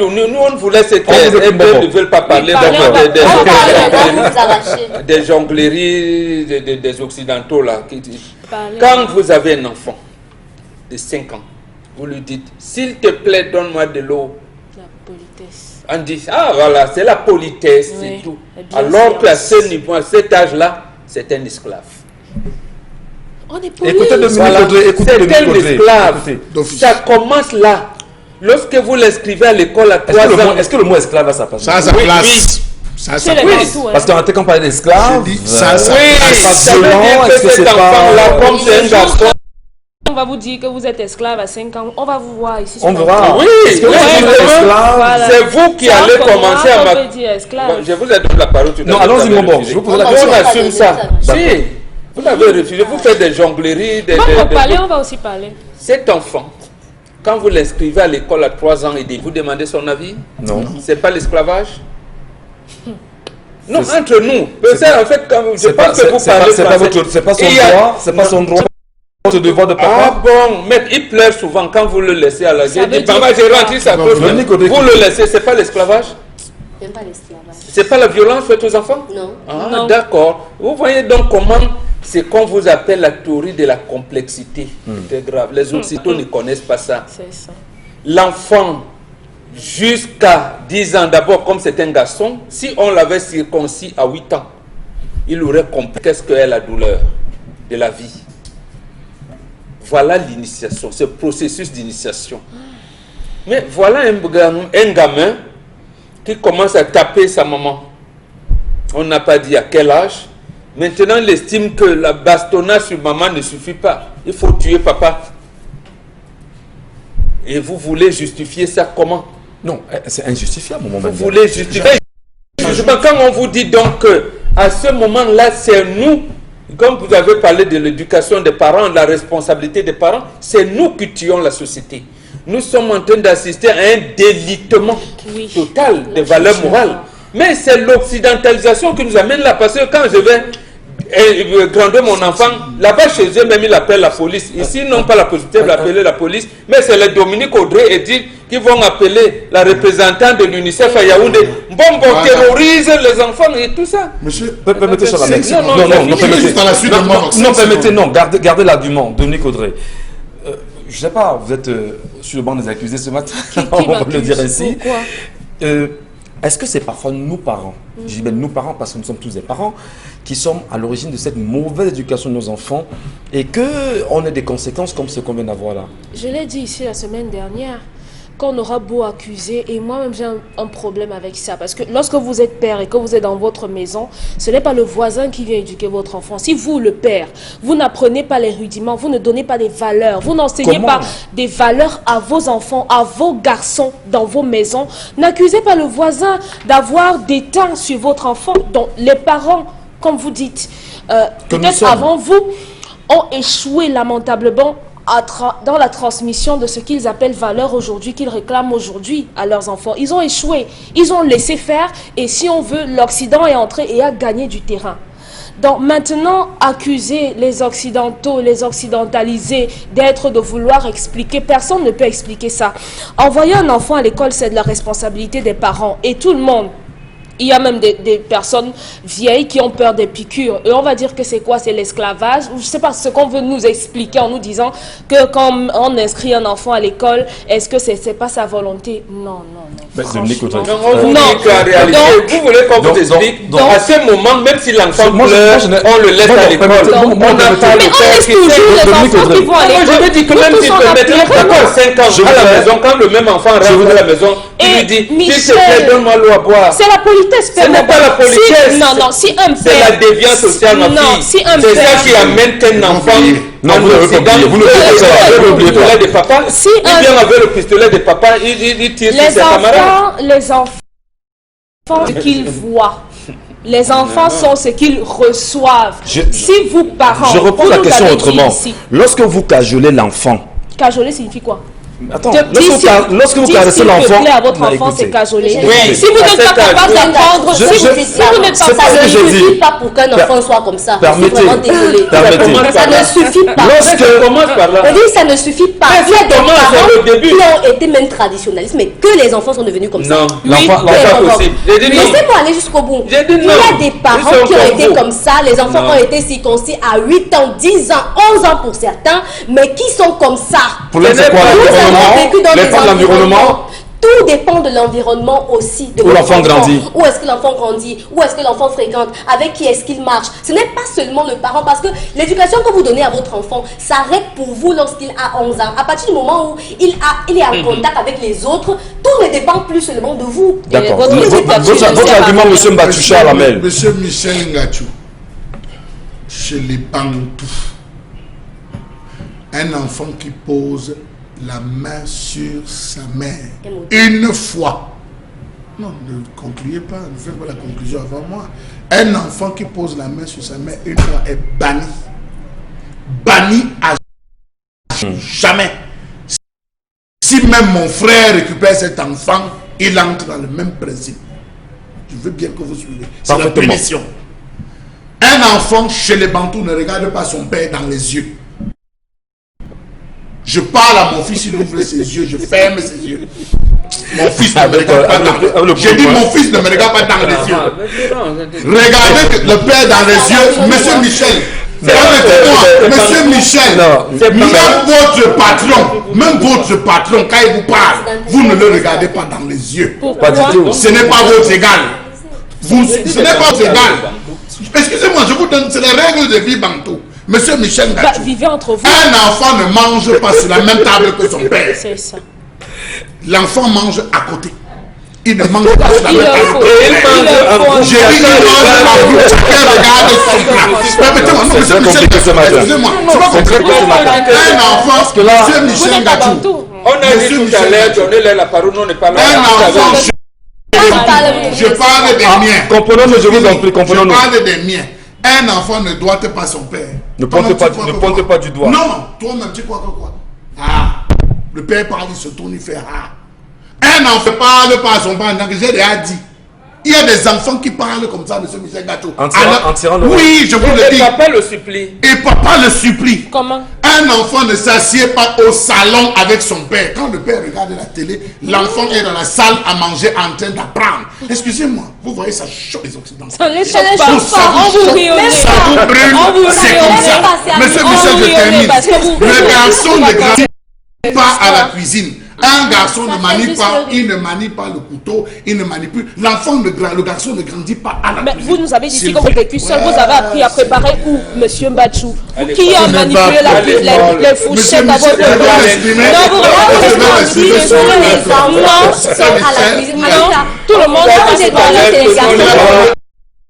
Nous, on voulait se taire. Ils ne veulent pas parler des jongleries des Occidentaux là. Quand vous avez un enfant de 5 ans, vous lui dites, s'il te plaît, donne-moi de l'eau. La politesse. On dit, ah voilà, c'est la politesse, Oui, c'est tout. Alors qu'à ce niveau, à cet âge-là, c'est un esclave. On est poli. Écoutez le C'est un esclave. D'office. Ça commence là. Lorsque vous l'inscrivez à l'école à 3 ans. Est-ce que le mot esclave a sa place? Ça a sa place. Ça a sa C'est les place. gars, Parce qu'on quand on parlait d'esclaves, Je dis, ça a sa Oui, place. ça veut dire que cet enfant-là, comme c'est un garçon, On va vous dire que vous êtes esclave à 5 ans. On va vous voir ici. on verra. Oui, Est-ce que vous oui, êtes justement, esclave? Voilà. c'est vous qui Ça, allez comme commencer moi, à on ma... peut dire esclave. Je vous ai donné la parole tout à l'heure. Non, allons-y, vous avez mon bon. refusé. Je vous pose la On question. assume ça. D'accord. Si, vous avez refusé. Vous faites des jongleries. On va parler, on va aussi parler. Cet enfant, quand vous l'inscrivez à l'école à 3 ans et vous demandez son avis, Non. c'est pas l'esclavage? Non, entre nous. En fait, quand je C'est pas pense que vous parlez français. c'est pas son Il y a- droit, c'est pas son droit. Votre devoir de Ah papa. bon, mais il pleure souvent quand vous le laissez à la Ça gueule. veut Il dit, dire maman, j'ai quoi? rentré sa Non, cause. non, Vous le laissez, c'est pas l'esclavage? J'aime pas l'esclavage. C'est pas la violence faite aux enfants? Non. Ah, Non. d'accord. Vous voyez donc comment c'est qu'on vous appelle la théorie de la complexité. C'est grave. Les Occidentaux ne connaissent pas ça. C'est ça. L'enfant, jusqu'à 10 ans, d'abord, comme c'est un garçon, si on l'avait circoncis à 8 ans, il aurait compris qu'est-ce qu'est la douleur de la vie. Voilà l'initiation, ce processus d'initiation. Mais voilà un gamin qui commence à taper sa maman. On n'a pas dit à quel âge. Maintenant, il estime que la bastonnade sur maman ne suffit pas. Il faut tuer papa. Et vous voulez justifier ça comment? Non, c'est injustifiable, mon moment. Vous voulez justifier. Quand on vous dit donc que à ce moment-là, c'est nous, comme vous avez parlé de l'éducation des parents, de la responsabilité des parents, c'est nous qui tuons la société. Nous sommes en train d'assister à un délitement total des valeurs morales. Mais c'est l'occidentalisation qui nous amène là. Parce que quand je vais grandir mon enfant. Là-bas, chez eux, même ils appellent la police. Ici, ils n'ont pas la possibilité d'appeler la police, mais c'est le Dominique Audrey et dit qu'ils vont appeler la représentante de l'UNICEF à Yaoundé. Bon, terrorise les enfants et tout ça. Monsieur, permettez ça, la mec. Non, permettez, non, gardez l'argument, Dominique Audrey. Je sais pas, vous êtes sur le banc des accusés ce matin, on va le dire ainsi. Est-ce que c'est parfois nous parents, je dis bien nous parents parce que nous sommes tous des parents, qui sommes à l'origine de cette mauvaise éducation de nos enfants et qu'on ait des conséquences comme ce qu'on vient d'avoir là? Je l'ai dit ici la semaine dernière, qu'on aura beau accuser, et moi-même j'ai un problème avec ça, parce que lorsque vous êtes père et que vous êtes dans votre maison, ce n'est pas le voisin qui vient éduquer votre enfant. Si vous, le père, vous n'apprenez pas les rudiments, vous ne donnez pas des valeurs, vous n'enseignez pas des valeurs à vos enfants, à vos garçons dans vos maisons, n'accusez pas le voisin d'avoir des temps sur votre enfant. Donc les parents, comme vous dites, peut-être avant vous, ont échoué lamentablement dans la transmission de ce qu'ils appellent valeurs aujourd'hui, qu'ils réclament aujourd'hui à leurs enfants. Ils ont échoué, ils ont laissé faire, et si on veut, l'Occident est entré et a gagné du terrain. Donc maintenant, accuser les Occidentaux, les Occidentalisés de vouloir expliquer, personne ne peut expliquer ça. Envoyer un enfant à l'école, c'est de la responsabilité des parents, et tout le monde. Il y a même des personnes vieilles qui ont peur des piqûres. Et on va dire que c'est quoi? C'est l'esclavage. Je ne sais pas ce qu'on veut nous expliquer en nous disant que quand on inscrit un enfant à l'école, est-ce que ce n'est pas sa volonté? Non. On vous dit qu'en réalité, vous voulez qu'on vous explique, à ce moment, même si l'enfant pleure, on le laisse à l'école. On n'a pas le père qui sait. Moi, je veux dire que même s'il peut mettre d'accord 5 ans à la maison, quand le même enfant rentre à la maison, il lui dit, s'il te plaît, donne-moi l'eau à boire. C'est la politesse, père. Ce n'est pas la politesse. Si un père... C'est la déviance sociale, ma fille. C'est ça qui amène qu'un enfant... Non, vous n'avez pas oublié. Vous n'oubliez pas. Il vient avec le pistolet de papa, il tire sur ses camarades. Les enfants sont ce qu'ils voient. Les enfants sont ce qu'ils reçoivent. Si vous, parents... Je reprends la question autrement. Lorsque vous cajolez l'enfant... Cajoler signifie quoi? Attends, lorsque vous caressez l'enfant, à votre enfant, c'est cajoler. Oui. Si vous n'êtes pas capable d'apprendre, si vous n'êtes pas ça ne suffit pas pour qu'un enfant soit comme ça. Permettez. Ça ne suffit pas. On dit ça ne suffit pas. Il y a des parents qui ont été même traditionnalistes, mais que les enfants sont devenus comme ça. Non, l'enfant possible. Laissez-moi aller jusqu'au bout. Il y a des parents qui ont été comme ça. Les enfants ont été circoncis à 8 ans, 10 ans, 11 ans pour certains, mais qui sont comme ça. Pour c'est quoi l'environnement? Tout dépend de l'environnement aussi. Où l'enfant grandit. Où est-ce que l'enfant grandit? Où est-ce que l'enfant fréquente? Avec qui est-ce qu'il marche? Ce n'est pas seulement le parent, parce que l'éducation que vous donnez à votre enfant s'arrête pour vous lorsqu'il a 11 ans. À partir du moment où il est en contact avec les autres, tout ne dépend plus seulement de vous. D'accord. Votre argument, M. Mbatucha Lamel. M. Michel Ngachou, chez les Bantous, un enfant qui pose la main sur sa mère une fois. Non, ne concluez pas, ne faites pas la conclusion avant moi. Un enfant qui pose la main sur sa mère une fois est banni. Banni à jamais. Si même mon frère récupère cet enfant, il entre dans le même principe. Je veux bien que vous suivez. C'est la punition. Un enfant chez les Bantous ne regarde pas son père dans les yeux. Je parle à mon fils, il ouvre ses yeux, je ferme ses yeux. Mon fils ne me regarde pas dans les yeux. J'ai dit mon fils ne me regarde pas dans les yeux. Regardez le père dans les yeux, Monsieur Michel. Permettez-moi, Monsieur Michel, même votre patron, quand il vous parle, vous ne le regardez pas dans les yeux. Ce n'est pas votre égal. Ce n'est pas votre égal. Excusez-moi, je vous donne, c'est les règles de vie Bantou. Monsieur Michel Ngachou, vivez entre vous. Un enfant ne mange pas sur la même table que son père. C'est ça. L'enfant mange à côté. Il ne mange pas sur la même table. J'ai dit qu'il mange à côté. Chacun regarde son plat. Permettez-moi, Monsieur Michel Ngachou, excusez-moi. Un enfant, Monsieur Michel Ngachou. On a dit tout à l'heure, donnez-leur la parole, on n'est pas là. Un enfant, je parle des miens. Comprenons-nous, je vous en prie, comprenons-nous. Je parle des miens. Un enfant ne doit pas son père. Ne pointe pas du doigt. Non, toi-même tu crois que quoi? Ah, le père parle, il se tourne, il fait ah. Un enfant ne parle pas à son père, j'ai déjà dit. Il y a des enfants qui parlent comme ça, monsieur Michel Gacho. En tirant le oui, je vous le dis. Et papa le supplie. Et papa le supplie. Comment? Un enfant ne s'assied pas au salon avec son père. Quand le père regarde la télé, l'enfant est dans la salle à manger en train d'apprendre. Excusez-moi, vous voyez, ça choque les Occidentaux. Ça les choque Ça pas. vous On vous choque. rionnez. Ça vous brûle, c'est comme ça. Monsieur Michel, je termine. Le garçon ne grandit pas à la cuisine. Un garçon ne manie pas, il ne manie pas le couteau, il ne manie plus. Le garçon ne grandit pas à la Mais cuisine. vous nous avez dit S'il que vous vous plaît. vécu seul, vous avez appris à préparer où, monsieur Mbachou? Qui a Je n'ai manipulé pas- les fourchettes à votre je vais place? l'exprimer. Non, vous Je vais avez l'exprimer dit sur le les micro. enfants Ça, sont à la Michel, cuisine. non. Non, tout le monde c'est pas là, c'est les garçons.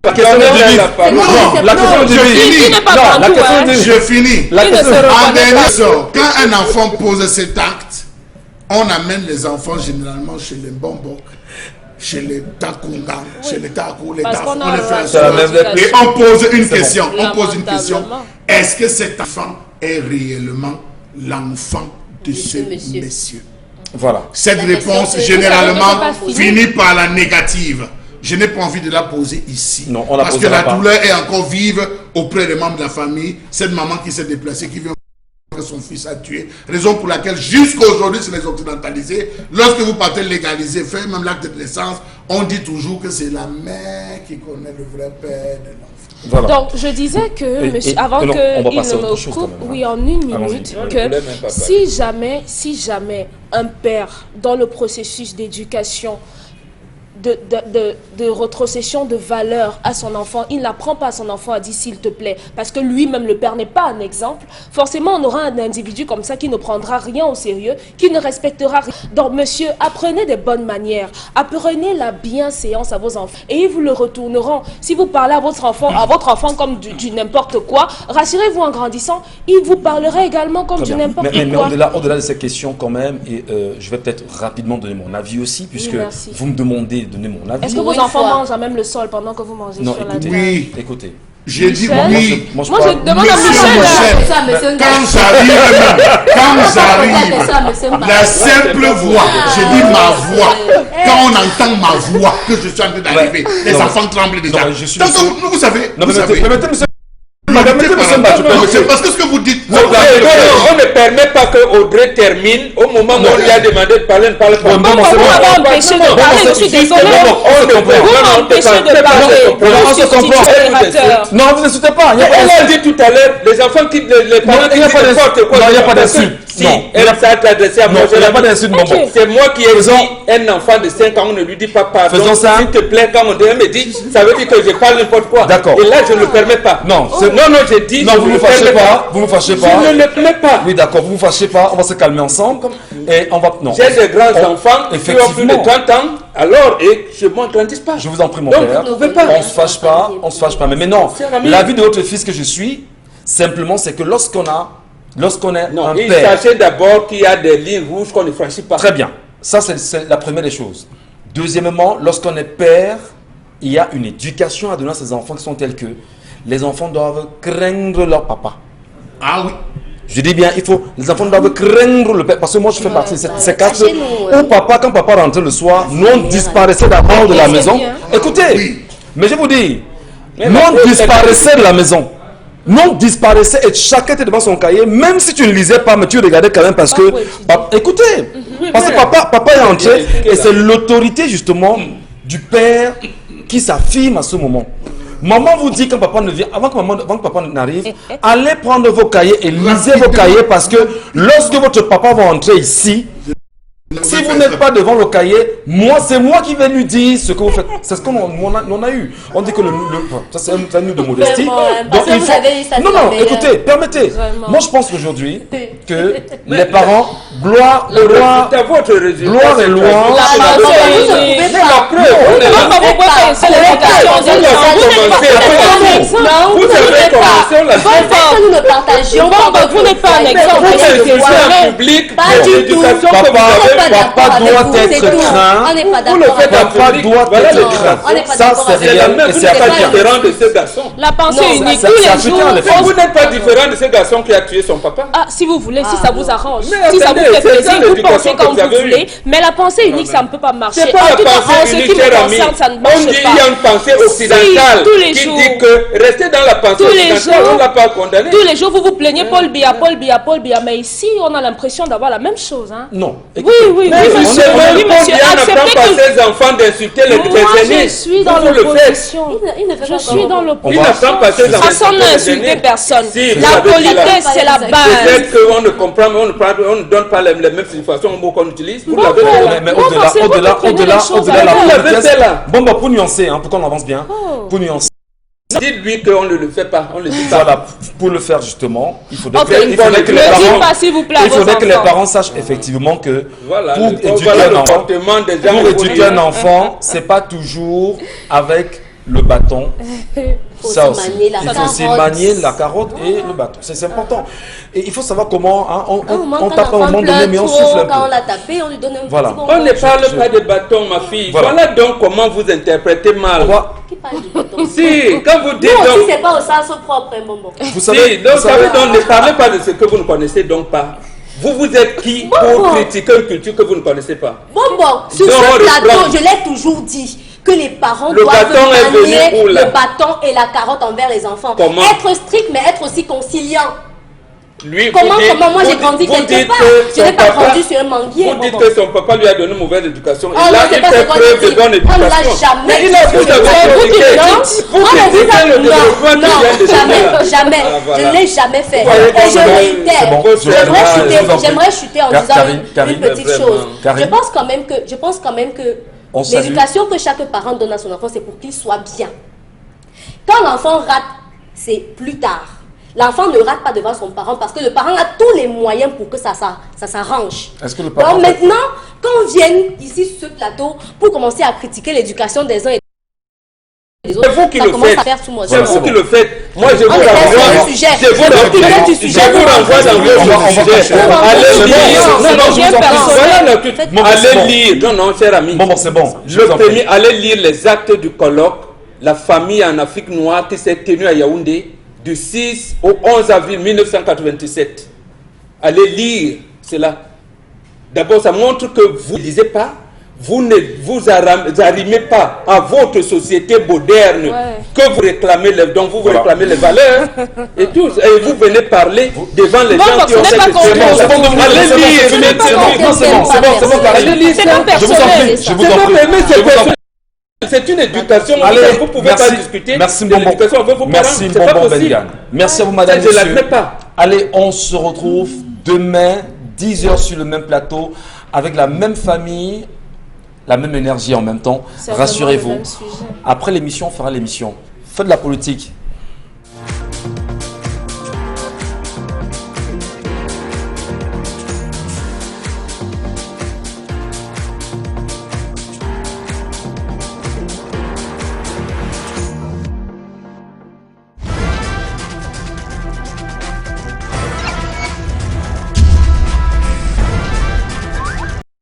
La question de David. Non, La question de je David. finis. Il n'est pas Non, la partout, question hein. de David. Je finis. La Il ne question se de reconnaît En dernier pas. sort, quand un enfant pose cet acte, on amène les enfants généralement chez les Bombok, chez les Takunga, chez les Takou, les Parce Tafou, qu'on on a les fait un asseoir. même- Et on pose une C'est question. bon. On pose une question. Lamentablement. Est-ce que cet enfant est réellement l'enfant de ce Monsieur. monsieur? Voilà. Cette La réponse question, c'est- généralement Vous savez que c'est pas finit par la négative. Je n'ai pas envie de la poser ici. Non, on la parce que posera la pas. douleur est encore vive auprès des membres de la famille. Cette maman qui s'est déplacée, qui vient que son fils a tué. Raison pour laquelle jusqu'à aujourd'hui, c'est les occidentalisés. Lorsque vous partez légaliser, faire même l'acte de naissance, on dit toujours que c'est la mère qui connaît le vrai père de l'enfant. Voilà. Donc, je disais que, monsieur, avant non, on va qu'il passer à ne autre me chose coupe, quand même, oui, hein. en une Allons-y. minute, Non, je voulais même pas que si jamais un père, dans le processus d'éducation, de rétrocession de valeur à son enfant, il n'apprend pas à son enfant à dire s'il te plaît, parce que lui-même le père n'est pas un exemple, forcément on aura un individu comme ça qui ne prendra rien au sérieux, qui ne respectera rien. Donc monsieur, apprenez des bonnes manières, apprenez la bienséance à vos enfants et ils vous le retourneront. Si vous parlez à votre enfant comme du n'importe quoi, rassurez-vous en grandissant, il vous parlera également comme Très du bien. n'importe Mais quoi. au-delà de ces questions quand même, et je vais peut-être rapidement donner mon avis aussi, puisque merci. vous me demandez de donner mon avis. Est-ce que Pour vos une enfants fois. mangent à même le sol pendant que vous mangez Non, sur la écoutez, table? Oui. écoutez. J'ai dit Michel? oui. Moi, Moi, je demande à Monsieur Michel. Michel. Ça, monsieur Quand Ngacho. j'arrive, la simple voix, je dis ma voix. Quand on entend ma voix, que je suis en train d'arriver, les Non, enfants tremblent déjà. non, mais je suis Donc, sûr. vous savez, Non, vous savez. permettez, monsieur. Permettez, monsieur Mbacho, Non, permettez. c'est parce que ce que vous dites. On ne permet pas que Audrey termine au moment où on lui a demandé de parler, ne parle pas. Non, non, c'est Vous bon. m'avez empêché de parler, je suis désolée. On se comprend. Vous m'empêchez de parler. on se Vous comprend. modérateur. Non, vous n'insultez pas. Il y a pas Elle a d'insulte. dit tout à l'heure, les enfants qui les parents Non, qui il n'y a disent pas d'insulte. n'importe quoi. Non, il n'y a pas Parce que d'insulte. Si Non, elle s'est adressée à moi, Non, il n'y a pas d'insulte, Ok. bonbon. c'est moi qui ai Faisons- dit un enfant de 5 ans, on ne lui dit pas pardon. Faisons ça. S'il te plaît, quand on me dit, ça veut dire que je parle n'importe quoi. D'accord. Et là, je ne le permets pas. Non, c'est- non, j'ai dit. Non, je vous ne ne le vous fâchez permets pas. Vous ne vous fâchez pas. Je ne le permets pas. Oui, d'accord, vous ne vous fâchez pas. On va se calmer ensemble. Et on va. Non. J'ai des grands enfants qui ont plus de Effectivement. 30 ans, alors, et je ne grandisse pas. Je vous en prie, mon Donc, père. vous ne pouvez pas. On se fâche pas, on se fâche pas. Mais non, C'est un ami. l'avis de votre fils que je suis, simplement, c'est que lorsqu'on est Non, un il père. sachez d'abord qu'il y a des lignes rouges qu'on ne franchit pas. Très bien. Ça, c'est la première des choses. Deuxièmement, lorsqu'on est père, il y a une éducation à donner à ses enfants qui sont telles que les enfants doivent craindre leur papa. Ah oui. Je dis bien, les enfants doivent craindre le père. Parce que moi, je fais partie de ces cas chez nous, où papa, quand papa rentrait le soir, nous on disparaissait d'abord de la maison. Écoutez, Oui. mais je vous dis, Mais nous on ma- disparaissait de la maison. Nous on disparaissait et chacun était devant son cahier, même si tu ne lisais pas, mais tu regardais quand même parce que. Écoutez, parce que papa est entré et c'est l'autorité justement du père qui s'affirme à ce moment. Maman vous dit quand papa ne vient, avant que papa n'arrive, allez prendre vos cahiers et lisez vos cahiers parce que lorsque votre papa va entrer ici, si vous n'êtes pas devant le cahier, c'est moi qui vais lui dire ce que vous faites. C'est ce qu'on a eu. On dit que ça c'est un nu de modestie. Vraiment, hein, parce que vous avez eu ça non, sur la non, meilleure. écoutez, permettez. Vraiment. Moi je pense qu'aujourd'hui, que les parents, gloire au roi, C'est à votre résultat. gloire et louange. La Vous ne pensée. pouvez La pas. preuve, on est là. Pourquoi vous pensez c'est l'éducation des enfants? Vous n'êtes pas un exemple. Non, Vous vous avez n'êtes pas. commencé, on l'a dit. C'est ça que nous ne partagions Bon, pas. donc vous n'êtes pas un exemple. Vous Est-ce que insultez c'est en vrai? public Pas de du tout. l'éducation que vous Papa, avez. pas d'accord. Papa doit être craint. On n'est pas Vous le d'accord faites avec en Papa public, doit voilà être le craint. On n'est pas Ça, d'accord c'est avec C'est la réel même, et vous c'est n'êtes pas africain. différent de ce garçon. La pensée Non, unique, ça, tous c'est les africain, jours. les Mais vous n'êtes pas différent de ce garçon qui a tué son papa. Ah, si vous voulez, si Ah, ça vous non. arrange, Mais si ça vous attendez, fait c'est ça plaisir, vous l'éducation pensez que comme vous avez vous voulez, eue. mais la pensée unique, ça ne peut pas marcher. C'est pas En la tout cas, en pensée ce qui unique, me cher ami. concerne, ça ne On marche dit qu'il y a pas. une pensée occidentale tous les qui jours. dit que rester dans la pensée Tous les occidentale, jours. on ne l'a pas condamné. Tous les jours, vous vous plaignez Paul Biya, Paul Biya, Paul Biya, mais ici, on a l'impression d'avoir la même chose. Hein. Non. Oui, Écoutez, oui, Mais oui, monsieur, oui, monsieur, n'apprend acceptez pas à que... ses enfants d'insulter les Moi, je aînés. suis dans Vous le faites. l'opposition. Il ne fait Je pas suis comme dans vous. l'opposition. Il n'apprend pas à ses enfants Façon d'insulter les d'insulter aînés. personne. Si, vous La savez qu'il a- politesse, c'est la base. Peut-être qu'on ne comprend, on ne donne pas les mêmes significations aux mots qu'on utilise. Vous Bon, l'avez bon. fait là. mais Moi, pensez-vous que prenez les choses au-delà de la à l'envers? Vous l'avez politesse. fait là. Bon, pour nuancer, hein, pour qu'on avance bien, pour nuancer. Dites-lui qu'on ne le fait pas, on ne le dit pas. Voilà, pour le faire justement, il faudrait Ok, que, il faudrait que les ne dites parents, pas, s'il vous plaît, à il vos faudrait que les enfants. parents sachent effectivement que Voilà, pour éduquer voilà un le enfant, comportement des gens. pour au éduquer quotidien. un enfant, c'est pas toujours avec le bâton. Faut Ça aussi aussi. manier la Il faut aussi carotte. manier la carotte et le bâton. C'est important. Et il faut savoir comment hein, on tape à un moment donné, mais on souffle un Quand on peu. l'a tapé, on lui donne un Voilà. petit bonbon. On ne parle pas de bâton, ma fille. Voilà. Voilà donc comment vous interprétez mal. On va- Qui parle du bâton? Si, quand vous dites Nous aussi, donc... c'est pas au sens propre, un bonbon. Vous Si, savez, donc, vous savez- donc, ne parlez pas de ce que vous ne connaissez donc pas. Vous êtes qui pour Bon. critiquer une culture que vous ne connaissez pas? Bonbon, sur Donc, on ce plateau, reprend. je l'ai toujours dit que les parents Le doivent bâton est venu manier où, là? le bâton et la carotte envers les enfants. Comment? Être strict, mais être aussi conciliant. Lui, Comment, vous dites- moi j'ai vous grandi dites- vous quelque dites part. que Je son n'ai pas papa- grandi sur un manguier. Vous dites bonbon. que son papa lui a donné une mauvaise éducation. Oh Et non, là, c'est il pas fait ce qu'on preuve de dit. bonne On ne éducation. l'a jamais Mais il a dit. vous C'est avez vous qui critiqué. dites, non. Vous On a dit critiquez ça. le développement Non, qui vient de se jamais, faire. jamais. Ah, voilà. Je ne l'ai jamais fait. Vous voyez Et je comment- réitère. C'est bon, J'aimerais je chuter, vous en prie. j'aimerais chuter en disant Karine, une petite vraiment. chose. Karine. Je pense quand même que On salue. l'éducation que chaque parent donne à son enfant, c'est pour qu'il soit bien. Quand l'enfant rate, c'est plus tard. L'enfant ne rate pas devant son parent parce que le parent a tous les moyens pour que ça s'arrange. Est-ce que le parent Donc maintenant, quand on vient ici sur ce plateau pour commencer à critiquer l'éducation des uns et des autres, C'est vous qui ça le commence faites. à faire tout mon C'est Voilà, vous c'est qui bon. le faites. Moi, je vous On est renvoie. sur le sujet. Je vous C'est vous qui renvoie. faites du Je sujet. vous renvoie dans On va- on va votre faire sujet. ça. Allez C'est bon, lire. c'est bon, je vous en prie. Voilà le Faites- Bon, c'est Allez bon. lire. Non, non, cher ami. Bon, c'est bon. Je Le vous en prie. premier, allez lire les actes du colloque La famille en Afrique noire qui s'est tenue à Yaoundé du 6 au 11 avril 1997. Allez lire cela. D'abord, ça montre que vous ne lisez pas, vous ne vous arrimez pas à votre société moderne que vous réclamez, dont vous Voilà. réclamez les valeurs et tout. Et vous venez parler devant les Bon, gens donc qui ce ont n'est cette pas contre expérience. vous. C'est bon, c'est Allez bon, lire, c'est bon, venez- c'est bon, non, c'est bon, c'est bon, c'est bon, Allez Karine. lire C'est ça. pas Je vous en personnel. prie, je vous en C'est prie. pas permis, Je vous en prie. c'est une éducation. Allez, vous ne pouvez merci, pas discuter merci de Bonbon, l'éducation avec vos parents. merci C'est pas Bonbon possible. Bengan. Merci à vous madame, Ça, je monsieur. l'admets pas. Allez, on se retrouve demain, 10h sur le même plateau, avec la même famille, la même énergie en même temps. Certainement le Rassurez-vous. même sujet. Après l'émission, on fera l'émission. Faites de la politique.